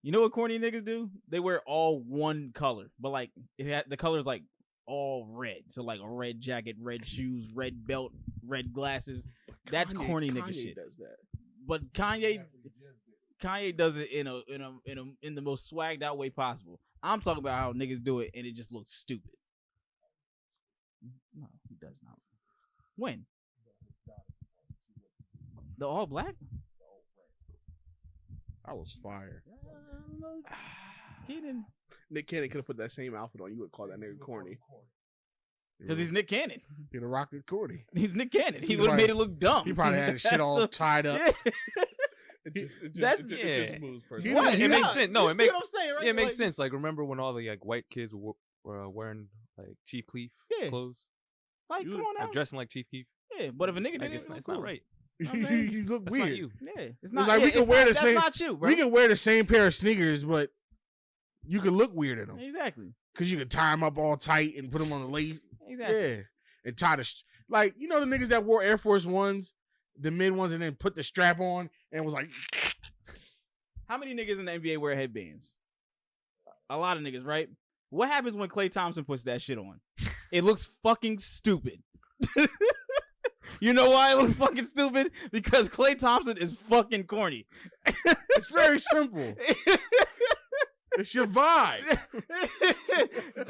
B: You know what corny niggas do? They wear all one color, but like the color is like all red. So like a red jacket, red shoes, red belt, red glasses. That's corny nigga
C: Kanye
B: shit.
C: does that.
B: But Kanye does it in the most swagged out way possible. I'm talking about how niggas do it and it just looks stupid. No, he does not. When? The all black?
A: I was fired.
B: I don't know. He didn't.
C: Nick Cannon could have put that same outfit on. You would call that nigga corny.
B: Because he's Nick Cannon.
A: He'd have rocked it corny.
B: He's Nick Cannon. He
A: He
B: would have
A: probably-
B: made it look dumb.
A: He probably had his shit all tied up.
B: Yeah.
C: It
B: That's-
C: just moves personally.
B: What?
D: It makes sense. No,
B: You
D: it
B: see
D: makes
B: what I'm saying, right?
D: yeah, it makes
B: Like,
D: sense. Like remember when all the like white kids were wearing like Chief Keef
B: Yeah.
D: clothes,
B: Like, come on now.
D: dressing like Chief Keef.
B: Yeah, but if a nigga
D: I
B: did
D: guess
B: it,
D: that's
B: cool.
D: not right.
A: You look
D: That's
A: weird.
D: not you.
B: Yeah, it's not.
A: like
B: yeah,
A: we can
B: it's
A: wear
B: not,
A: the
B: that's
A: same-
B: not you, bro.
A: We can wear the same pair of sneakers, but you can look weird in them
B: Exactly.
A: because you can tie them up all tight and put them on the lace.
B: Exactly.
A: Yeah, and tie the like you know the niggas that wore Air Force Ones, the mid ones, and then put the strap on and was like.
B: How many niggas in the NBA wear headbands? A lot of niggas, right? What happens when Klay Thompson puts that shit on? It looks fucking stupid. You know why it looks fucking stupid? Because Klay Thompson is fucking corny.
A: It's very simple. It's your vibe.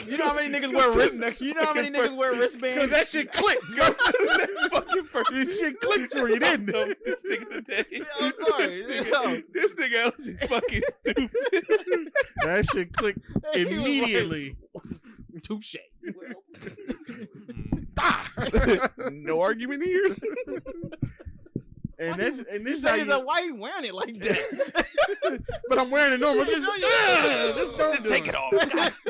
B: You know how many niggas wear wrist? You know how many niggas wear wristbands?
A: Because that shit clicked. Go to the next fucking person. This shit clicked for you, didn't it?
C: This nigga today.
B: I'm sorry. Yo.
C: This nigga else is fucking stupid.
A: That shit clicked
B: He was like,
A: immediately.
B: touche.
C: No argument here.
A: And
B: You
A: this
B: say
A: how
B: this,
A: you,
B: why you wearing it like that?
A: but I'm wearing it normal. Just, just don't take it off.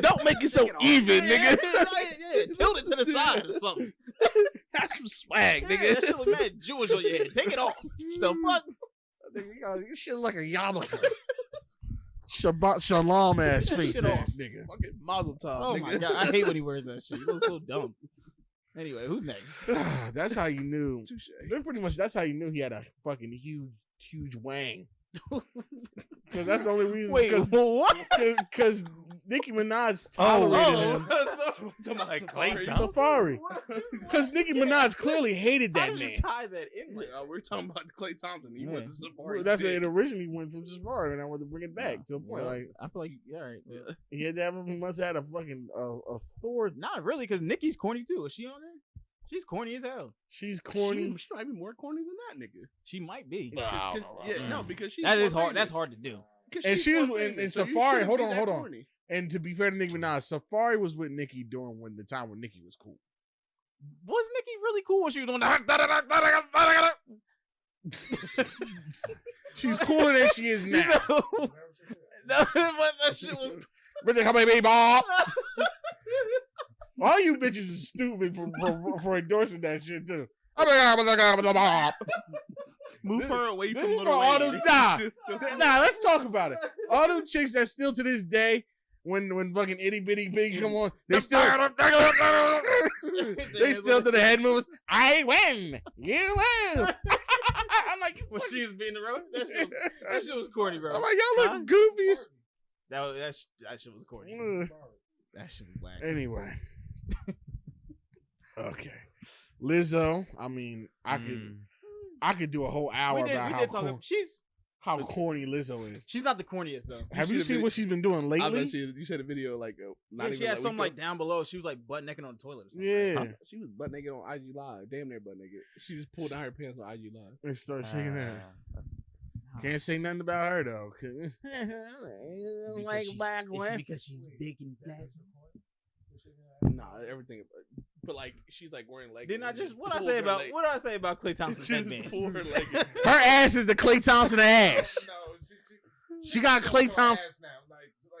A: Don't make it so even, nigga.
B: Yeah, tilt it to the side or something.
C: Have some swag,
B: Yeah,
C: nigga.
B: that shit look mad Jewish on your head. Take it off. The fuck?
A: You shit look like a yarmulke. Shabbat shalom ass face
B: Shit off.
A: ass nigga.
C: Fucking Mazel Tov,
B: Oh
C: nigga.
B: my god, I hate when he wears that shit. He looks so dumb. Anyway, who's next?
A: That's how you knew.
C: Touche.
A: Pretty much. That's how you knew he had a fucking huge wang. Because that's the only reason.
B: Wait, what?
A: Because Nicki Minaj tolerated him.
D: Like Klay Thompson.
A: Safari. Because Nicki Minaj clearly hated
B: How
A: that
B: did
A: man.
B: you tie that in? Like,
C: We're talking about Klay Thompson. He
B: Yeah.
C: went to Safari.
A: That's it. Originally went from Safari, and I wanted to bring it back to a point. Like
B: I feel like, yeah, all right. Yeah.
A: he had to have, he must have had a fucking a Thor.
B: Not really, because Nikki's corny too. Is she on there? She's corny as hell.
A: She's corny.
C: She might be more corny than that nigga.
B: She might be.
C: Yeah, no, because she's
B: That
C: more
B: is hard.
C: famous.
B: That's hard to do.
C: 'Cause
A: And
C: she's
A: she was
C: more
A: in
C: famous, so you
A: Safari.
C: shouldn't
A: Hold
C: be
A: on,
C: that
A: hold on.
C: corny.
A: And to be fair to Nicki Minaj, Safari was with Nicki during the time when Nicki was cool.
B: Was Nikki really cool when she was doing that?
A: She's cooler than she is now.
B: But that shit was.
A: Bob. All you bitches is stupid for endorsing that shit too.
C: Move her away
A: This
C: from
A: is
C: little
A: for all
C: lady.
A: them, nah, let's talk about it. All them chicks that still to this day, when fucking itty bitty pig come on, they still they still do the head moves. I win, you win.
C: I'm like,
B: when she was being the road. That shit was corny, bro.
A: I'm like, y'all look goofies.
B: That shit was corny.
C: that shit was whack.
A: Anyway. Okay. Lizzo, I mean, I could do a whole hour about how corny Lizzo is.
B: She's not the corniest though.
A: Have you seen what she's been doing
C: I
A: lately?
C: bet you said a video like
B: she had something like down below. She was like butt naked on the toilet or something.
A: Yeah.
C: She was butt naked on IG Live, damn near butt naked. She just pulled down her pants on IG Live.
A: And start shaking that. Can't say nothing about her though. Like black women.
B: Because she's big and flat.
C: Nah, everything. But like, she's like wearing leggings.
B: Didn't I just what did I say about Klay Thompson's headband?
C: Her leggings.
A: Her ass is the Klay Thompson ass. She got Klay Thompson.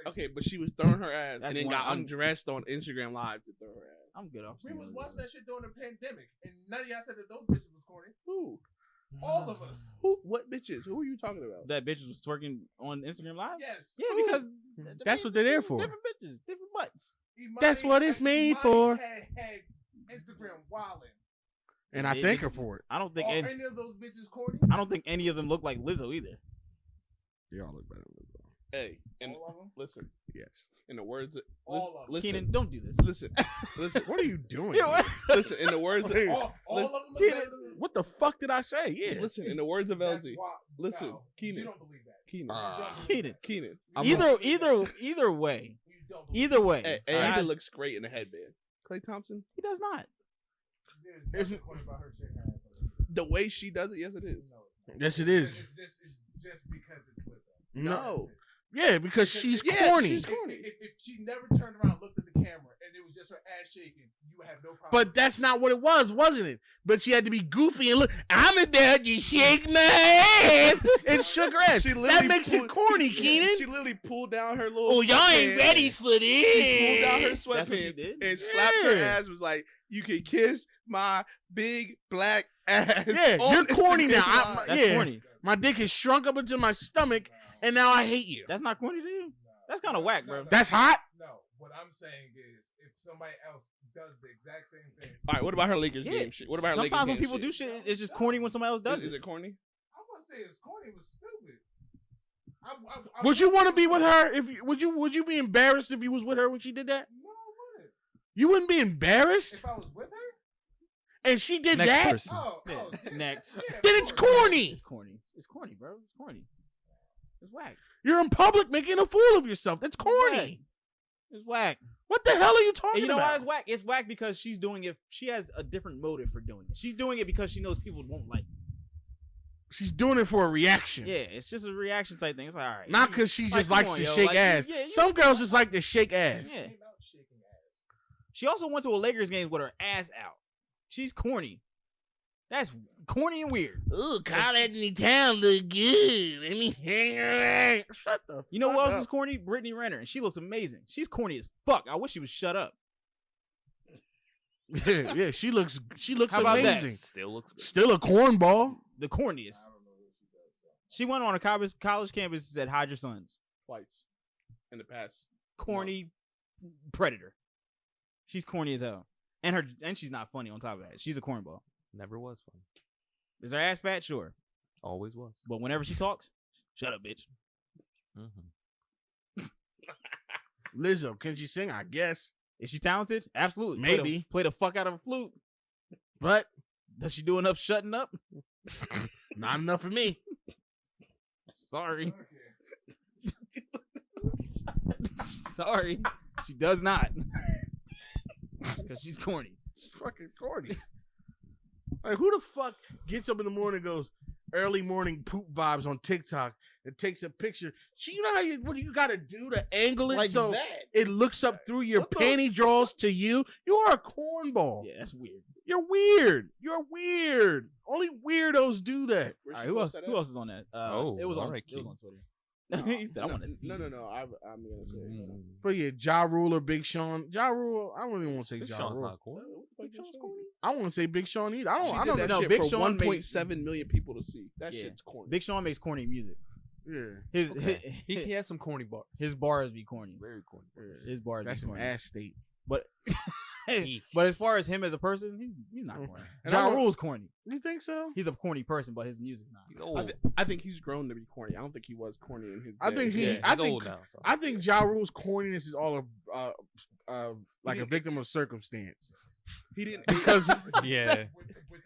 C: Okay, but she was throwing her ass
B: That's
C: and then
B: one-
C: got undressed on Instagram Live to throw her ass.
B: I'm good off.
F: We was watching that shit during the pandemic, and none of y'all said that those bitches was corny.
C: Who?
F: All of us.
C: Who? What bitches? Who are you talking about?
B: That bitch was twerking on Instagram Live.
F: Yes.
B: Yeah, because
A: That's what they're there for.
B: Different bitches, different butts.
A: That's what it's made for.
F: Had Instagram wilding.
A: And I thank her for it.
B: I don't think
F: Are
B: any,
F: any of those bitches corny?
B: I don't think any of them look like Lizzo either.
A: They all look better than Lizzo.
C: Hey, and
F: All of them?
C: listen,
A: Yes.
C: in the words of
F: All of them.
C: listen,
B: Keenan, don't do this.
C: listen,
A: What are you doing?
B: Yeah, what?
C: listen, in the words of
F: All of them are
C: Keenan,
F: better than
A: What the fuck did I say? Yeah.
C: listen, in the words of
F: That's
C: LZ,
F: why-
C: listen,
F: no,
C: Keenan.
F: You don't believe that.
C: Keenan,
F: You don't believe
B: Keenan.
F: that.
C: Keenan.
A: I'm
B: Either way.
F: You don't believe
B: Either way.
C: Hey, AI looks great in a headband. Klay Thompson,
B: He does not.
F: There's nothing corny about her shaking her ass.
C: the way she does it, yes, it is.
F: No, it's not.
A: Yes, it is.
F: It's just because it's Lizzo.
A: No. Yeah, because she's
C: Yeah,
A: corny.
C: she's corny.
F: If she never turned around and looked at the camera and it was just her ass shaking, you would have no problem.
A: But that's not what it was, wasn't it? But she had to be goofy and look. I'm about to shake my ass and shook her ass.
C: She
A: That
C: literally
A: makes it corny, Keenan.
C: She literally pulled down her little.
A: Oh, y'all ain't
C: sweatpants.
A: ready for this.
C: She pulled down her
B: That's what she
C: sweatpants
B: did.
C: and slapped her
A: Yeah.
C: ass. Was like, "You can kiss my big black ass."
A: Yeah,
C: on
A: you're corny now.
C: Instagram Live."
B: That's
A: Yeah.
B: corny.
A: My dick has shrunk up into my stomach, and now I hate you.
B: That's not corny to you. That's kind of whack, bro.
A: That's hot.
F: No, what I'm saying is, if somebody else does the exact same thing,
C: All right, what about her Lakers
B: Yeah.
C: game shit? What about her
B: Sometimes when
C: Lakers
B: people
C: game
B: do shit, it's just corny when somebody else does
C: Is
B: it.
C: it corny?
F: I wouldn't say it's corny. It was stupid.
A: Would you want to be with her? Would you be embarrassed if you was with her when she did that?
F: No, I wouldn't.
A: You wouldn't be embarrassed,
F: If I was with her?
A: and she did
B: Next
A: that.
B: person.
F: Oh,
B: Yeah.
F: yeah.
B: Next.
F: Yeah,
A: Then
F: of
A: it's
F: course.
A: corny.
B: It's corny. It's corny, bro. It's corny. It's whack.
A: You're in public making a fool of yourself. That's corny.
B: It's whack.
A: What the hell are you
B: And
A: talking
B: you know why
A: about?
B: it's whack? It's whack because she's doing it. She has a different motive for doing it. She's doing it because she knows people won't like it.
A: She's doing it for a reaction.
B: Yeah, it's just a reaction type thing. It's like, all right.
A: Not because she just
B: come
A: likes
B: on,
A: to
B: yo,
A: shake
B: like,
A: ass.
B: yeah,
A: Some girls just like to shake ass.
B: Yeah.
F: Came out shaking ass.
B: She also went to a Lakers game with her ass out. She's corny. That's corny and weird.
A: Ooh, Carl Anthony Town look good. Let me hang around. Shut the
B: You know
A: fuck
B: who else
A: up.
B: is corny? Brittany Renner, and she looks amazing. She's corny as fuck. I wish she would shut up.
A: Yeah, she looks
B: How about that?
A: amazing.
D: Still looks good.
A: Still a cornball.
B: The corniest.
F: I don't know what she does. So.
B: She went on a college campus and said, "Hide your sons."
C: Twice in the past.
B: Corny predator. She's corny as hell, and she's not funny on top of that. She's a cornball.
D: Never was fun.
B: Is her ass fat? Sure,
D: Always was.
B: but whenever she talks, shut up, bitch.
D: Mm-hmm.
A: Lizzo, can she sing? I guess.
B: Is she talented? Absolutely.
A: Maybe.
B: Play the fuck out of a flute.
A: But
B: Does she do enough shutting up?
A: not enough for me.
B: Sorry.
F: Okay.
B: Sorry. She does not. Because she's corny.
A: She's fucking corny. Like, who the fuck gets up in the morning and goes, early morning poop vibes on TikTok and takes a picture? You know what you got to do to angle it
C: Like
A: so
C: that.
A: it looks up through your
C: What the-
A: panty draws to you? You are a cornball.
B: Yeah, that's weird.
A: You're weird. You're weird. Only weirdos do that.
C: Where'd
B: All
C: she
B: right, who else?
C: post that
B: Who
C: at?
B: else is on that? It was on.
D: alright,
B: It was
D: Q.
B: on Twitter. He said, "I want to."
C: No. I'm gonna say.
D: Mm.
A: But yeah, Ja Rule or Big Sean. Ja Rule, I don't even want to say
D: Big
A: Ja
D: Sean's
A: Rule.
D: not corny.
A: I want to say Big Sean either. I
C: She
A: don't
C: did that
A: know.
C: shit
B: Big
C: for
B: Sean made-
C: 1.7 million people to see. That
B: Yeah.
C: shit's corny.
B: Big Sean makes corny music.
A: Yeah.
B: His
D: Okay. He has some corny bars.
B: his bars be corny.
D: Very corny.
B: His bars
A: That's
B: be
A: some
B: corny.
A: ass state.
B: But But as far as him as a person, he's not corny.
A: And
B: Ja
A: I don't-
B: Rule's corny.
A: You think so?
B: He's a corny person, but his music's not.
D: He's old.
C: I think he's grown to be corny. I don't think he was corny in his.
A: I
C: day.
A: think he.
D: Yeah,
A: I
D: he's
A: think.
D: old now. So.
A: I think Ja Rule's corniness is all like a victim of circumstance.
C: he didn't
A: Because
D: Yeah.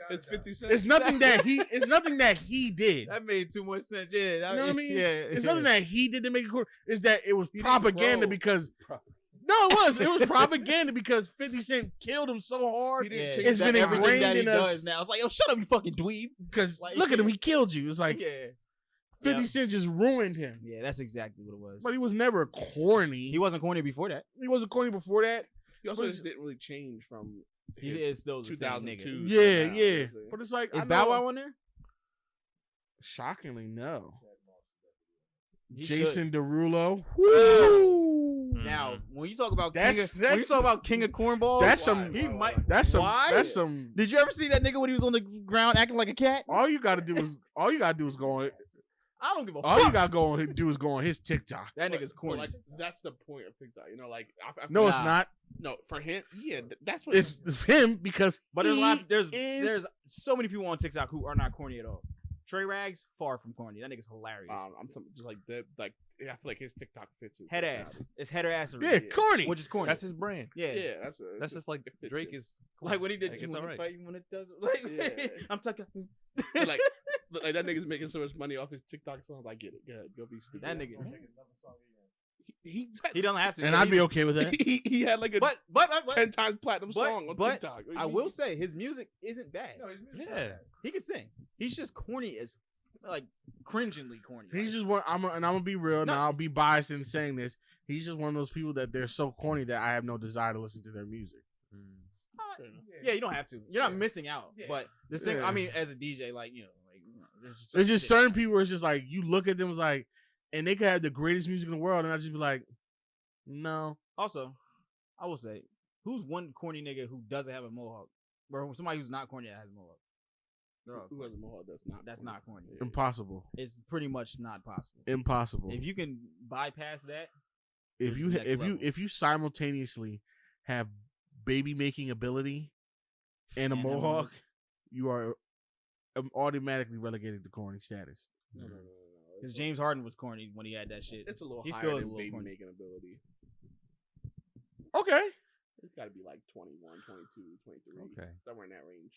C: It's 50 Cent.
A: it's nothing that he. It's nothing that he did.
B: That made too much sense. Yeah,
A: You know what I mean?
B: Yeah,
A: It's nothing that he did to make it cool. It's that it was
C: He didn't
A: propaganda
C: grow.
A: because. No, it was. It was propaganda because 50 Cent killed him so hard.
C: He didn't
B: Yeah,
C: change
A: It's been
B: everything
A: ingrained
B: that he
A: in us.
B: does now. It's like, yo, shut up, you fucking dweeb.
A: Because
B: Like,
A: look at him, he killed you. It's like
B: Yeah,
A: 50 Cent just ruined him.
B: yeah, that's exactly what it was.
A: But he was never corny.
B: He wasn't corny before that.
A: He wasn't corny before that.
C: He also
A: But-
C: just didn't really change from.
B: He
C: his
B: is still the same nigga.
C: 2002.
A: Yeah,
C: now,
A: yeah.
C: basically.
A: But it's like
B: Is
A: I
B: Bow
A: know-
B: Wow on there?
A: Shockingly, no.
B: He
A: Jason Derulo.
B: Woo!
D: Mhm.
B: Now, when you talk about
A: That's-
B: when you
A: that's-
B: talk about King of Cornballs,
A: That's some.
B: He might.
A: That's some.
B: Why?
A: That's some.
B: Did you ever see that nigga when he was on the ground acting like a cat?
A: All you gotta do is. All you gotta do is go on.
B: I don't give a
A: All you
B: fuck.
A: gotta go on. Do is go on his TikTok.
B: That nigga's
C: But,
B: corny.
C: like that's the point of TikTok. You know, like I
A: No,
C: feel
A: it's
B: Nah.
A: not.
C: no for him. Yeah, that's what
A: It's him because.
B: But there's a lot.
A: he
B: There's
A: is-
B: so many people on TikTok who are not corny at all. Trey Rags, far from corny. That nigga's hilarious.
C: I'm just like that. Like yeah, I feel like his TikTok fits it.
B: Head ass. It's head ass.
A: Yeah, corny.
B: Which is corny.
D: That's his brand.
B: yeah.
C: Yeah,
D: That's just like
C: it fits
D: Drake
C: it.
D: is.
B: Like when he did.
D: Like,
B: Like,
D: it's alright.
B: when it does. Like,
C: Yeah.
B: I'm talking.
C: But, like that nigga's making so much money off his TikTok songs. I get it. Go ahead, go be stupid.
B: That nigga.
C: He
B: He doesn't have to.
A: And I'd be okay with that.
C: he had like a
B: But
C: 10 times platinum
B: but-
C: song on
B: but
C: TikTok.
B: I will say his music isn't bad.
D: Yeah.
B: He can sing. He's just corny as like cringingly corny.
A: He's
B: Like,
A: just one. I'm gonna be real.
B: No.
A: Now I'll be biased in saying this. He's just one of those people that they're so corny that I have no desire to listen to their music.
B: yeah, you don't have to. You're not missing out.
E: Yeah.
B: But the thing,
A: Yeah.
B: I mean, as a DJ, like there's
A: There's just
B: shit.
A: certain people where it's just like you look at them as like, and they could have the greatest music in the world, and I just be like, no.
B: Also, I will say, who's one corny nigga who doesn't have a mohawk, or somebody who's not corny that has a mohawk?
C: Who has a mohawk
B: That's not corny.
A: Impossible.
B: It's pretty much not possible.
A: Impossible.
B: If you can bypass that,
A: if
B: it's
A: you
B: next level.
A: if you simultaneously have baby making ability and a
B: And a
A: mohawk,
B: mohawk.
A: you are automatically relegated to corny status.
C: No.
B: because James Harden was corny when he had that shit.
C: It's a little
B: He
C: higher
B: still is
C: than
B: a little
C: baby
B: corny.
C: making ability.
A: Okay.
C: It's got to be like 21, 22, 23.
D: Okay.
C: Somewhere in that range.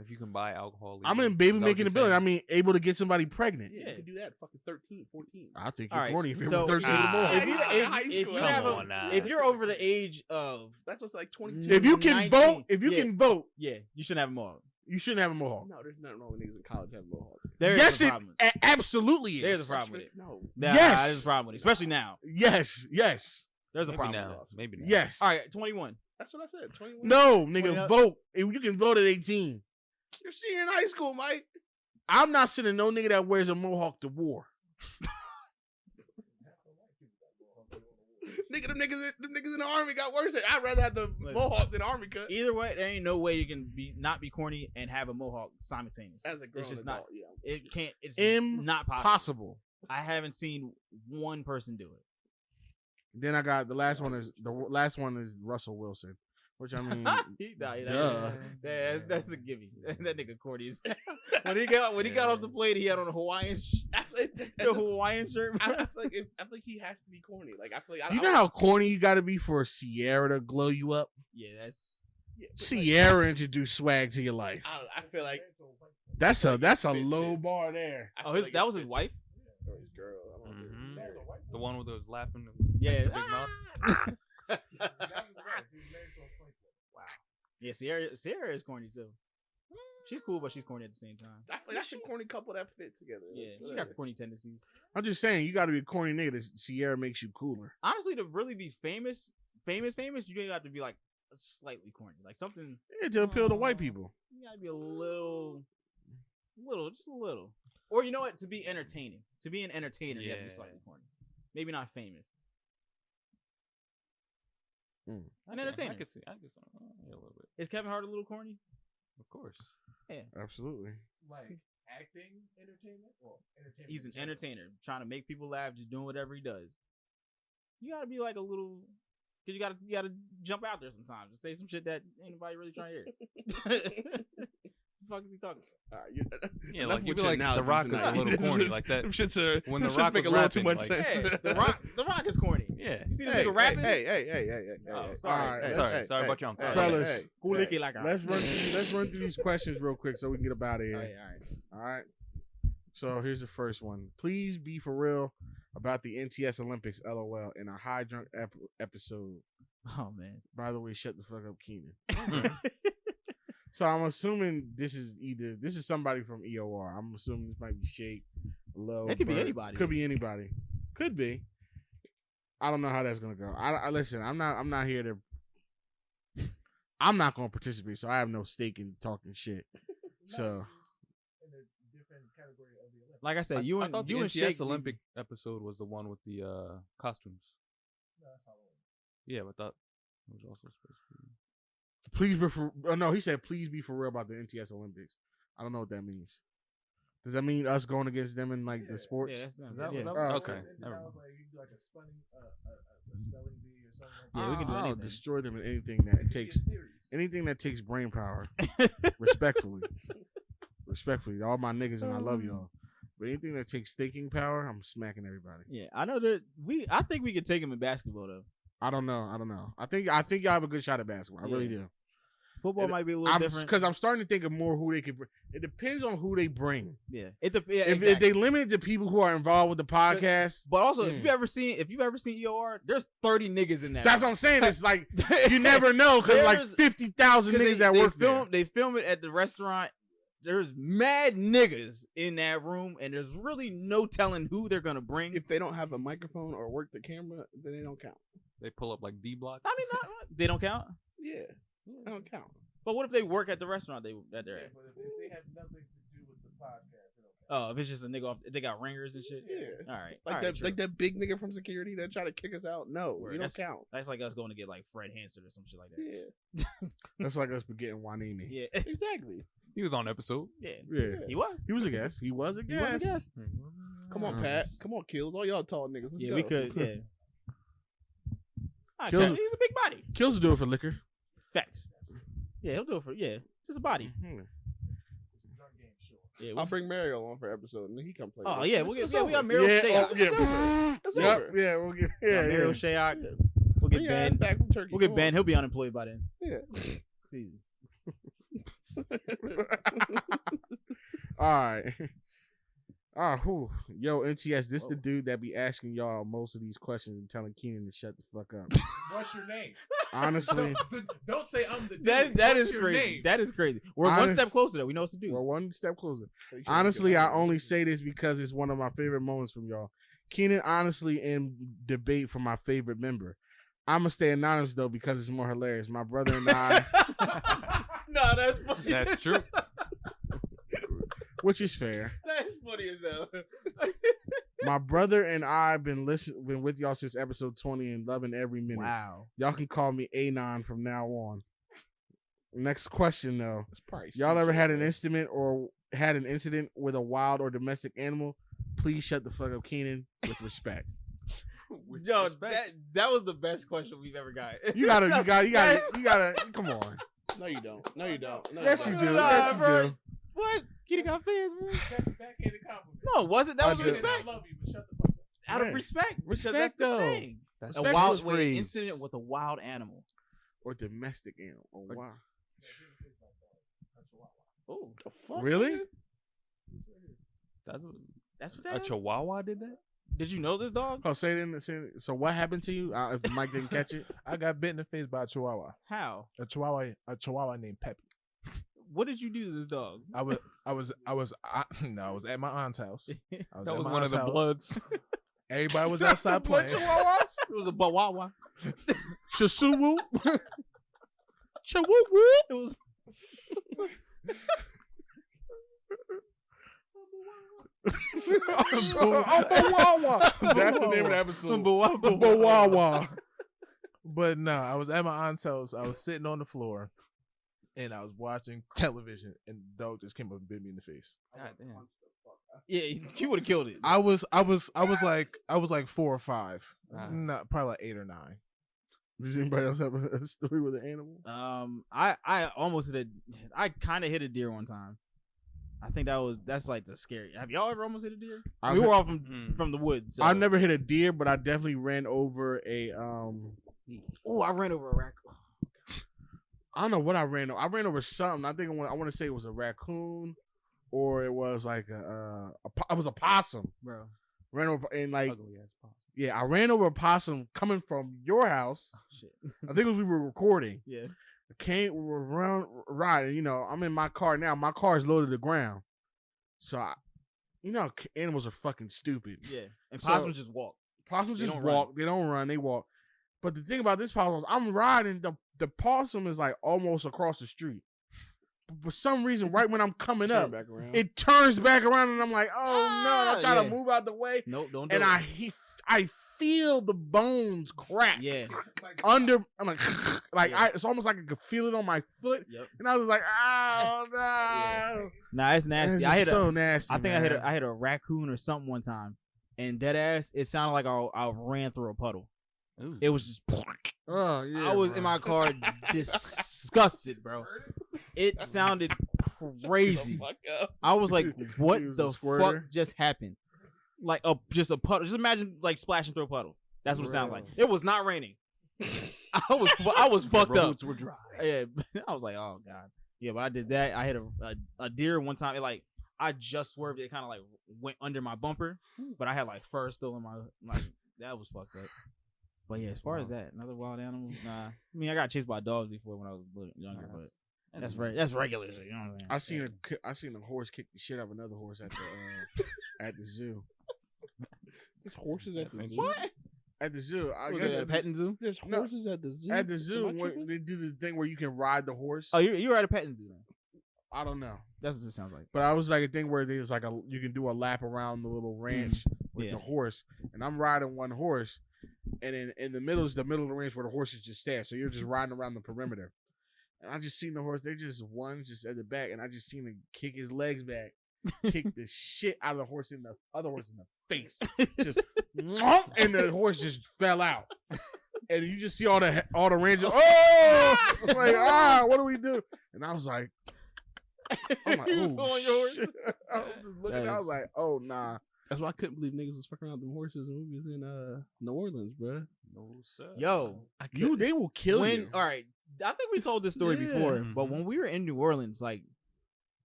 D: If you can buy alcohol,
A: I'm
D: legally,
A: in baby
D: is that what
A: making
D: you're
A: ability. I
D: saying?
A: mean, able to get somebody pregnant.
C: Yeah, you can do that. Fucking 13, 14.
A: I think
B: All
A: you're
B: right,
A: corny if you're
B: so
A: 13 or
D: Ah.
A: more.
B: if you
C: High
B: if
C: school.
B: you
C: Come
B: have a-
D: on now.
B: if you're over the age of
C: That's what's like 22.
A: If you can
B: 19,
A: vote, if you
B: yeah.
A: can vote,
B: yeah, you shouldn't have them all.
A: you shouldn't have a mohawk.
C: No, there's nothing wrong with niggas in college having mohawk.
B: There's
A: yes,
B: a
A: it
B: problem.
A: absolutely is.
B: There's a problem with it.
C: No.
B: Nah,
A: Yes.
B: there's a problem with it, especially now.
A: Yes, yes,
B: There's a
D: Maybe
B: problem.
D: now.
B: With it.
D: Maybe now.
A: yes.
B: All right, 21.
C: That's what I said. 21.
A: No, nigga,
B: 20
A: vote. If you can vote at 18.
C: You're senior in high school, Mike.
A: I'm not sending no nigga that wears a mohawk to war.
C: Nigga, them niggas in the army got worse. I'd rather have the
B: Listen.
C: mohawk than the army cut.
B: Either way, there ain't no way you can not be corny and have a mohawk simultaneously.
C: As a grown
B: It's just
C: adult,
B: not.
C: yeah.
B: It can't. It's
A: Impossible.
B: not possible. I haven't seen one person do it.
A: Then I got the last one is Russell Wilson, which I mean, duh.
B: That's a gimme. That nigga corny is. when he got off the plate, he had on a Hawaiian the Hawaiian shirt.
C: I feel like he has to be corny. Like I feel like
A: You know how corny you got to be for Sierra to glow you up?
B: Yeah, that's.
C: yeah, but,
A: Sierra introduced swag to your life.
C: I feel like
A: That's a
C: fits
A: low
C: it.
A: bar there.
C: I
B: Oh,
C: feel like
B: that
C: it
B: was his
C: fits
B: wife.
C: it. Or his girl. I don't know.
D: Mhm. The one with those laughing.
B: Yeah.
D: Big mouth.
B: Yeah, Sierra is corny too. She's cool, but she's corny at the same time.
C: I feel like that's a corny couple that fit together.
B: Yeah, she got corny tendencies.
A: I'm just saying, you got to be a corny nigga. That Sierra makes you cooler.
B: Honestly, to really be famous, you don't have to be like slightly corny, like something.
A: Yeah, to appeal to white people.
B: You gotta be a little, just a little. Or you know what? To be entertaining, to be an entertainer, you have to be
D: Yeah.
B: slightly corny. Maybe not famous.
A: Mm.
B: An
D: I
B: entertainer.
D: could see. Yeah, a little bit.
B: Is Kevin Hart a little corny?
D: Of course.
A: Absolutely.
E: Like acting entertainment? Well, entertainment.
B: He's an
E: in general.
B: entertainer, trying to make people laugh, just doing whatever he does. You gotta be like a little Because you gotta jump out there sometimes and say some shit that ain't nobody really trying to hear. What the fuck is he talking about?
D: Yeah, like you feel like The Rock is a little corny like that.
C: Shits are
D: When The
C: shits
D: Rock
C: make
D: was
C: a little too
D: rapping,
C: much
D: like,
C: sense.
B: Hey, the Rock is corny.
D: Yeah.
B: You see this
C: Hey,
B: nigga rapping?
C: Hey.
B: Oh,
C: All
B: sorry.
C: right,
D: Sorry about y'all.
A: Fellas,
B: Who lick it like a
A: let's run through these questions real quick so we can get up out of
B: Oh,
A: here.
B: yeah, all right.
A: All right. So here's the first one. Please be for real about the NTS Olympics, LOL, in a high drunk episode.
B: Oh man.
A: By the way, shut the fuck up, Keenan. So I'm assuming this is somebody from EOR. I'm assuming this might be Shake, Low.
B: It could be
A: Bert.
B: anybody.
A: Could be anybody. Could be. I don't know how that's gonna go. I listen. I'm not here to. I'm not gonna participate, so I have no stake in talking shit. So.
F: In a different category of the Olympics.
B: Like I said,
D: I thought the
B: you and
D: NTS
B: Shake
D: Olympic episode was the one with the costumes.
F: No, that's Halloween.
D: Yeah, but that was also supposed to be.
A: Please be for. Oh no, he said please be for real about the NTS Olympics. I don't know what that means. Does that mean us going against them in like the sports?
B: Yeah, that's them.
D: Is that
B: Yeah.
D: what
A: Oh,
D: okay.
F: And
D: Never
F: I
D: mind.
F: was like, you can do like a spelling bee or something like that.
B: Yeah, we can do
A: I'll
B: anything.
A: destroy them in anything that takes anything that takes brain power. Respectfully, all my niggas and I love y'all. But anything that takes thinking power, I'm smacking everybody.
B: Yeah, I know that I think we could take him in basketball though.
A: I don't know. I think y'all have a good shot at basketball. I really
B: Yeah.
A: do.
B: Football might be a little different.
A: Because I'm starting to think of more who they could bring. It depends on who they bring.
B: Yeah,
A: If
B: exactly.
A: they limit it to people who are involved with the podcast,
B: But also, if you ever seen EOR, there's 30 niggas in that.
A: that's what I'm saying. It's like you never know because like
B: There's-
A: 50,000 niggas that work there.
B: They film it at the restaurant. There's mad niggas in that room, and there's really no telling who they're gonna bring.
C: If they don't have a microphone or work the camera, then they don't count.
D: They pull up like D Block.
B: I mean, they don't count.
C: Yeah, they don't count.
B: But what if they work at the restaurant that they're at?
F: But if they have nothing to do with the podcast, it don't
B: Oh, if it's just a nigga off, they got ringers and shit.
C: Yeah.
B: All right,
C: Like
B: all
C: that,
B: right, true.
C: like that big nigga from security that tried to kick us out. No,
B: Word.
C: you don't
B: That's-
C: count.
B: That's like us going to get like Fred Hansard or some shit like that.
C: Yeah,
A: That's like us getting Wanini.
B: Yeah,
C: exactly.
D: He was on episode.
B: yeah.
A: Yeah.
B: He was.
A: He was a guest. He was a guest.
C: Come on, Pat. Come on, Kills. All y'all tall niggas. Let's
B: Yeah,
C: go.
B: we could. Yeah. All right,
A: Kills-
B: Cat, he's a big body.
A: Kills will do it for liquor.
B: Facts. Yeah, he'll do it for just a body. Yeah.
C: I'll bring Mario on for episode, and then he come play.
B: Oh
C: with us.
B: yeah, we got
A: Yeah,
B: Meryl Shayok.
A: oh, yeah.
C: It's
A: Yep,
C: over.
A: yeah, we'll get
B: Yeah, Meryl
A: yeah.
B: Shayok. We'll get
C: Bring your ass
B: Ben.
C: back from Turkey.
B: We'll get
C: Come
B: Ben.
C: on.
B: He'll be unemployed by then.
C: Yeah.
A: All right. Yo, NTS, this the dude that be asking y'all most of these questions and telling Keenan to shut the fuck up.
F: What's your name?
A: Honestly,
F: Don't say I'm the dude.
B: That
F: What's
B: is
F: your
B: crazy.
F: name?
B: That is crazy. We're one
A: Honest-
B: step closer though. We know what to do.
A: we're one step closer. Honestly, I only say this because it's one of my favorite moments from y'all. Keenan honestly in debate for my favorite member. I'ma stay anonymous though because it's more hilarious. My brother and I,
B: No, that's funny.
D: That's true.
A: which is fair.
B: That's funny as hell.
A: My brother and I been with y'all since episode 20 and loving every minute.
B: Wow.
A: Y'all can call me Anon from now on. Next question though.
C: It's probably
A: Y'all ever
C: CJ,
A: had an
C: man.
A: incident with a wild or domestic animal? Please shut the fuck up, Keenan, with respect.
B: Yo, that was the best question we've ever got.
A: You gotta, come on.
C: No, you don't. No, you don't. No,
A: Yes,
C: you
A: you
C: don't.
A: do.
B: Nah,
A: Yes, you
B: bro.
A: do.
B: What? Keenan got fans, man.
F: That's a backhanded compliment.
B: No, was it? That
A: I
B: was
A: did.
B: respect.
F: I love you, but shut the fuck up.
B: Out of
A: Right.
B: respect. Because
A: Respect,
B: that's the
A: though.
B: saying.
D: That's
B: A
A: Respect
B: wild
A: was
D: phrase.
B: incident with a wild animal.
A: Or domestic animal. Oh, wow.
C: Oh, the fuck?
A: Really?
C: nigga?
B: That's what
D: A
B: that is?
D: Chihuahua did that?
B: Did you know this dog?
A: Oh, say it in. So what happened to you? If Mike didn't catch it.
E: I got bit in the face by a chihuahua.
B: How?
E: A chihuahua named Peppy.
B: What did you do to this dog?
E: I was at my aunt's house. I was
D: That
E: at
D: was
E: my
D: one of
E: aunt's
D: the
E: house.
D: Bloods.
E: Everybody was outside playing.
B: It was a Bhihuahua.
A: Chasuwu.
B: It was.
A: That's the name of the episode.
B: Bhihuahua.
A: Bhihuahua.
E: But no, I was at my aunt's house. I was sitting on the floor, and I was watching television, and the dog just came up and bit me in the face.
B: God damn. Yeah, you would have killed it.
E: I was like 4 or 5,
D: Ah.
E: not probably like 8 or 9.
A: Does anybody else have a story with an animal?
B: I almost hit I kind of hit a deer one time. I think that's like the scary. Have y'all ever almost hit a deer? We were all from the woods. So.
A: I never hit a deer, but I definitely ran over a
B: Oh, I ran over a raccoon.
A: I don't know what I ran over. I ran over something. I think I want to say it was a raccoon, or it was like it was a possum,
B: bro.
A: Ran over and like I ran over a possum coming from your house.
B: Oh, shit.
A: I think it was we were recording.
B: Yeah.
A: We were around riding. You know, I'm in my car now. My car is low to the ground, so animals are fucking stupid.
B: Yeah, and possums just walk.
A: Possums just walk. They don't run. They walk. But the thing about this possum is I'm riding, the possum is like almost across the street. But for some reason, right when I'm coming up, it turns back around and I'm like, oh no. And I try to move out the way.
B: Nope, don't do
A: it. And I feel the bones crack.
B: Yeah.
A: I'm like, it's almost like I could feel it on my foot.
B: Yep.
A: And I was like, oh no.
B: Yeah. Nah, it's nasty.
A: It's so nasty.
B: I think I hit a raccoon or something one time. And dead ass, it sounded like I ran through a puddle. Ooh. It was just.
A: Oh yeah.
B: I was in my car disgusted, bro. It sounded crazy. I was like, "What the fuck just happened?" Like just a puddle. Just imagine like splashing through a puddle. That's what it sounded like. It was not raining. I was fucked up.
C: Roads were dry.
B: Yeah, I was like, "Oh god." Yeah, but I did that. I hit a deer one time. I just swerved. It kind of like went under my bumper, but I had like fur still in my that was fucked up. But yeah, as far as that, another wild animal, nah. I mean, I got chased by dogs before when I was younger, but that's regular. You know what I'm saying?
A: I seen a horse kick the shit out of another horse at the zoo. There's horses at the zoo.
B: What?
A: At the zoo, I
B: Was
A: guess
B: it a petting zoo.
C: There's horses at the zoo.
A: At the zoo, they do the thing where you can ride the horse.
B: Oh, you were at a petting zoo then?
A: I don't know.
B: That's what it sounds like.
A: But I was like a thing where there's like you can do a lap around the little ranch with the horse, and I'm riding one horse. And in the middle is the middle of the range where the horses just stand. So you're just riding around the perimeter. And I just seen the horse. They just at the back, and I just seen him kick his legs back, kick the shit out of the horse in the other horse in the face. Just and the horse just fell out. And you just see all the rangers. Oh, like what do we do? And I was like, I'm like, oh shit. I was just looking. I was like, oh nah.
C: That's why I couldn't believe niggas was fucking around with horses when we was in New Orleans, bro.
D: No sir.
B: Yo,
A: they will kill you.
B: All right, I think we told this story before, but when we were in New Orleans, like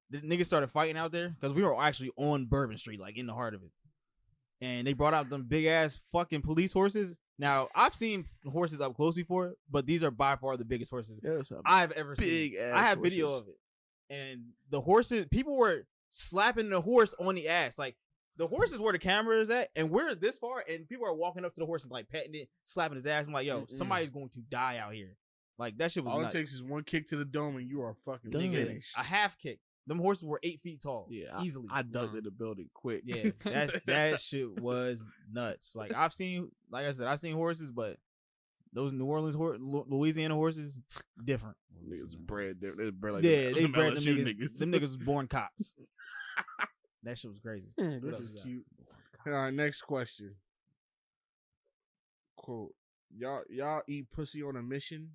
B: the niggas started fighting out there because we were actually on Bourbon Street, like in the heart of it, and they brought out them big ass fucking police horses. Now I've seen horses up close before, but these are by far the biggest horses I've ever seen. I have video of it, and the horses, people were slapping the horse on the ass, like. The horse is where the camera is at, and we're this far, and people are walking up to the horse and like petting it, slapping his ass. I'm like, yo, somebody's going to die out here. Like that shit was nuts.
A: All it takes is one kick to the dome, and you are fucking finished.
B: A half kick. Them horses were 8 feet tall. Yeah, easily.
C: I dug in the building quick.
B: Yeah, that shit was nuts. Like I've seen horses, but those New Orleans Louisiana horses, different.
C: Niggas bred different. They bred like
B: they bred them niggas. Them niggas was born cops. That shit was crazy.
A: This is cute. All right, next question. Quote: Y'all eat pussy on a mission?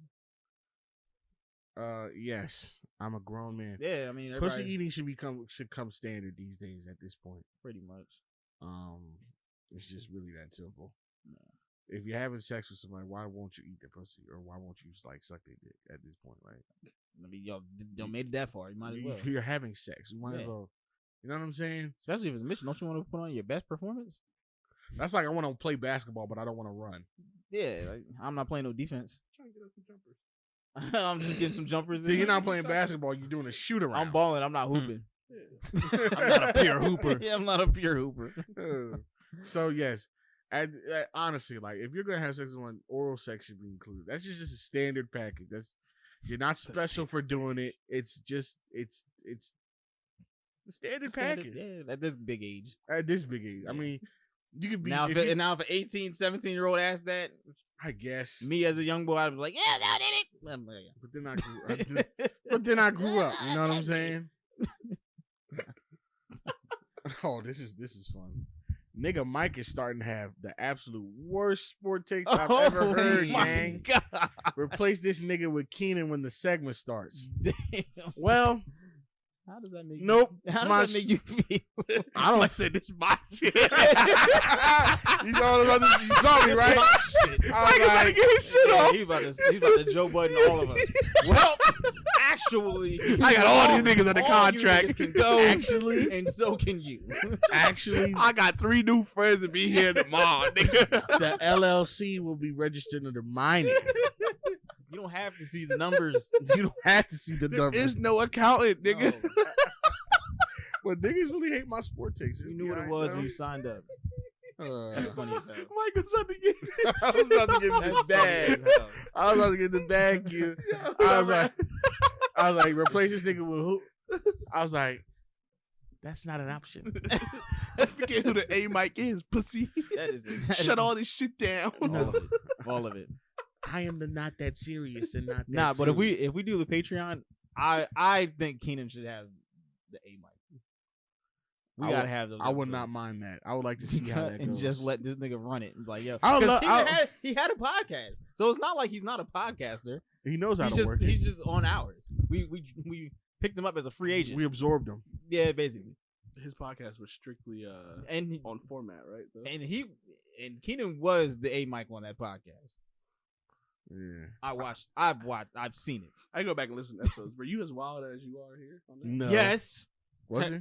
A: Yes. I'm a grown man.
B: Yeah, I mean,
A: pussy eating should come standard these days. At this point,
B: pretty much.
A: It's just really that simple. No. If you're having sex with somebody, why won't you eat the pussy, or why won't you like suck their dick at this point? Right?
B: I mean, y'all don't made it that far. You might as well.
A: You're having sex. You might as well. You know what I'm saying?
B: Especially if it's a mission. Don't you want to put on your best performance?
A: That's like I want to play basketball, but I don't want to run.
B: Yeah, like, I'm not playing no defense. I'm trying to get up some jumpers. I'm just getting some jumpers.
A: See, you're not playing basketball. You're doing a shoot around.
B: I'm balling. I'm not hooping.
C: I'm not a pure hooper.
B: Yeah, I'm not a pure hooper.
A: So yes, honestly, like if you're gonna have sex with one, oral sex should be included. That's just a standard package. You're not special for doing it. It's the standard package.
B: Yeah, at this big age.
A: At this big age. I mean, you could be...
B: Now, if an 18, 17-year-old asked that,
A: I guess.
B: Me as a young boy, I'd be like, yeah, that did it.
A: Like, yeah. But then I grew up. You know what I'm saying? Oh, this is fun. Nigga Mike is starting to have the absolute worst sport takes I've ever heard, gang.
B: God.
A: Replace this nigga with Keenan when the segment starts.
B: Damn.
A: Well,
B: How does that make
A: nope.
B: you? How
A: It's
B: does
A: my
B: that make you feel?
A: I don't say this my shit. You saw me, right? I was like,
C: get his shit off.
B: He's about to Joe Budden all of us. Well, actually,
C: I got all these niggas under
B: all
C: contract.
B: You niggas can go,
A: Actually.
B: and so can you.
A: actually,
C: I got 3 new friends to be here tomorrow, nigga.
A: the LLC will be registered under my name.
B: You don't have to see the numbers.
A: You don't have to see the
C: There
A: numbers.
C: is no accountant, nigga.
B: No.
A: But niggas really hate my sport takes.
B: You knew what it was when you signed up. That's funny as hell.
C: Mike was about to get.
A: I was about to get in
B: That's
A: the bag.
B: bad as hell.
A: I was about to get in the bag. You. I was like, replace this nigga with who? I was like, that's not an option.
C: I forget who the A Mike is, pussy.
B: That is it.
C: Shut all this shit down.
A: No.
B: All of it.
A: I am the not that serious and not that
B: Nah, but if
A: serious.
B: we do the Patreon, I think Keenan should have the A mic. We gotta have those.
A: I would
B: episodes.
A: not mind that. I would like to see how that
B: and
A: goes.
B: just let this nigga run it. Like, yo,
A: I would
B: because
A: love-
B: he had a podcast, so it's not like he's not a podcaster.
A: He knows how
B: He's
A: to
B: just
A: work it.
B: he's just on ours. We picked him up as a free agent.
A: We absorbed him.
B: Yeah, basically.
C: His podcast was strictly
B: And
C: on format, right? Though?
B: and Keenan was the A mic on that podcast.
A: Yeah.
B: I've seen it.
C: I go back and listen to episodes. Were you as wild as you are here? On that?
A: No.
B: Yes.
A: Was he?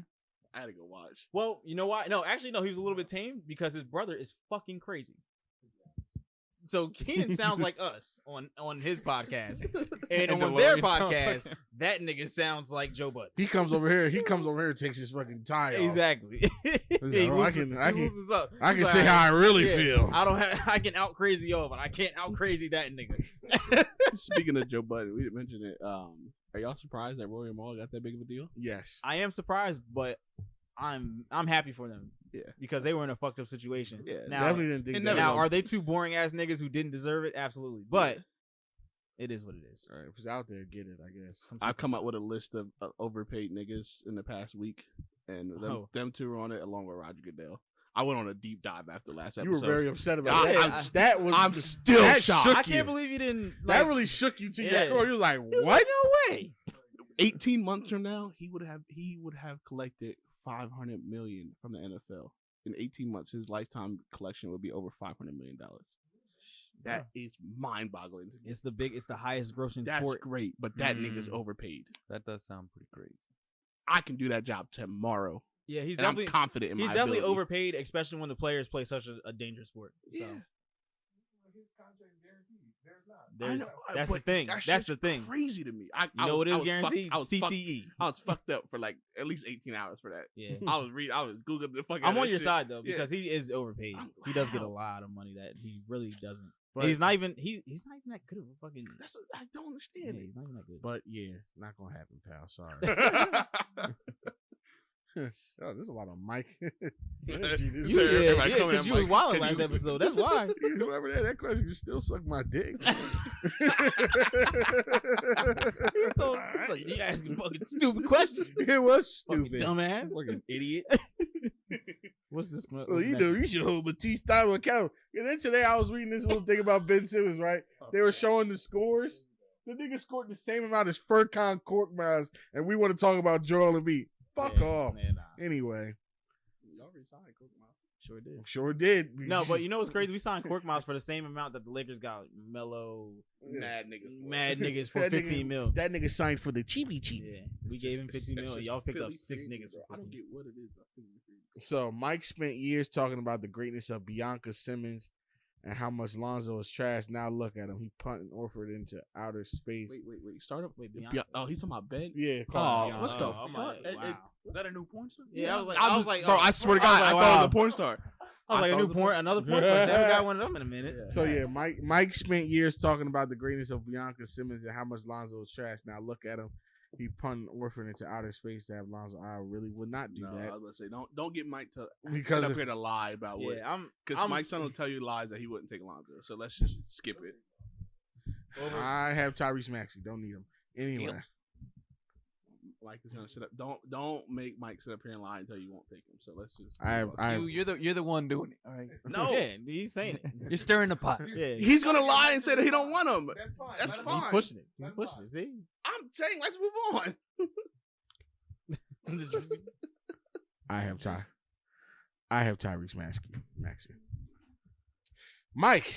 C: I had to go watch.
B: Well, you know why? No, actually, no. He was a little bit tame because his brother is fucking crazy. So Keenan sounds like us on his podcast, and
D: And
B: on their
D: DeLorean sounds
B: podcast,
D: like-
B: that nigga sounds like Joe Budden.
A: He comes over here. And takes his fucking tie off.
B: Exactly.
A: like,
B: He
A: oh, I
B: loosens-
A: can-
B: he loosens up.
A: I
B: He's
A: can
B: like,
A: say how I really
B: yeah,
A: feel.
B: I can out crazy y'all, but I can't out crazy that nigga.
C: Speaking of Joe Budden, we didn't mention it. Are y'all surprised that Rory and Maul got that big of a deal?
A: Yes.
B: I am surprised, but I'm happy for them.
C: Yeah.
B: Because they were in a fucked up situation.
C: Yeah,
B: Now,
A: Definitely didn't think
C: it
A: that.
C: never
B: now
C: know.
B: are they two boring ass niggas who didn't deserve it? Absolutely. But it is what it is.
A: All right, if it's out there, get it, I guess.
C: I've come up with a list of overpaid niggas in the past week, and them two were on it along with Roger Goodell. I went on a deep dive after last
A: You
C: episode.
A: were very upset about
C: Yeah,
A: that. That was.
C: I'm still
A: that
C: shocked.
A: shook
B: I can't
A: you.
B: believe you didn't.
A: That really shook you to
B: Yeah.
A: your core. You were like,
B: He was
A: what?
B: like, no way.
C: 18 months from now, he would have collected $500 million from the NFL. In 18 months, his lifetime collection would be over $500 million. That is mind-boggling. to me.
B: It's the highest grossing
C: That's
B: sport.
C: great, but that nigga's overpaid.
D: That does sound pretty crazy.
C: I can do that job tomorrow.
B: Yeah, he's
C: And I'm
B: definitely
C: confident in
B: he's
C: my
B: definitely
C: ability.
B: overpaid, especially when the players play such a dangerous sport. So
C: Yeah.
F: His contract is guaranteed. There's not.
B: there's,
C: I know,
B: that's the
C: but
B: thing.
C: that
B: That's
C: shit's
B: the thing.
C: Crazy to me.
B: You know what is guaranteed?
C: I was fucked-
B: CTE.
C: I was fucked up for like at least 18 hours for that.
B: Yeah.
C: I was googling the fucking.
B: I'm on your side though
C: Yeah.
B: because he is overpaid.
C: I'm-
B: He does get a
C: wow.
B: lot of money that he really doesn't.
A: But-
B: he's not even he's not even that good of a fucking.
C: That's what, I don't
B: Yeah,
C: understand
B: he's not even that good.
A: But yeah, not gonna happen, pal. Sorry. Oh, there's a lot of mic energy. This
B: You,
C: Sir,
B: yeah,
C: everybody come
B: because
C: in,
B: you was
C: Mike.
B: wilding
C: Can
B: last
C: you-
B: episode. That's why.
A: Whoever that question can still suck my dick.
B: It's like, you asking fucking stupid questions.
A: It was
B: Fucking
A: stupid.
B: dumbass.
A: Fucking idiot.
B: What's this?
A: Well, you should hold Batista accountable. And then today I was reading this little thing about Ben Simmons, right? They were showing the scores. The nigga scored the same amount as Furkan Korkmaz, and we want to talk about Joel Embiid. Fuck off. Anyway,
B: Sure did.
A: sure did.
B: No, but you know what's crazy? We signed Korkmaz for the same amount that the Lakers got Melo,
C: Mad niggas.
B: mad niggas for
A: That nigga-
B: 15 mil.
A: That nigga signed for the cheapy cheap.
B: Yeah, we gave him 15 mil. Y'all picked up 6 niggas
C: I
B: for
C: don't
B: 15.
C: get what it is.
A: So Mike spent years talking about the greatness of Bianca Simmons and how much Lonzo is trash. Now look at him. He punting Orford into outer space.
C: Wait. Start up.
B: Wait, Bianca?
C: Oh, he's talking about Ben.
A: Yeah,
C: Oh,
A: call him
C: what
A: Bianca.
C: the
B: I'm
C: fuck?
B: like, wow.
D: Is that a new porn star?
B: Yeah,
C: I was like, bro, I swear to God, I thought it was a porn star.
B: I was like, a new porn, another porn. I haven't got one of them in a minute.
A: So yeah, Mike spent years talking about the greatness of Bianca Simmons and how much Lonzo is trash. Now look at him. He punting Orford into outer space to have Lonzo. I really would not do
C: No,
A: that.
C: I was gonna say don't get Mike to
A: Because
C: sit up
A: of-
C: here to lie about what.
B: Yeah,
C: Because Mike's son will tell you lies that he wouldn't take Lonzo. So let's just skip it.
B: over.
A: I have Tyrese Maxey. Don't need him. Anyway.
C: Mike is gonna sit up. Don't make Mike sit up here and lie and tell you won't take him. So let's just.
D: You're the one doing it. All right.
C: No,
B: Yeah, he's saying it.
D: You're stirring the pot.
B: Yeah,
C: he's gonna lie and say that he don't want him.
F: That's fine.
C: That's
F: Let him
C: fine.
B: he's pushing it. He's pushing it. See?
C: I'm saying let's move on.
A: I have Tyrese Maxey. Mike.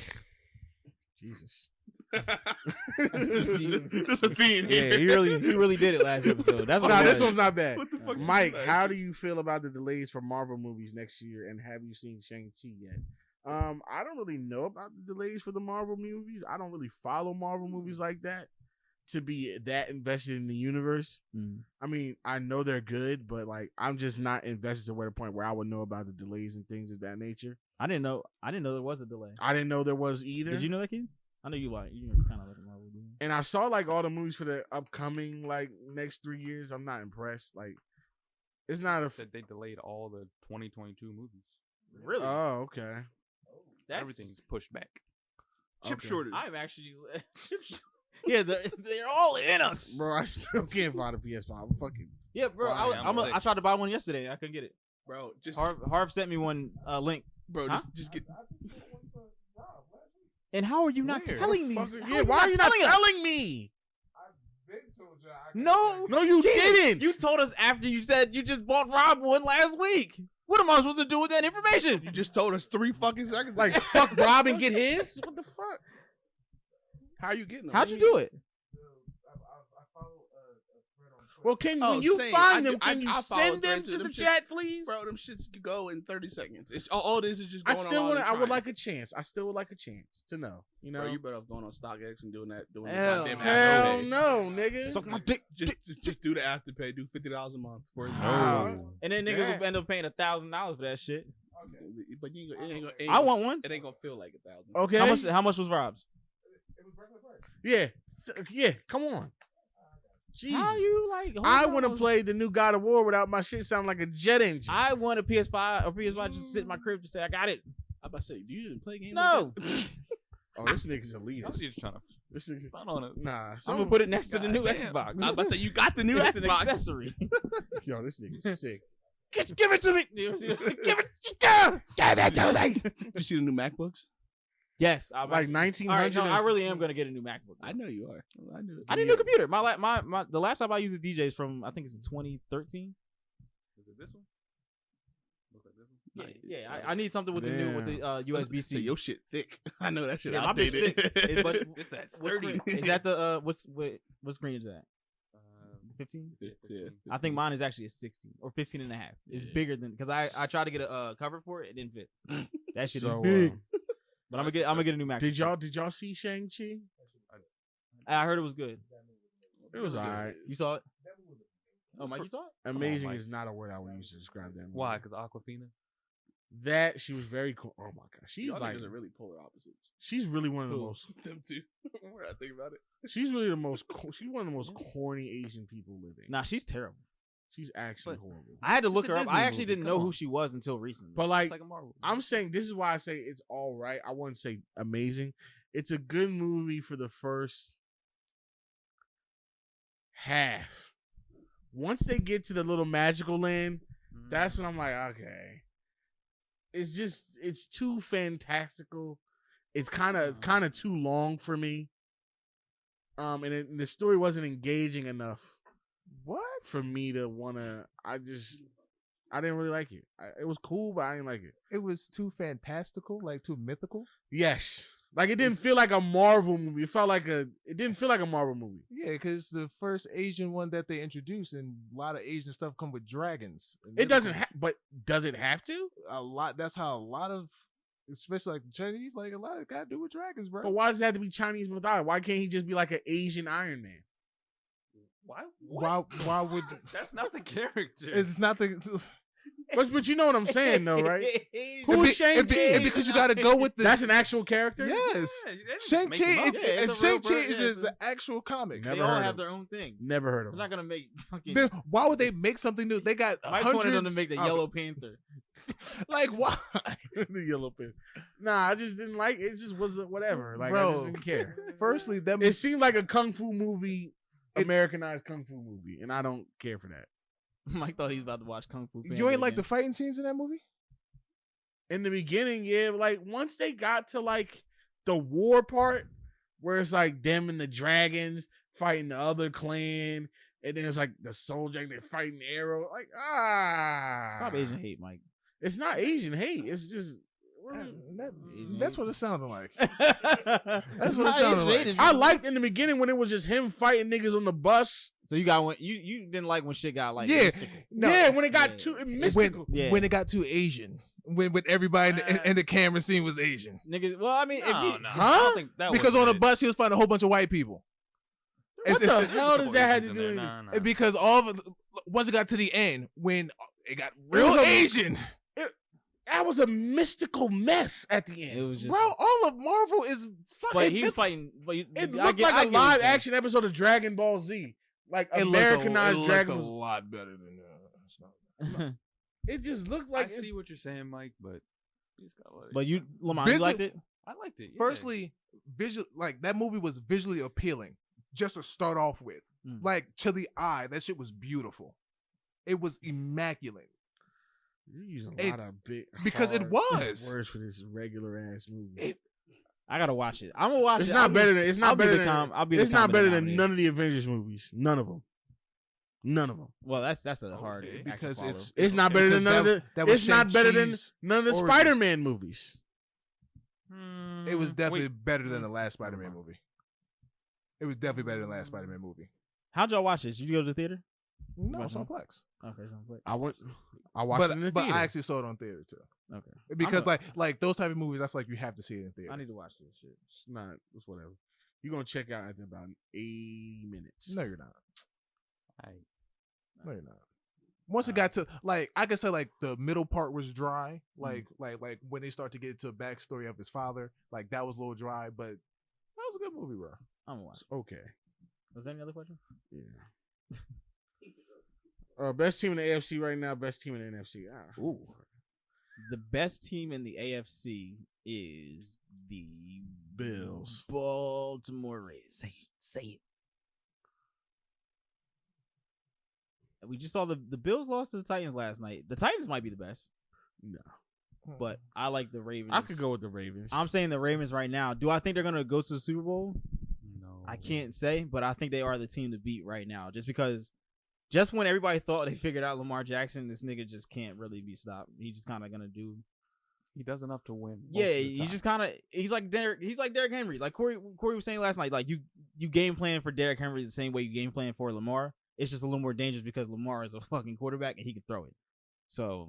A: Jesus.
C: There's a theme here.
B: Yeah, he really did it last episode. That's what
A: Nah,
B: it
A: this
B: was.
A: one's not bad.
C: What the fuck?
A: Mike, how do you feel about the delays for Marvel movies next year, and have you seen Shang-Chi yet? I don't really know about the delays for the Marvel movies. I don't really follow Marvel movies like that to be that invested in the universe. I mean, I know they're good, but like I'm just not invested to the point where I would know about the delays and things of that nature.
B: I didn't know there was a delay.
A: I didn't know there was either.
B: Did you know that, kid? I know you kind of like Marvel. Dude.
A: And I saw like all the movies for the upcoming like next 3 years. I'm not impressed. Like, it's not a.
D: They delayed all the 2022 movies.
B: Really?
A: Oh, okay.
D: Everything's pushed back.
C: Chip
A: Okay.
C: shortage.
B: I'm actually. Yeah, they're all in us.
A: Bro, I still can't find a PS5. I'm fucking.
B: Yeah, bro.
D: Well,
B: I tried to buy one yesterday. And I couldn't get it.
C: Bro, just
B: Harv sent me one link.
C: bro,
B: Huh?
C: just get.
B: And how are you not
A: Where?
B: telling me?
A: Yeah, why are you not telling me?
F: Been told y'all I
B: No,
A: No, you didn't.
B: You told us after you said you just bought Rob one last week. What am I supposed to do with that information?
C: You just told us 3 fucking seconds.
A: like fuck Rob and get his. What the fuck?
C: how you getting them?
B: How'd you do it?
F: I follow a thread on Twitter.
A: Well, can
C: Oh,
A: when you
C: same.
A: find
C: I
A: them,
C: do-
A: can
C: I
A: you
C: follow
A: send them
C: threads
A: to
C: to
A: the
C: them
A: chat, please?
C: Bro, them shits could go in 30 seconds. It's all this is just
A: I
C: going
A: still
C: on.
A: want. I would like a chance. I still would like a chance to know. You know.
C: Bro, you better off going on StockX and doing that. Doing
B: Hell
C: the goddamn
A: Hell
C: afterpay.
A: no, nigga.
B: Suck my dick.
C: Just do the afterpay. Do $50 a month for it.
A: No.
B: And then niggas
A: Yeah.
B: will end up paying $1,000 for that shit.
C: But you ain't gonna,
B: I want one.
C: It ain't gonna feel like 1,000.
A: Okay.
B: How much was Rob's?
F: It was regular price.
A: Yeah. Yeah. Come on. Jesus.
B: How you like?
A: I want to play the new God of War without my shit sound like a jet engine.
B: I want a PS5 or PS5 just sit in my crib to say I got it.
C: I'm about to say, do you even play games?
B: No.
C: Like that?
A: Oh, this nigga's
D: I was
A: elitist.
D: just trying to
A: This nigga.
D: fun on it.
A: Nah.
B: I'm gonna put it next to the new
D: Goddamn.
B: Xbox.
C: I was about to say, you got the new
B: It's an
C: Xbox.
B: accessory.
A: Yo, this nigga's sick.
B: Give it to me. Give it. Give it to me.
C: Did you see the new MacBooks?
B: Yes,
A: Like 1900.
B: no, I really am gonna get a new MacBook.
C: I know you are. I knew it.
B: I need a new computer. The laptop I use at DJ's from I think it's 2013.
D: Is it this one? Looks like this one.
B: Yeah. I need something with the new USB
C: So
B: C.
C: your shit thick. I know that shit.
B: Yeah, my bitch
C: outdated.
B: thick. But
D: It's that
B: what
D: sturdy.
B: screen, is that the what screen is that? 15.
C: Yeah.
B: I think mine is actually a 16 or 15 and a half. It's
C: Yeah.
B: bigger than because I tried to get a cover for it. It didn't fit. That shit
A: So,
B: is big. But I'm gonna get a new MacBook.
A: Did y'all see Shang-Chi?
B: I heard it was good.
A: It was alright.
B: You saw it? Oh, Mike, you saw it?
A: Amazing
D: Mike.
A: is not a word I would use to describe that movie.
D: Why? Because Aquafina.
A: That she was very cool. Oh my god, she's
C: Y'all
A: like
C: niggas are really polar opposites.
A: she's really one of the
B: Who?
A: most.
C: Them two. When I think about it.
A: She's really the most. She's one of the most corny Asian people living.
B: Nah, she's terrible.
A: She's actually
B: But-
A: horrible.
B: I had to look
D: It's a
B: her up.
D: Disney
B: I actually
D: movie,
B: didn't
D: come
B: know
D: on.
B: who she was until recently.
A: But like,
B: It's like a Marvel.
A: I'm saying this is why I say it's all right. I wouldn't say amazing. It's a good movie for the first half. Once they get to the little magical land, that's when I'm like, okay. It's too fantastical. It's kind of too long for me. And the story wasn't engaging enough
E: What?
A: for me to wanna. I didn't really like it. It was cool, but I didn't like it.
E: It was too fantastical, like too mythical.
A: Yes, like it didn't feel like a Marvel movie. It felt like it didn't feel like a Marvel movie.
E: Yeah, because the first Asian one that they introduced, and a lot of Asian stuff come with dragons. And
A: It doesn't, but does it have to?
E: a lot. That's how a lot of, especially like the Chinese, like a lot of got to do with dragons, bro.
A: But why does it have to be Chinese mythology? Why can't he just be like an Asian Iron Man?
D: Why?
E: Why would
D: That's not the character.
E: it's not the?
A: But you know what I'm saying, though, right? Who's
E: It'd be
A: Shang-Chi?
E: because you got to go with the.
A: That's an actual character.
E: Yes,
D: Yeah, they didn't
E: Shang
D: make him
E: Chi.
D: up.
B: Yeah, it's a real
E: Shang Chi
B: bird,
E: is
B: yeah,
E: is an actual comic.
A: Never
B: They all
A: heard
B: have
A: of
B: their own thing.
A: Never heard of
B: They're
A: him.
B: not gonna make fucking.
E: Why would they make something new? They got
B: Mike
E: hundreds.
B: wanted them to make the
E: of-
B: Yellow Panther.
E: Like why?
A: The yellow pen. Nah, I just didn't like it. It just wasn't whatever. Like I
E: Bro.
A: just didn't care.
E: Firstly, them
A: It seemed like a kung fu movie Americanized kung fu movie, and I don't care for that.
B: Mike thought he was about to watch Kung Fu Panda.
E: You ain't like
B: again.
E: the fighting scenes in that movie?
A: In the beginning, yeah, like once they got to like the war part, where it's like them and the dragons fighting the other clan, and then it's like the soul dragon they're fighting Arrow. Like
B: Stop Asian hate, Mike.
A: It's not Asian hate. It's just
E: That's what it sounded like.
B: That's
E: what it sounded like.
A: I liked in the beginning when it was just him fighting niggas on the bus.
B: So you got you didn't like when shit got like
E: Yeah.
B: mystical.
E: No.
A: Yeah, when it got too mystical.
E: When it got too Asian. When everybody in the camera scene was Asian.
B: Niggas. Well, I mean,
D: No,
B: if you,
D: no.
A: Huh?
D: I don't think that
E: Because
D: was
E: on a
D: it.
E: bus he was fighting a whole bunch of white people.
A: What the hell does that have to do with it?
D: Nah.
E: Because once it got to the end, when it got real Asian,
A: That was a mystical mess at the end.
B: it was just.
E: bro, all of Marvel is fucking.
B: but he was fighting. But
A: It looked like a live action episode of Dragon Ball Z. Like Americanized Dragon
E: a
A: Ball.
E: lot better than
A: It just looked
D: I
A: like
D: see what you're saying, Mike, but you just gotta let it
B: But
D: go.
B: you, Lamar, you liked it.
D: I liked it. Yeah.
E: Firstly, like that movie was visually appealing just to start off with.
B: Mm.
E: Like to the eye, that shit was beautiful. It was immaculate.
A: You're using a
E: It-
A: lot of big
E: because it
A: hard
E: was.
A: words for this regular ass movie.
B: I gotta watch it. I'm gonna watch
A: It's
B: it.
A: not better than it's
B: I'll
A: not
B: be
A: better
B: the
A: than
B: com- I'll be the
A: it's not better than
B: comedy
A: none of the Avengers movies. None of them. None of them.
B: Well, that's a hard
D: Okay.
B: act to
E: Because
B: follow.
A: It's not better than
E: Because
A: none of the.
E: that was
A: It's not better than
E: Shang-Chi's
A: none of the
E: origin.
A: Spider-Man movies.
E: It was definitely
D: Wait.
E: better than the last Spider-Man movie. It was definitely better than the last Spider-Man movie.
B: How'd y'all watch this? Did you go to the theater?
E: No,
B: watch
E: it's on Plex.
B: Okay, sounds good.
A: I watched it in the
E: But
A: theater.
E: I actually saw it on theater too.
B: Okay,
E: Because like those type of movies, I feel like you have to see it in theater.
B: I need to watch this shit.
A: It's not. It's whatever. You're gonna check out after about 8 minutes.
E: No, you're not.
D: Aight.
E: No, you're not. Once it got to like, I could say like the middle part was dry. Like when they start to get into the backstory of his father, like that was a little dry. But that was a good movie, bro.
B: I'm gonna watch.
A: It's okay.
B: Was there any other question?
A: Yeah. Best team in the AFC right now. Best team in the NFC.
B: Ooh. The best team in the AFC is the
A: Bills.
B: Baltimore Ravens. Say it. We just saw the Bills lost to the Titans last night. The Titans might be the best,
A: No,
B: but I like the Ravens.
A: I could go with the Ravens.
B: I'm saying the Ravens right now. Do I think they're gonna go to the Super Bowl?
D: No.
B: I can't say, but I think they are the team to beat right now. Just because, just when everybody thought they figured out Lamar Jackson, this nigga just can't really be stopped. He's just kind of gonna do.
D: He does enough to win. most
B: Yeah,
D: of the
B: he's
D: time.
B: just kind of he's like Derrick Henry. Like Corey was saying last night. Like you game plan for Derrick Henry the same way you game plan for Lamar. It's just a little more dangerous because Lamar is a fucking quarterback and he can throw it. So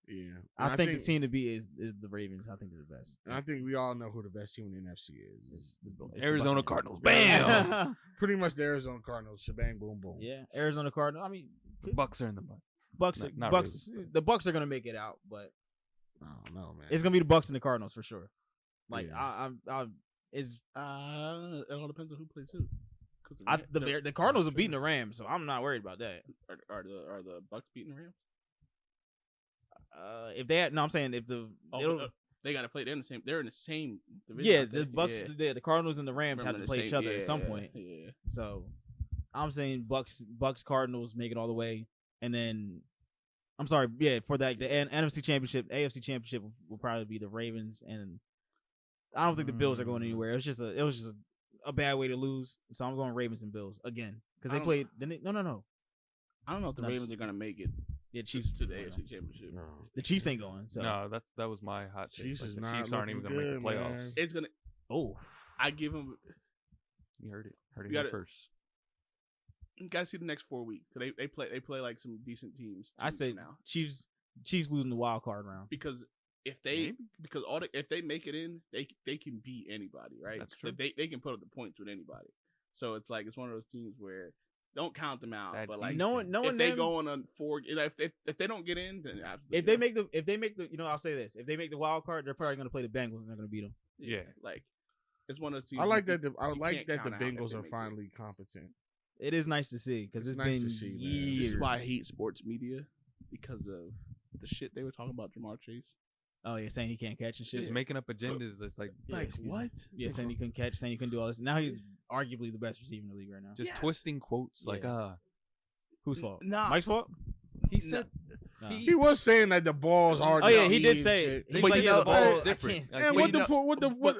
A: yeah,
B: I think the team to beat is the Ravens. I think they're the best.
A: And I think we all know who the best team in the NFC is.
B: It's the
D: Arizona
B: Buccaneers.
D: Cardinals.
B: Bam.
A: Pretty much the Arizona Cardinals. Shebang, boom, boom.
B: Yeah, Arizona Cardinals. I mean,
D: The Bucks are in the mud.
B: Bucks.
D: Not
B: Bucks.
D: Ravens, but-
B: The Bucks are gonna make it out, but
A: I don't know, man.
B: it's gonna be the Bucks and the Cardinals for sure. Like
A: Yeah.
B: it's
C: It all depends on who plays who. 'Cause
B: the Cardinals are beating the Rams, so I'm not worried about that.
C: Are the Bucks beating the Rams?
B: If they had, no, I'm saying if the it'll-
C: They got to play. They're in the same. They're in the same division.
B: yeah,
C: aren't they?
B: the Bucks,
C: Yeah.
B: the Cardinals and the Rams have to
C: Remember
B: play
C: the
B: each
C: same-
B: other at some
C: yeah,
B: point.
C: Yeah.
B: So I'm saying Bucks Cardinals make it all the way, and then I'm sorry, yeah, for that the NFC Championship, AFC Championship will probably be the Ravens, and I don't think the Bills are going anywhere. It was just a bad way to lose, so I'm going Ravens and Bills again because
C: I
B: they
C: don't-
B: played. Didn't they? No.
C: I don't know if the
B: No.
C: Ravens are gonna make it
B: Yeah, Chiefs
C: to the
B: ain't
C: AFC
B: going.
C: Championship.
A: No.
B: The Chiefs ain't going. So
D: No, that was my hot take.
A: Chiefs
D: Like,
A: is
D: the
A: not
D: Chiefs aren't even
A: looking
D: gonna make the
A: good,
D: playoffs.
A: man.
C: It's gonna.
B: oh,
C: I give them.
D: You heard it. Heard it
C: You
D: here
C: gotta-
D: first.
C: You gotta see the next 4 weeks. They play like some decent teams. 2
B: I
C: weeks
B: say
C: from now
B: Chiefs losing the wild card round.
C: because if they make it in, they can beat anybody, right?
D: That's true.
C: They can put up the points with anybody. So it's like it's one of those teams where don't count them out,
D: That
C: but like
B: Knowing
C: if they
B: them,
C: go on a 4, if they don't get in, then absolutely
B: if they make the I'll say this, if they make the wild card, they're probably gonna play the Bengals and they're gonna beat them.
D: Yeah.
C: like it's one of those teams.
A: I like
C: you
A: that. I
C: you
A: like
C: can't
A: that the
C: count out if
A: Bengals
C: they
A: are
C: make it.
A: finally competent.
B: It is nice to see because
A: It's
B: it's
A: nice
B: been
A: to see, man.
B: years.
C: This is why I hate sports media because of the shit they were talking about Jamar Chase.
B: Oh yeah, saying he can't catch and shit.
D: Just making up agendas. It's like,
C: what?
B: Yeah, saying he couldn't catch, saying he couldn't do all this. Now he's arguably the best receiver in the league right now.
D: just twisting quotes. Like,
B: Whose fault?
C: Nah.
B: Mike's fault.
D: he said.
A: He was saying that the ball's hard.
B: Oh
A: to
B: yeah, he
A: see
B: did
A: and
B: say
A: shit.
B: it. He's
D: But
B: like,
D: yeah,
B: yeah,
D: the ball is
B: I
D: different.
B: can't.
D: Like,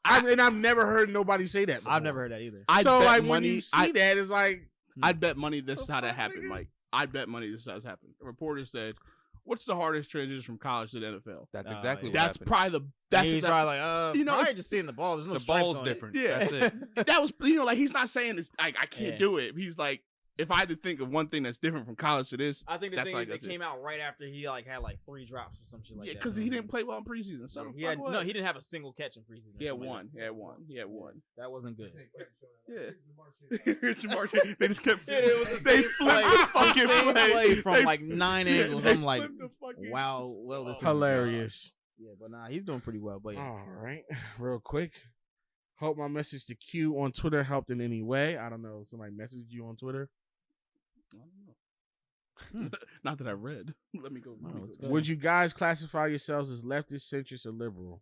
A: And and I've never heard nobody say that. Before.
B: I've never heard that either.
A: So
C: bet
A: like when
C: money,
A: you see that, it's like
C: I'd bet money this is how that
A: fuck,
C: happened,
A: nigga?
C: Mike. I'd bet money this is how it happened. A reporter said, "What's the hardest transition from college to the NFL?"
D: That's
B: Oh,
D: exactly
B: yeah.
D: what
C: That's
D: happened.
C: probably
B: He's
C: exactly,
B: probably like,
C: you know,
B: probably
C: it's-
B: just seeing the ball. There's no
D: The
B: stripes
D: ball's
B: on it.
D: different.
C: Yeah.
D: That's it.
C: that was like he's not saying it's like I can't
B: Yeah.
C: do it. He's like, if I had to think of one thing that's different from college to this,
B: I think the
C: That's
B: thing
C: like
B: is it
C: that's it.
B: came out right after he like had like 3 drops or some shit like
C: yeah,
B: that.
C: because he didn't play well in preseason. So
B: He had, no, he didn't have a single catch in preseason.
C: He had
B: Something like
C: one.
B: that.
C: He had one.
B: That wasn't good.
C: Yeah. Richard Martin. They just kept.
B: Yeah, it was the
C: they
B: same
C: flipped
B: play.
C: the fucking
B: Same play from
C: They-
B: like 9
C: yeah,
B: angles.
C: they
B: I'm like,
C: flipped the fucking-
B: wow, well, this is
A: hilarious.
B: Yeah, but nah, he's doing pretty well. But yeah,
A: All right, real quick. Hope my message to Q on Twitter helped in any way. I don't know. Somebody messaged you on Twitter.
C: I don't know. Not that I read. Let me go.
B: let's go.
A: Would you guys classify yourselves as leftist, centrist, or liberal?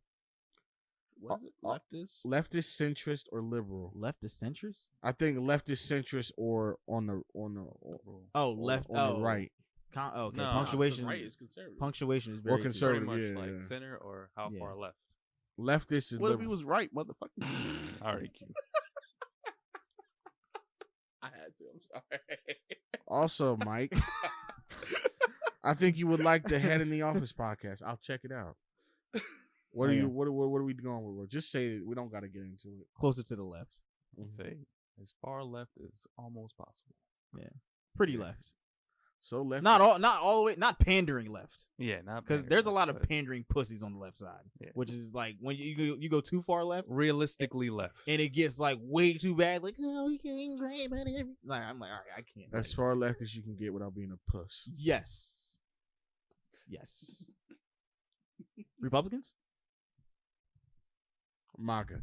C: What is it? Leftist?
A: Leftist, centrist, or liberal?
B: leftist centrist.
A: I think leftist, centrist, or on the
B: Oh, left.
A: on the right
B: Okay,
D: No,
B: punctuation.
C: Right is conservative.
B: Punctuation is
A: or
B: very key.
A: conservative.
D: Pretty much
A: Yeah,
D: like
A: yeah.
D: center or how
B: Yeah.
D: far left.
A: Leftist is
C: What if he
A: liberal.
C: was right, motherfucker?
D: Alright, Q.
C: I had to. I'm sorry.
A: Also, Mike, I think you would like the Head in the Office podcast. I'll check it out. What are
B: Yeah.
A: you? What are we going with? Bro? Just say it. We don't got to get into it.
B: Closer to the left.
D: Say as far left as almost possible.
B: Pretty left.
A: So left.
B: Not all the way. Not pandering left.
D: Yeah, not
B: Because
D: very
B: there's a
D: left,
B: lot of
D: but
B: pandering pussies on the left side,
D: Yeah.
B: which is like when you go too far left,
D: realistically left.
B: and it gets like way too bad. Like, oh, we can't grab at everything. Like, I'm like, all right, I can't.
A: As far left as you can get without being a puss.
B: Yes. Republicans.
A: MAGA.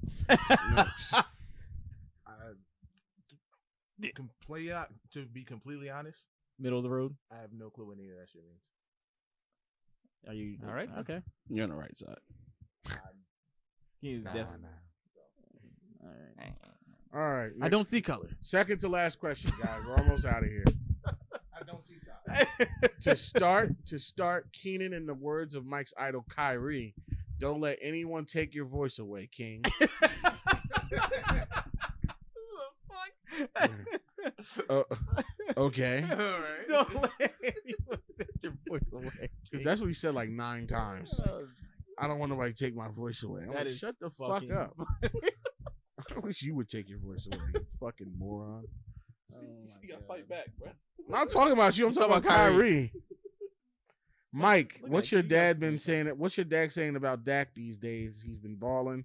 E: To be completely honest,
B: Middle of the road.
E: I have no clue what any of that shit means.
B: Are you
D: All right.
B: Okay.
C: You're on the right side.
B: He's
D: Nah,
B: definitely.
D: nah.
B: All right.
A: All right.
B: I don't see color.
A: Second to last question, guys. We're almost out of here.
E: I don't see side.
A: To start, Keenan, in the words of Mike's idol Kyrie, don't let anyone take your voice away, King. Okay.
E: All right.
B: Don't let anyone take your voice away.
A: 'Cause that's what he said like 9 times. I don't want nobody to take my voice away. I'm
B: That
A: like,
B: is
A: shut the fuck
B: fucking-
A: up. I wish you would take your voice away, you fucking moron.
C: You gotta fight back, bro.
A: I'm not talking about you. I'm talking about Kyrie. Mike,
B: Look
A: what's
B: at
A: your
B: you.
A: dad been saying? What's your dad saying about Dak these days? He's been balling,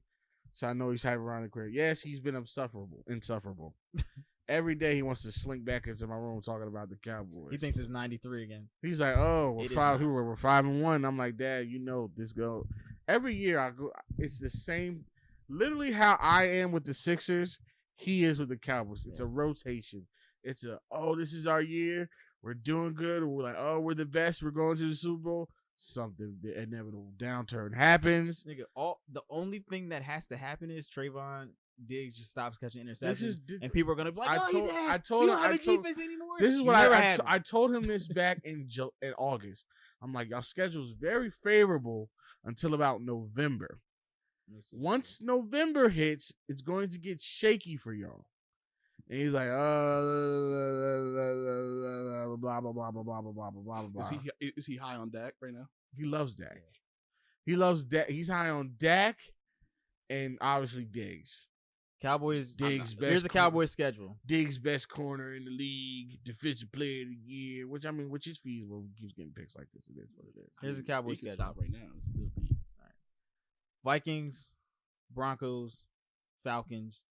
A: so I know he's hype around the career. Yes, he's been insufferable. Every day he wants to slink back into my room talking about the Cowboys.
B: He thinks it's 93 again.
A: He's like, "Oh, we're
B: It is
A: 5.
B: not.
A: We're 5-1." I'm like, "Dad, you know this go." Every year I go. It's the same. Literally how I am with the Sixers, he is with the Cowboys. It's a rotation. It's this is our year. We're doing good. We're like, oh, we're the best. We're going to the Super Bowl. Something, the inevitable downturn happens.
B: Nigga, the only thing that has to happen is Trayvon Diggs just stops catching
A: This
B: interceptions,
A: is.
B: and people are gonna be like,
A: I
B: "Oh,
A: told-
B: he dead.
A: I told
B: we
A: him-
B: don't have
A: I
B: a
A: told-
B: defense anymore."
A: This is
B: You
A: what
B: never
A: I
B: had
A: I told him this back in August. I'm like, y'all schedule's very favorable until about November. Once November hits, it's going to get shaky for y'all. And he's like, blah blah blah blah blah blah blah blah blah.
C: Is he high on Dak right now?
A: He loves Dak. He loves Dak. He's high on Dak, and obviously Diggs.
B: Cowboys.
A: Diggs best
B: Here's the Cowboys schedule.
A: Diggs best corner in the league, defensive player of the year, which is feasible. He keeps getting picks like this. It is what it is.
B: Here's the Cowboys
C: He can
B: schedule.
C: stop right now. It'll be-
B: Vikings, Broncos, Falcons,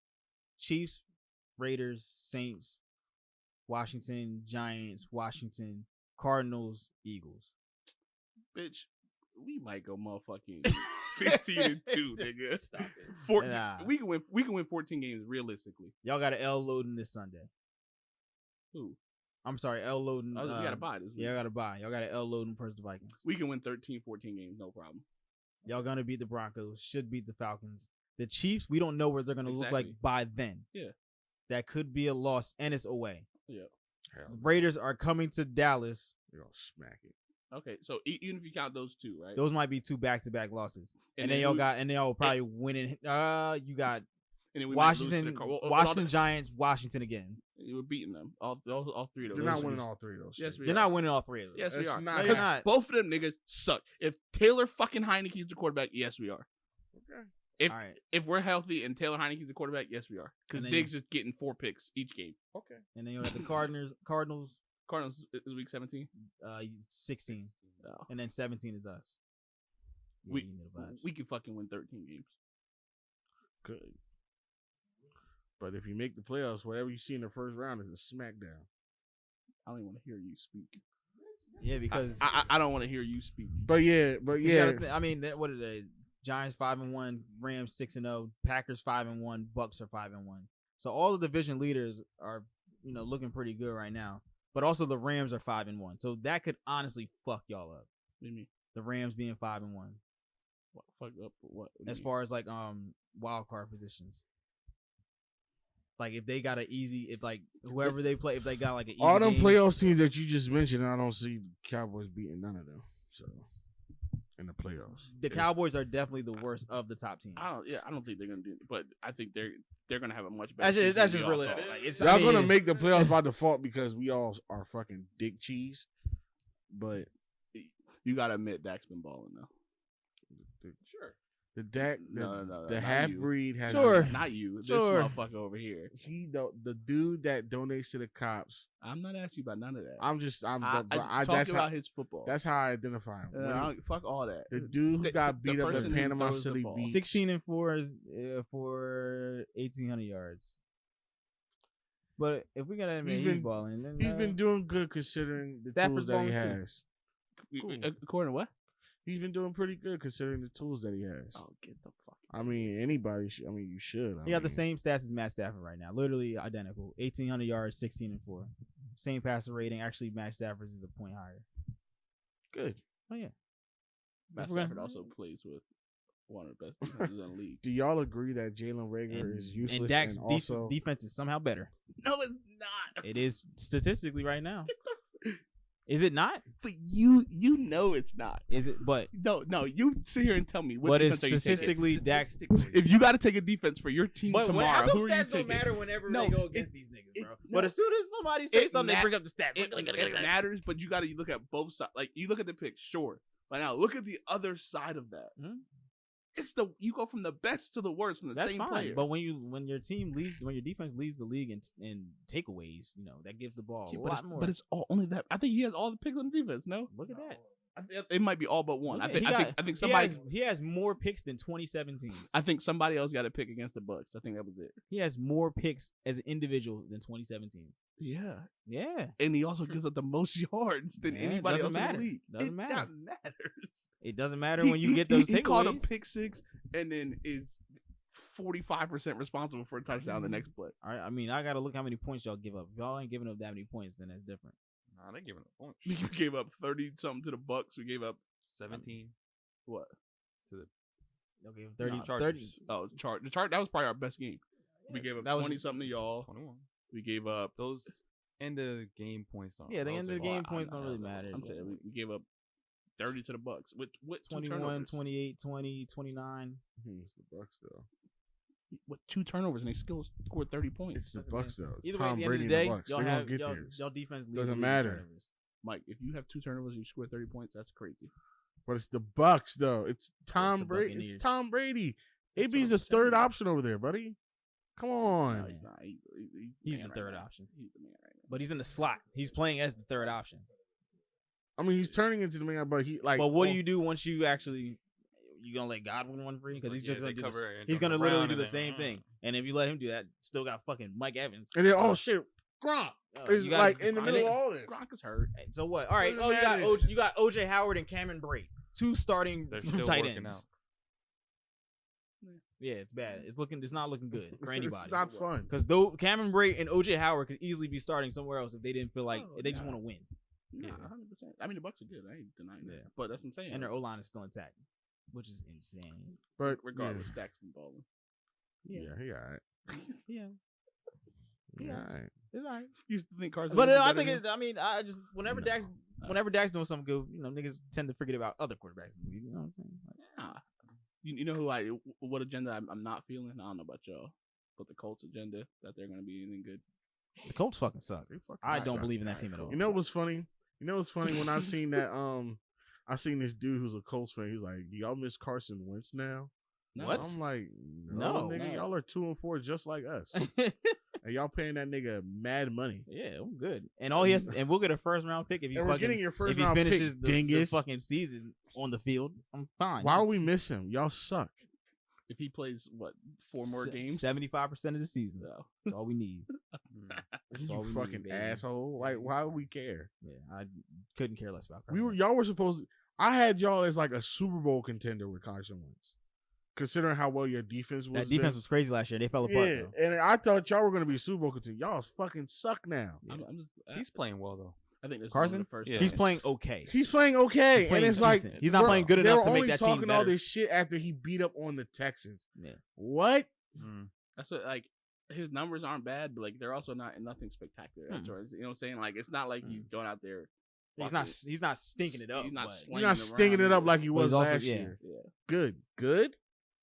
B: Chiefs, Raiders, Saints, Washington, Giants, Washington, Cardinals, Eagles.
C: Bitch, we might go motherfucking 15-2, nigga.
B: Stop it.
C: 14,
B: Nah.
C: we can win 14 games realistically.
B: Y'all got an L loading this Sunday.
C: Who?
B: I'm sorry, L loading.
C: We got to buy this week.
B: Yeah, I got to buy. Y'all got an L loading versus the Vikings.
C: We can win 13, 14 games, no problem.
B: Y'all gonna beat the Broncos. Should beat the Falcons. The Chiefs, we don't know what they're gonna look like by then.
C: Yeah.
B: That could be a loss, and it's away.
C: Yeah.
B: The Raiders are coming to Dallas.
A: They're gonna smack it.
C: Okay, so even if you count those two, right?
B: Those might be 2 back-to-back losses. And then y'all probably winning. You got Washington Giants, Washington again.
C: You were beating them. All 3 of those.
A: You're not winning all 3 of those.
C: Yes, we
B: You're
C: are.
B: not winning all 3 of those.
C: Yes, we are.
B: No, you're not.
C: Both of them niggas suck. If Taylor fucking Heineke's the quarterback, yes, we are.
A: Okay.
C: If we're healthy and Taylor Heineke's the quarterback, yes, we are. Because Diggs is getting 4 picks each game.
A: Okay.
B: And then you got the Cardinals.
C: Cardinals is week 17.
B: 16.
C: No.
B: And then 17 is us.
C: We can fucking win 13 games.
A: Good. But if you make the playoffs, whatever you see in the first round is a smackdown.
C: I don't even want to hear you speak.
B: Yeah, because
C: I don't want to hear you speak.
A: But yeah.
B: I mean, what are they? Giants 5-1, Rams 6-0, Packers 5-1, Bucks are 5-1. So all the division leaders are, looking pretty good right now. But also the Rams are 5-1. So that could honestly fuck y'all up.
C: What do you mean?
B: The Rams being 5-1.
C: What fuck up? What
B: as far as like wild card positions. Like if they got whoever they play, if they got like an easy
A: all them
B: game,
A: playoff teams that you just mentioned, I don't see the Cowboys beating none of them. So in the playoffs,
B: the Cowboys are definitely the worst of the top teams.
C: I don't think they're gonna do it, but I think they're gonna have a much better.
B: That's just realistic.
A: Y'all gonna make the playoffs by default because we all are fucking dick cheese. But
C: you gotta admit Dak's been balling though.
A: Sure. The half breed has
C: not you. This motherfucker over here.
A: The dude that donates to the cops.
C: I'm not asking you about none of that.
A: I'm
C: talking about his football.
A: That's how I identify him.
C: Fuck all that.
A: The dude who got beat up at Panama City Beach.
B: 16-4 is for 1,800 yards. But if we gotta admit he's balling, then
A: he's been doing good considering the tools that he has.
C: Cool. According to what?
A: He's been doing pretty good considering the tools that he has.
C: Oh, get the fuck.
A: I mean, anybody should. I mean, you should.
B: He got the same stats as Matt Stafford right now. Literally identical. 1,800 yards, 16-4. Same passer rating. Actually, Matt Stafford's is a point higher.
A: Good.
B: Oh, yeah.
C: Matt Stafford also plays with one of the best defenses in the league.
A: Do y'all agree that Jalen Rager is useless?
B: And Dak's
A: also
B: defense is somehow better.
C: No, it's not.
B: It is statistically right now. Is it not?
C: But you know it's not.
B: Is it? But
C: no. You sit here and tell me what
B: is statistically Dak's.
C: If you got to take a defense for your team tomorrow, who are you
B: stats
C: taking?
B: Don't matter whenever they go against these niggas, bro. But as soon as somebody says something, they bring up the stats.
C: It matters, but you got to look at both sides. Like you look at the pick, sure. But now look at the other side of that.
B: Mm-hmm.
C: It's you go from the best to the worst from the same player.
B: But when your defense leads the league in takeaways, that gives the ball a lot more.
C: But it's only that. I think he has all the picks on defense. No,
B: look at that.
C: It might be all but one. I think somebody
B: he has more picks than 2017.
C: I think somebody else got a pick against the Bucks. I think that was it.
B: He has more picks as an individual than 2017. Yeah.
C: And he also gives up the most yards than anybody else in the league.
B: Doesn't matter.
C: That matters.
B: It doesn't matter when you get those takeaways.
C: He caught a pick six and then is 45% responsible for a touchdown the next play.
B: All right, I mean, I got to look how many points y'all give up. If y'all ain't giving up that many points, then that's different.
D: Nah, they giving up points.
C: We gave up 30-something to the Bucks. We gave up
D: 17.
C: What?
D: To the
B: Y'all gave 30.
D: Chargers.
B: 30.
C: Oh, the chart. That was probably our best game. We gave up 20-something to y'all.
D: 21.
C: We gave up
D: those end of game points.
B: The end of the game points don't really matter.
C: I'm saying we gave up 30 to the Bucks with
B: 21, 28, 20, 29.
A: It's the Bucks though.
C: With 2 turnovers and they still scored 30 points.
A: It's the Bucks though.
B: Either
A: Tom
B: way, at
A: Brady
B: the end
A: and
B: of
A: the
B: the day,
A: Bucks.
B: y'all defense leads.
A: Doesn't matter.
B: Turnovers.
C: Mike, if you have 2 turnovers and you score 30 points, that's crazy.
A: But it's the Bucks though. It's Tom Brady. It's Tom Brady. AB's the third option over there, buddy. Come on.
C: No, he's not.
B: He's the third option.
C: He's the man right now.
B: But he's in the slot. He's playing as the third option.
A: I mean, he's turning into the man, but he like.
B: But what do you do once you actually? You gonna let Godwin run free because he's just gonna do he's gonna literally do the same thing. And if you let him do that, still got fucking Mike Evans.
A: And then shit, Gronk is like in the middle of all this.
C: Gronk is hurt.
B: So what? All right. You got OJ Howard and Cameron Brate, 2 starting tight ends. Yeah, it's bad. It's not looking good for anybody.
A: It's not fun
B: because Cameron Brate and OJ Howard could easily be starting somewhere else if they didn't feel like they just want to win.
C: Nah, 100%. I mean, the Bucks are good. I ain't denying that. But that's what I'm saying.
B: And their O-line is still intact. which is insane.
A: But
C: regardless, Dak's been balling.
A: yeah, he all right.
B: Yeah.
A: Yeah, all right.
B: It's all right.
C: Used to think Carson.
B: But
C: was
B: I
C: better
B: think
C: than-
B: I just whenever Dak's doing something good, niggas tend to forget about other quarterbacks in the league. You know what I'm saying? Like,
C: Nah. You know what agenda I'm not feeling? I don't know about y'all, but the Colts agenda that they're going to be anything good.
B: the Colts fucking suck. I don't believe in that team at all.
A: You know what's funny? When I seen that I seen this dude who's a Colts fan. He's like, y'all miss Carson Wentz now?
C: No.
B: What?
A: I'm like, no, nigga, y'all are 2-4 just like us. And y'all paying that nigga mad money.
B: Yeah, I'm good. And all he has, and we'll get a first round pick if he
A: And we're getting your first
B: if he
A: round
B: finishes
A: pick,
B: the
A: dingus.
B: fucking season on the field. I'm fine.
A: Why would we miss him? Y'all suck.
C: If he plays 4 more games,
B: 75% of the season. Though. That's all we need. That's all
A: You
B: we
A: fucking
B: need, baby.
A: asshole. Like, why would we care?
B: Yeah, I couldn't care less about.
A: Y'all were supposed to. I had y'all as like a Super Bowl contender with Carson Wentz, considering how well your defense was.
B: That defense was crazy last year. They fell apart.
A: Yeah,
B: Though.
A: and I thought y'all were gonna be Super Bowl contender. Y'all fucking suck now.
D: He's playing well though.
C: I think this
B: Carson?
C: is the first.
D: Yeah.
B: He's playing okay.
A: He's playing okay,
B: He's playing
A: and it's like
B: decent. He's not playing good
A: they
B: enough
A: were
B: to make
A: only
B: that team
A: talking all
B: better.
A: this shit after he beat up on the Texans.
B: Yeah.
A: What?
C: That's what his numbers aren't bad, but like they're also nothing spectacular. That's right. You know what I'm saying? Like it's not like he's going out there.
B: He's not stinking it up.
C: He's not.
B: but-
C: slinging
A: You're not stinging it up like he
B: But
A: was
B: he's also-
A: last
B: yeah.
A: year. Good.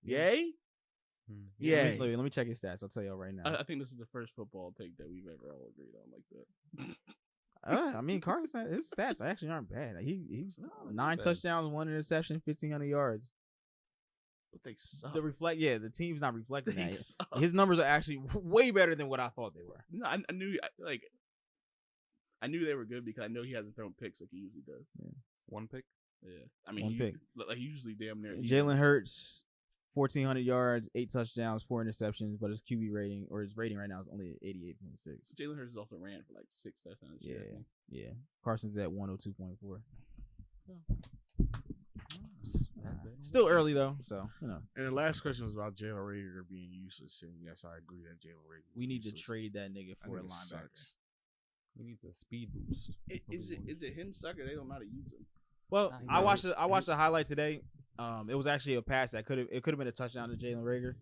A: Yay.
B: Let
A: Yay.
B: me check his stats. I'll tell you right now.
C: I think this is the first football take that we've ever all agreed on like that.
B: I mean, Carson, his stats actually aren't bad. Like, he's 9 touchdowns, 1 interception, 1,500 yards.
C: But they suck.
B: The team's not reflecting
C: They
B: that.
C: suck.
B: His numbers are actually way better than what I thought they were.
C: No, I knew they were good because I know he hasn't thrown picks like he usually does.
B: Yeah.
D: One pick.
C: Yeah, I mean,
B: One pick.
C: Like usually damn near.
B: Jalen Hurts, 1,400 yards, 8 touchdowns, 4 interceptions, but his QB rating or his rating right now is only 88.6.
C: Jalen Hurts also ran for like 6 touchdowns.
B: Yeah, yeah. Carson's at 102.4. Still early though, so
A: And the last question was about Jalen Reagor being useless, and yes, I agree that Jalen Reagor.
B: we need to trade that nigga for a
A: That nigga
B: linebacker.
A: sucks.
D: He needs a speed boost.
C: Is it him sucker? They don't know how to use him.
B: Well,
C: Nah,
B: I watched the highlight today. It was actually a pass that could have been a touchdown to Jalen Reagor.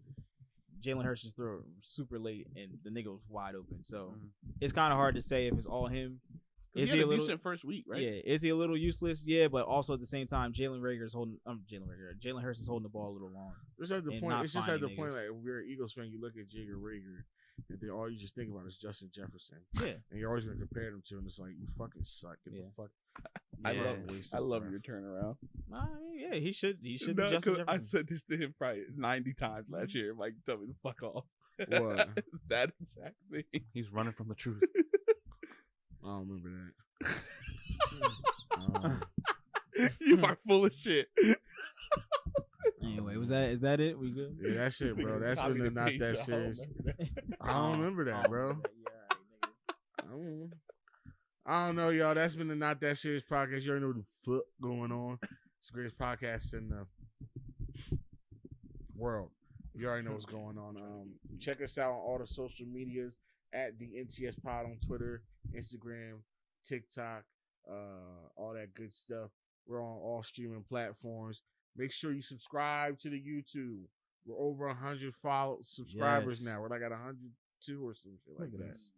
B: Jalen Hurts just threw it super late, and the nigga was wide open. So it's kind of hard to say if it's all him.
C: Is he had a decent first week, right?
B: Yeah. Is he a little useless? Yeah, but also at the same time, Jalen Hurts is holding the ball a little long.
A: It's at the
B: and
A: point.
B: not
A: It's just at the
B: finding
A: point
B: niggas.
A: like if you're an Eagles fan, you look at Jalen Reagor, and then all you just think about is Justin Jefferson.
B: Yeah.
A: And you're always gonna compare them to, and it's like you fucking suck. Get the fuck.
C: I
A: Yeah.
C: love your turnaround.
B: Yeah, he should be
C: No,
B: Justin
C: 'cause I
B: Jefferson.
C: said this to him probably 90 times last year. Mike, tell me to fuck off.
A: What?
C: That exact thing.
D: He's running from the truth.
A: I don't remember that.
C: You are full of shit.
B: Anyway, is that it? We good?
A: Yeah, that's it, bro. That's been the not that serious. I don't remember that, bro. I don't know, y'all. That's been the Not That Serious podcast. You already know what the fuck going on. It's the greatest podcast in the world. You already know what's going on. Check us out on all the social medias at the NTSpod on Twitter, Instagram, TikTok, all that good stuff. We're on all streaming platforms. Make sure you subscribe to the YouTube. We're over 100 subscribers
B: Yes.
A: now. We're like at 102 or some shit like
B: Look at
A: that.
B: us.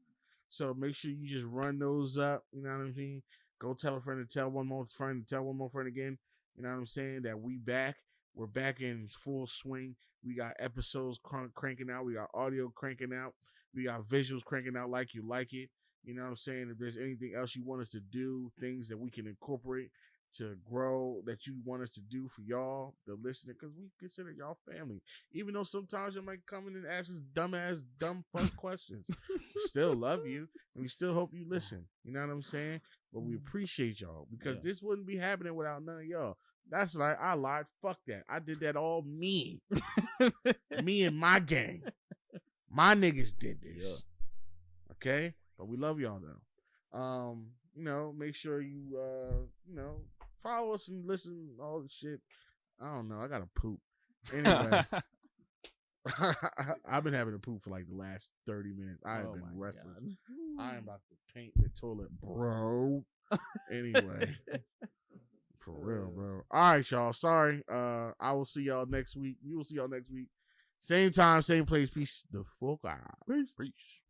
A: So make sure you just run those up. You know what I mean? Go tell a friend to tell one more friend to tell one more friend again. You know what I'm saying? That we back. We're back in full swing. We got episodes cranking out. We got audio cranking out. We got visuals cranking out like you like it. You know what I'm saying? If there's anything else you want us to do, things that we can incorporate to grow that you want us to do for y'all, the listener, because we consider y'all family. Even though sometimes you might come in and ask us dumb fuck questions. We still love you, and we still hope you listen. You know what I'm saying? But we appreciate y'all because this wouldn't be happening without none of y'all. That's right. I lied. Fuck that. I did that all me. Me and my gang. My niggas did this. Okay? But we love y'all though. You know, make sure you follow us and listen to all the shit. I don't know. I gotta poop. Anyway. I've been having to poop for like the last 30 minutes. I have been restless. I am about to paint the toilet, bro. Anyway. For real, bro. All right, y'all. Sorry. I will see y'all next week. We will see y'all next week. Same time, same place. Peace the fuck out.
D: Preach.